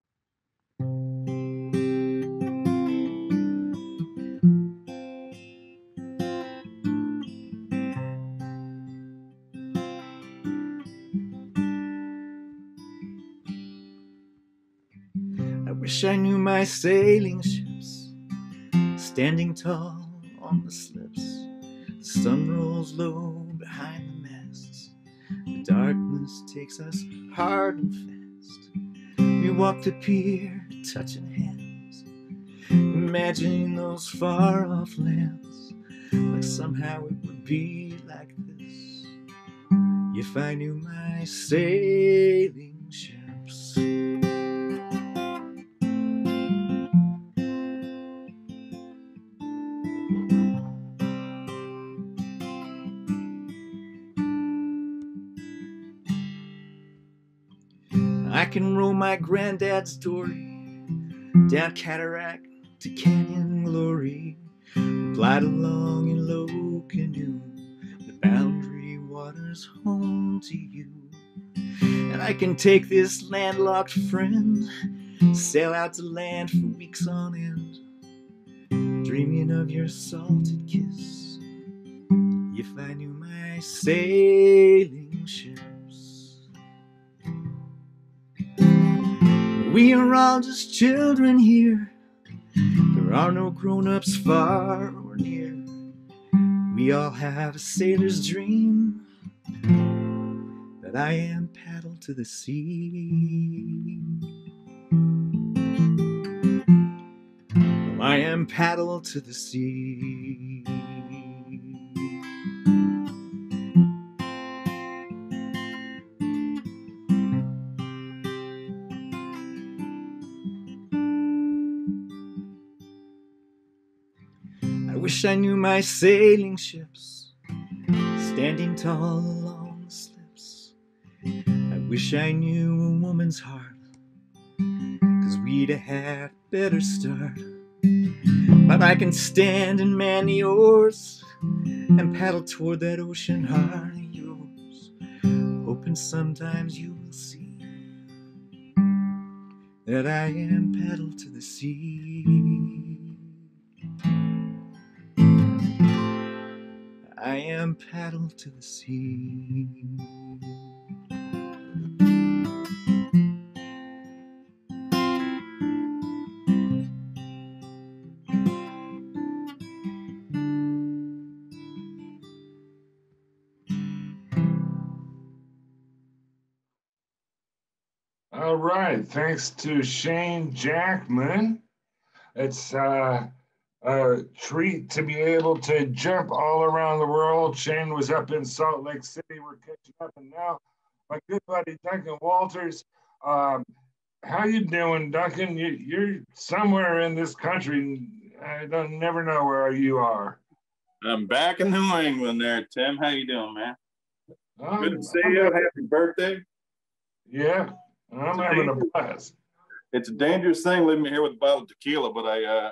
I wish I knew my sailing ships, standing tall on the slips. The sun rolls low behind the masts. The darkness takes us hard and fast. We walk the pier, touching hands, imagining those far-off lands, like somehow it would be like this if I knew my sailing ships. I can row my granddad's dory down cataract to canyon glory, glide along in low canoe, the boundary waters home to you. And I can take this landlocked friend, sail out to land for weeks on end, dreaming of your salted kiss, if I knew my sailing ships. We are all just children here. There are no grown-ups far or near. We all have a sailor's dream, that I am paddle to the sea. I am paddle to the sea. I wish I knew my sailing ships, standing tall along the slips. I wish I knew a woman's heart, 'cause we'd have had a better start. But I can stand and man the oars and paddle toward that ocean heart of yours, hoping sometimes you will see that I am paddle to the sea. I am paddle to the sea. All right, thanks to Shane Jackman. It's a treat to be able to jump all around the world. Shane was up in Salt Lake City. We're catching up, and now my good buddy Duncan Walters. How you doing, Duncan? You're somewhere in this country. I don't never know where you are. I'm back in New England there, Tim. How you doing, man? Good to see you. Happy birthday. Yeah, I'm having a blast. It's a dangerous thing leaving me here with a bottle of tequila, but I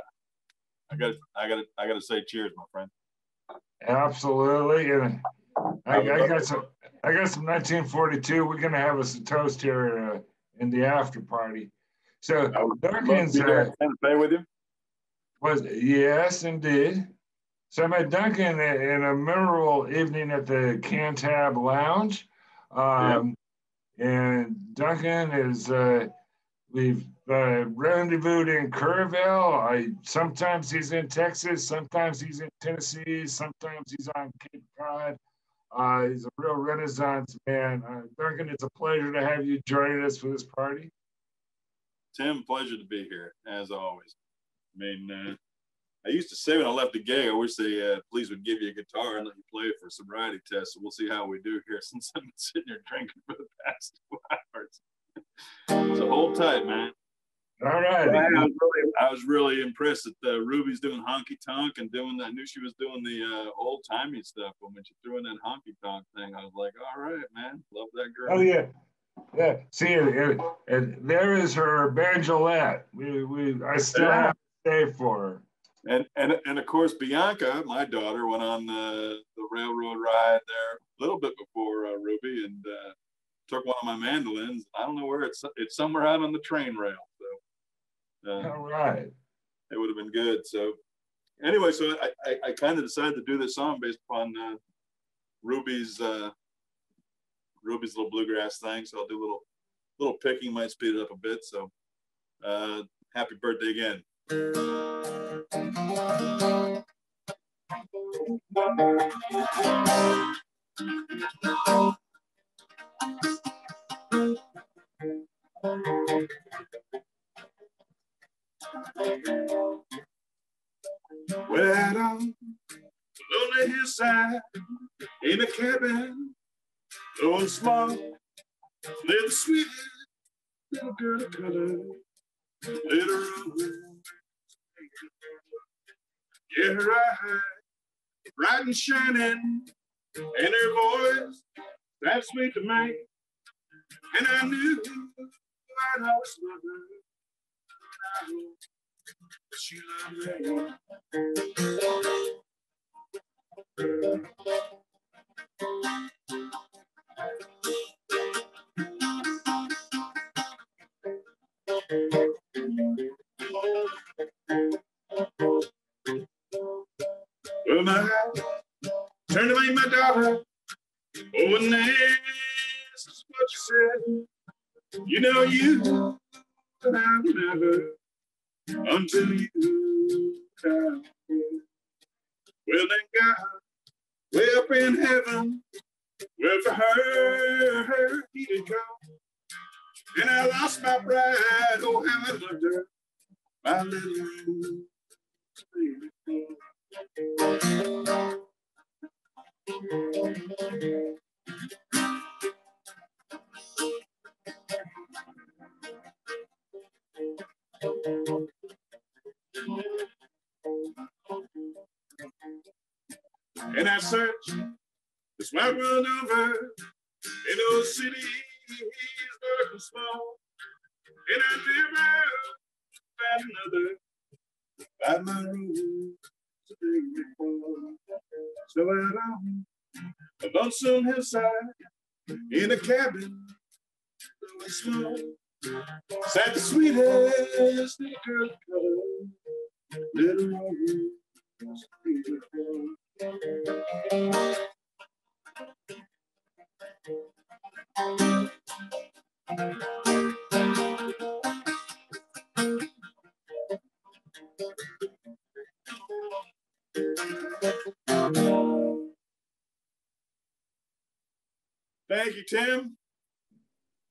gotta say cheers, my friend. Absolutely, and I got some 1942. We're gonna have us a toast here in the after party. So Duncan's play with you. Yes, indeed. So I met Duncan in a memorable evening at the Cantab Lounge, and Duncan is. We've rendezvoused in Kerrville. Sometimes he's in Texas, sometimes he's in Tennessee, sometimes he's on Cape Cod. He's a real Renaissance man. Duncan, it's a pleasure to have you joining us for this party. Tim, pleasure to be here, as always. I mean, I used to say when I left the gig, I wish they please would give you a guitar and let you play it for a sobriety test. So we'll see how we do here since I've been sitting here drinking for the past 2 hours. So hold tight, man. All right. I was really impressed that Ruby's doing honky tonk and doing that. I knew she was doing the old timey stuff, but when she threw in that honky tonk thing, I was like, all right, man, love that girl. Oh yeah, yeah. See, and there is her banjolette. I still have to stay for her. And of course, Bianca, my daughter, went on the railroad ride there a little bit before Ruby and took one of my mandolins. I don't know where it's somewhere out on the train rail. So, all right, it would have been good. So, anyway, so I kind of decided to do this song based upon Ruby's little bluegrass thing. So I'll do a little picking, might speed it up a bit. So, happy birthday again. Well, on the lonely hillside, in a cabin, low and small, lived the sweetest little girl of color, little Ruby. Yeah, her eyes bright and shining, and her voice that sweet to me. And I knew I'd always love her. But she loved me. Well, my house turned to make my daughter. Oh, and this is what you said. You know you and I will never until you die. Well, then God, way up in heaven, well, for her, he did go. And I lost my pride, oh, how I loved her, my little baby. And I searched this wide world over in those cities dark and small, and I never found another by my room today. So out on a lonesome hillside in a cabin, though it's small, sat the sweetest little girl of color, little Ruby. Thank you, Tim.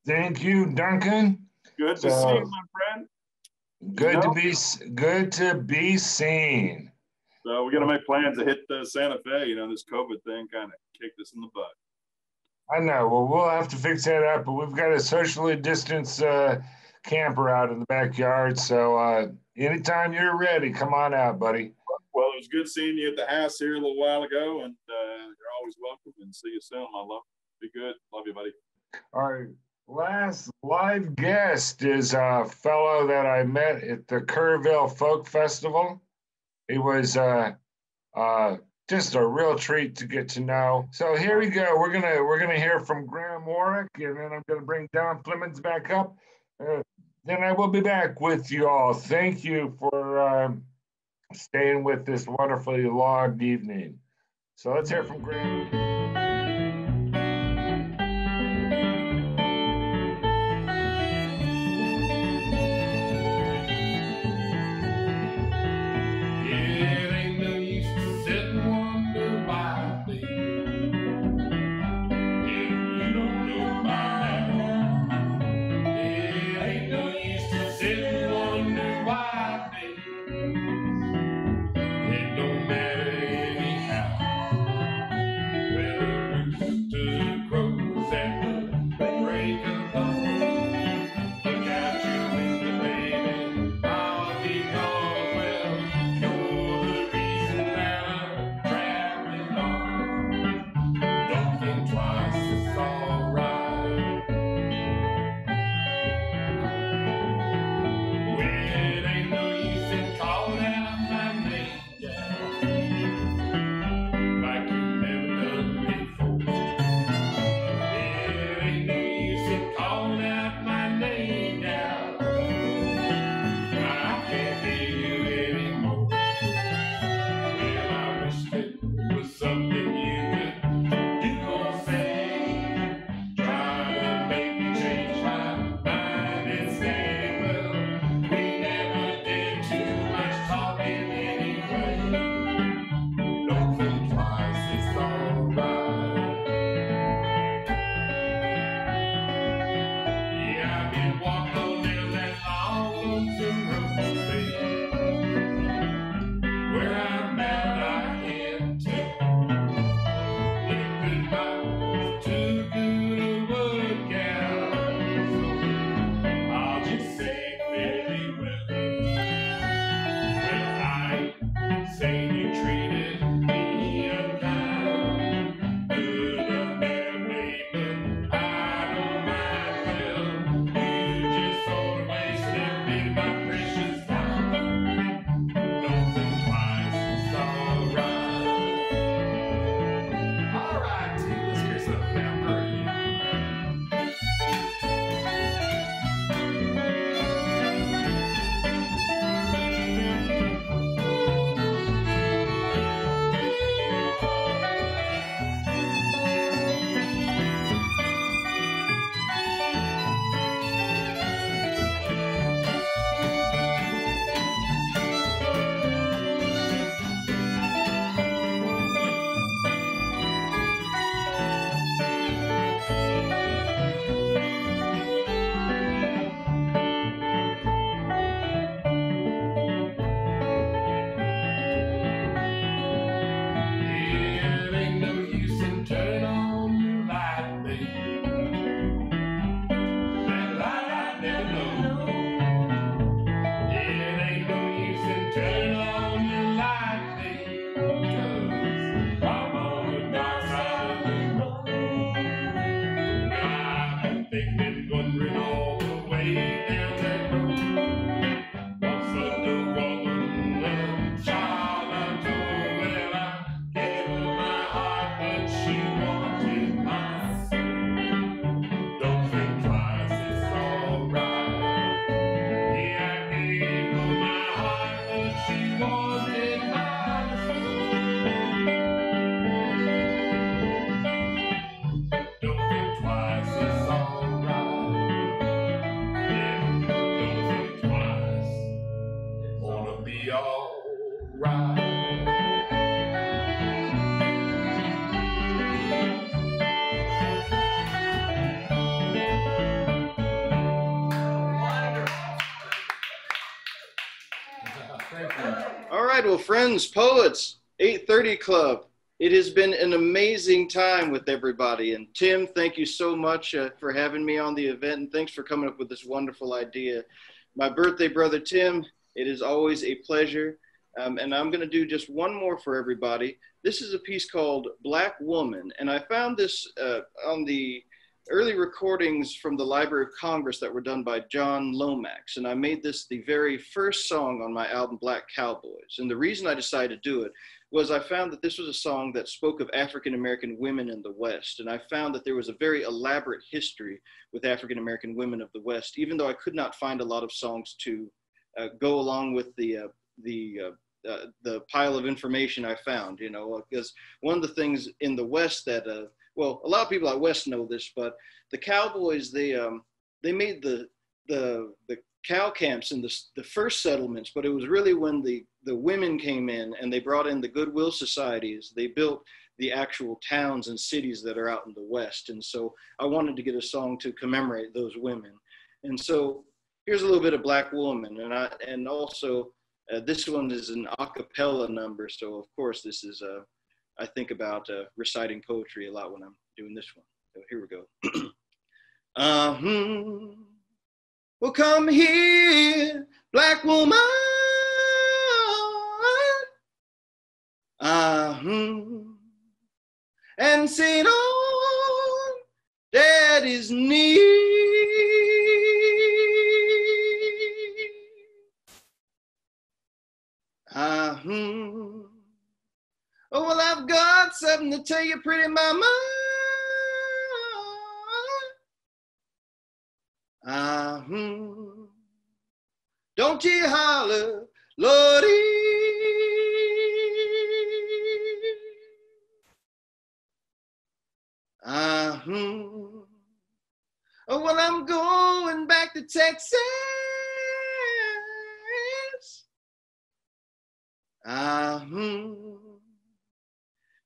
Thank you, Duncan. Good to see you, my friend. Good to be seen. So we got to make plans to hit Santa Fe. You know, this COVID thing kind of kicked us in the butt. I know. Well, we'll have to fix that up, but we've got a socially distanced camper out in the backyard. So anytime you're ready, come on out, buddy. Well, it was good seeing you at the house here a little while ago, and you're always welcome. And see you soon, my love. Be good. Love you, buddy. All right. Last live guest is a fellow that I met at the Kerrville Folk Festival. He was just a real treat to get to know. So here we go. We're gonna hear from Graham Warwick, and then I'm gonna bring Don Flemons back up. Then I will be back with you all. Thank you for staying with this wonderfully long evening. So let's hear from Graham. right, well, friends, poets, 8:30 Club. It has been an amazing time with everybody. And Tim, thank you so much for having me on the event, and thanks for coming up with this wonderful idea. My birthday brother, Tim, it is always a pleasure. And I'm going to do just one more for everybody. This is a piece called Black Woman. And I found this on the early recordings from the Library of Congress that were done by John Lomax. And I made this the very first song on my album, Black Cowboys. And the reason I decided to do it was I found that this was a song that spoke of African-American women in the West. And I found that there was a very elaborate history with African-American women of the West, even though I could not find a lot of songs to go along with the pile of information I found, you know, because one of the things in the West that, well, a lot of people out West know this, but the Cowboys, they made the cow camps in the first settlements, but it was really when the women came in and they brought in the Goodwill Societies, they built the actual towns and cities that are out in the West. And so I wanted to get a song to commemorate those women. And so here's a little bit of Black Woman. And also this one is an a cappella number. So of course this is, I think about reciting poetry a lot when I'm doing this one. So here we go. Well, come here, Black woman. And sit on Daddy's knee. Oh, well, I've got something to tell you, pretty mama. Don't you holler, Lordy. Oh, well, I'm going back to Texas.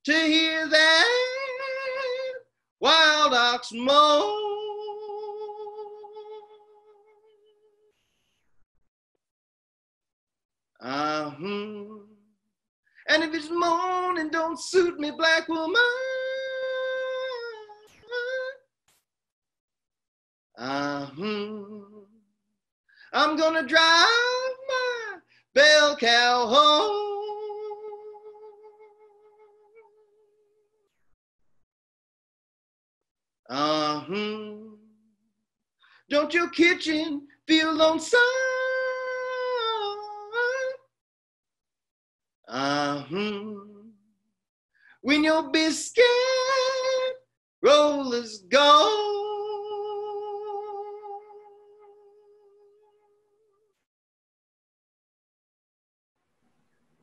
To hear that wild ox moan. And if it's moaning don't suit me, Black woman, I'm gonna drive my bell cow home. Don't your kitchen feel lonesome? When your biscuit roller's gone.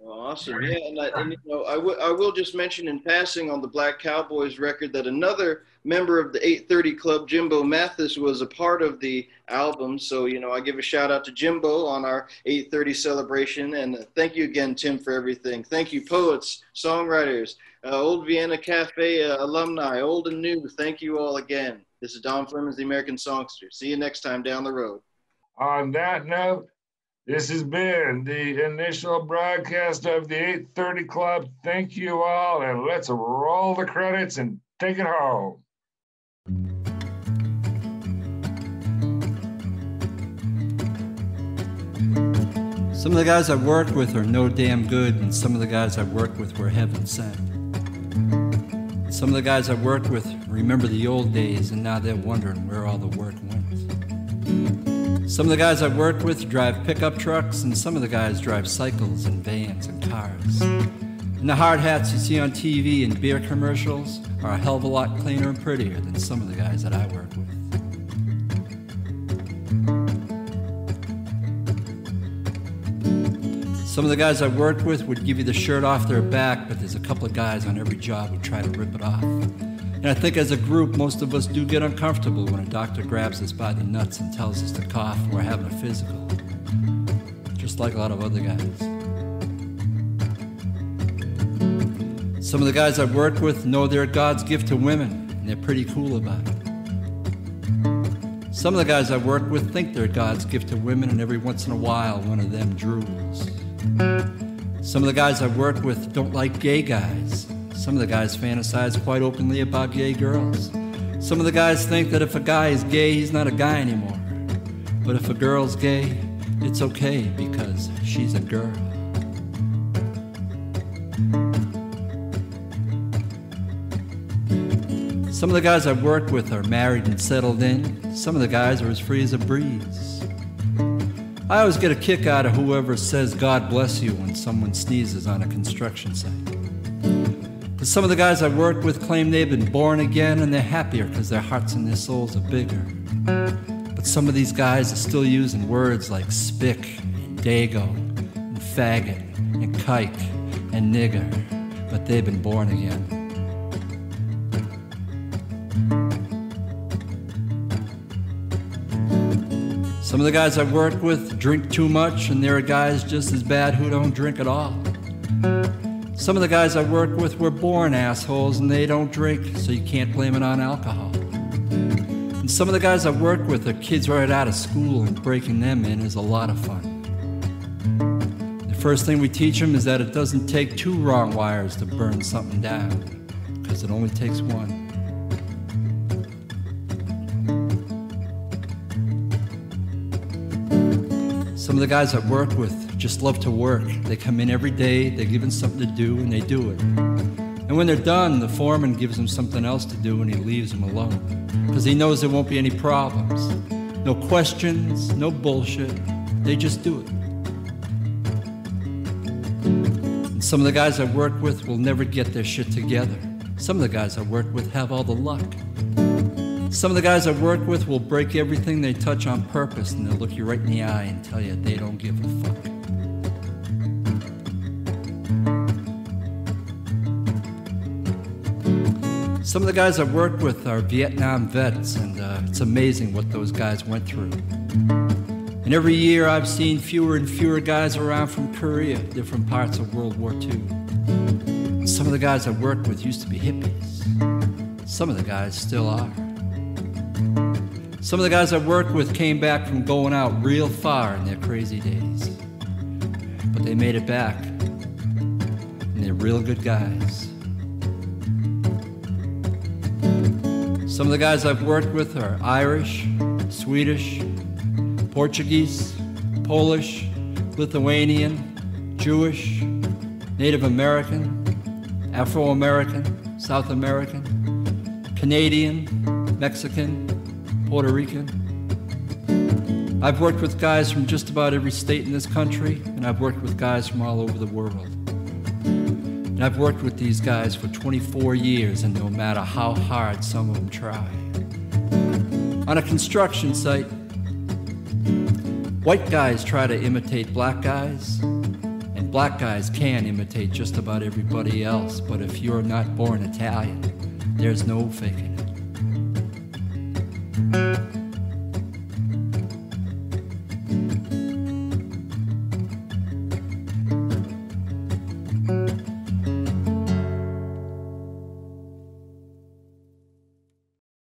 Awesome, yeah, and you know, I will just mention in passing on the Black Cowboys record that another member of the 830 Club, Jimbo Mathis, was a part of the album. So, you know, I give a shout out to Jimbo on our 830 celebration, and thank you again, Tim, for everything. Thank you, poets, songwriters, Old Vienna Cafe alumni, old and new. Thank you all again. This is Don Flemons, the American Songster. See you next time down the road. On that note, this has been the initial broadcast of the 830 Club. Thank you all, and let's roll the credits and take it home. Some of the guys I've worked with are no damn good, and some of the guys I've worked with were heaven sent. Some of the guys I've worked with remember the old days, and now they're wondering where all the work went. Some of the guys I've worked with drive pickup trucks, and some of the guys drive cycles and vans and cars. And the hard hats you see on TV and beer commercials are a hell of a lot cleaner and prettier than some of the guys that I work with. Some of the guys I've worked with would give you the shirt off their back, but there's a couple of guys on every job who try to rip it off. And I think as a group, most of us do get uncomfortable when a doctor grabs us by the nuts and tells us to cough when we're having a physical. Just like a lot of other guys. Some of the guys I've worked with know they're God's gift to women, and they're pretty cool about it. Some of the guys I've worked with think they're God's gift to women, and every once in a while, one of them drools. Some of the guys I work with don't like gay guys. Some of the guys fantasize quite openly about gay girls. Some of the guys think that if a guy is gay, he's not a guy anymore. But if a girl's gay, it's okay because she's a girl. Some of the guys I work with are married and settled in. Some of the guys are as free as a breeze. I always get a kick out of whoever says God bless you when someone sneezes on a construction site. But some of the guys I work with claim they've been born again and they're happier because their hearts and their souls are bigger. But some of these guys are still using words like spick and dago and faggot and kike and nigger, but they've been born again. Some of the guys I work with drink too much, and there are guys just as bad who don't drink at all. Some of the guys I work with were born assholes and they don't drink, so you can't blame it on alcohol. And some of the guys I work with are kids right out of school, and breaking them in is a lot of fun. The first thing we teach them is that it doesn't take two wrong wires to burn something down, because it only takes one. Some of the guys I work with just love to work. They come in every day, they're given something to do, and they do it. And when they're done, the foreman gives them something else to do, and he leaves them alone. Because he knows there won't be any problems. No questions, no bullshit. They just do it. And some of the guys I work with will never get their shit together. Some of the guys I work with have all the luck. Some of the guys I work with will break everything they touch on purpose, and they'll look you right in the eye and tell you they don't give a fuck. Some of the guys I work with are Vietnam vets, and it's amazing what those guys went through. And every year I've seen fewer and fewer guys around from Korea, different parts of World War II. And some of the guys I work with used to be hippies. Some of the guys still are. Some of the guys I worked with came back from going out real far in their crazy days. But they made it back, and they're real good guys. Some of the guys I've worked with are Irish, Swedish, Portuguese, Polish, Lithuanian, Jewish, Native American, Afro-American, South American, Canadian, Mexican, Puerto Rican. I've worked with guys from just about every state in this country, and I've worked with guys from all over the world. And I've worked with these guys for 24 years, and no matter how hard some of them try. On a construction site, white guys try to imitate black guys, and black guys can imitate just about everybody else, but if you're not born Italian, there's no faking it.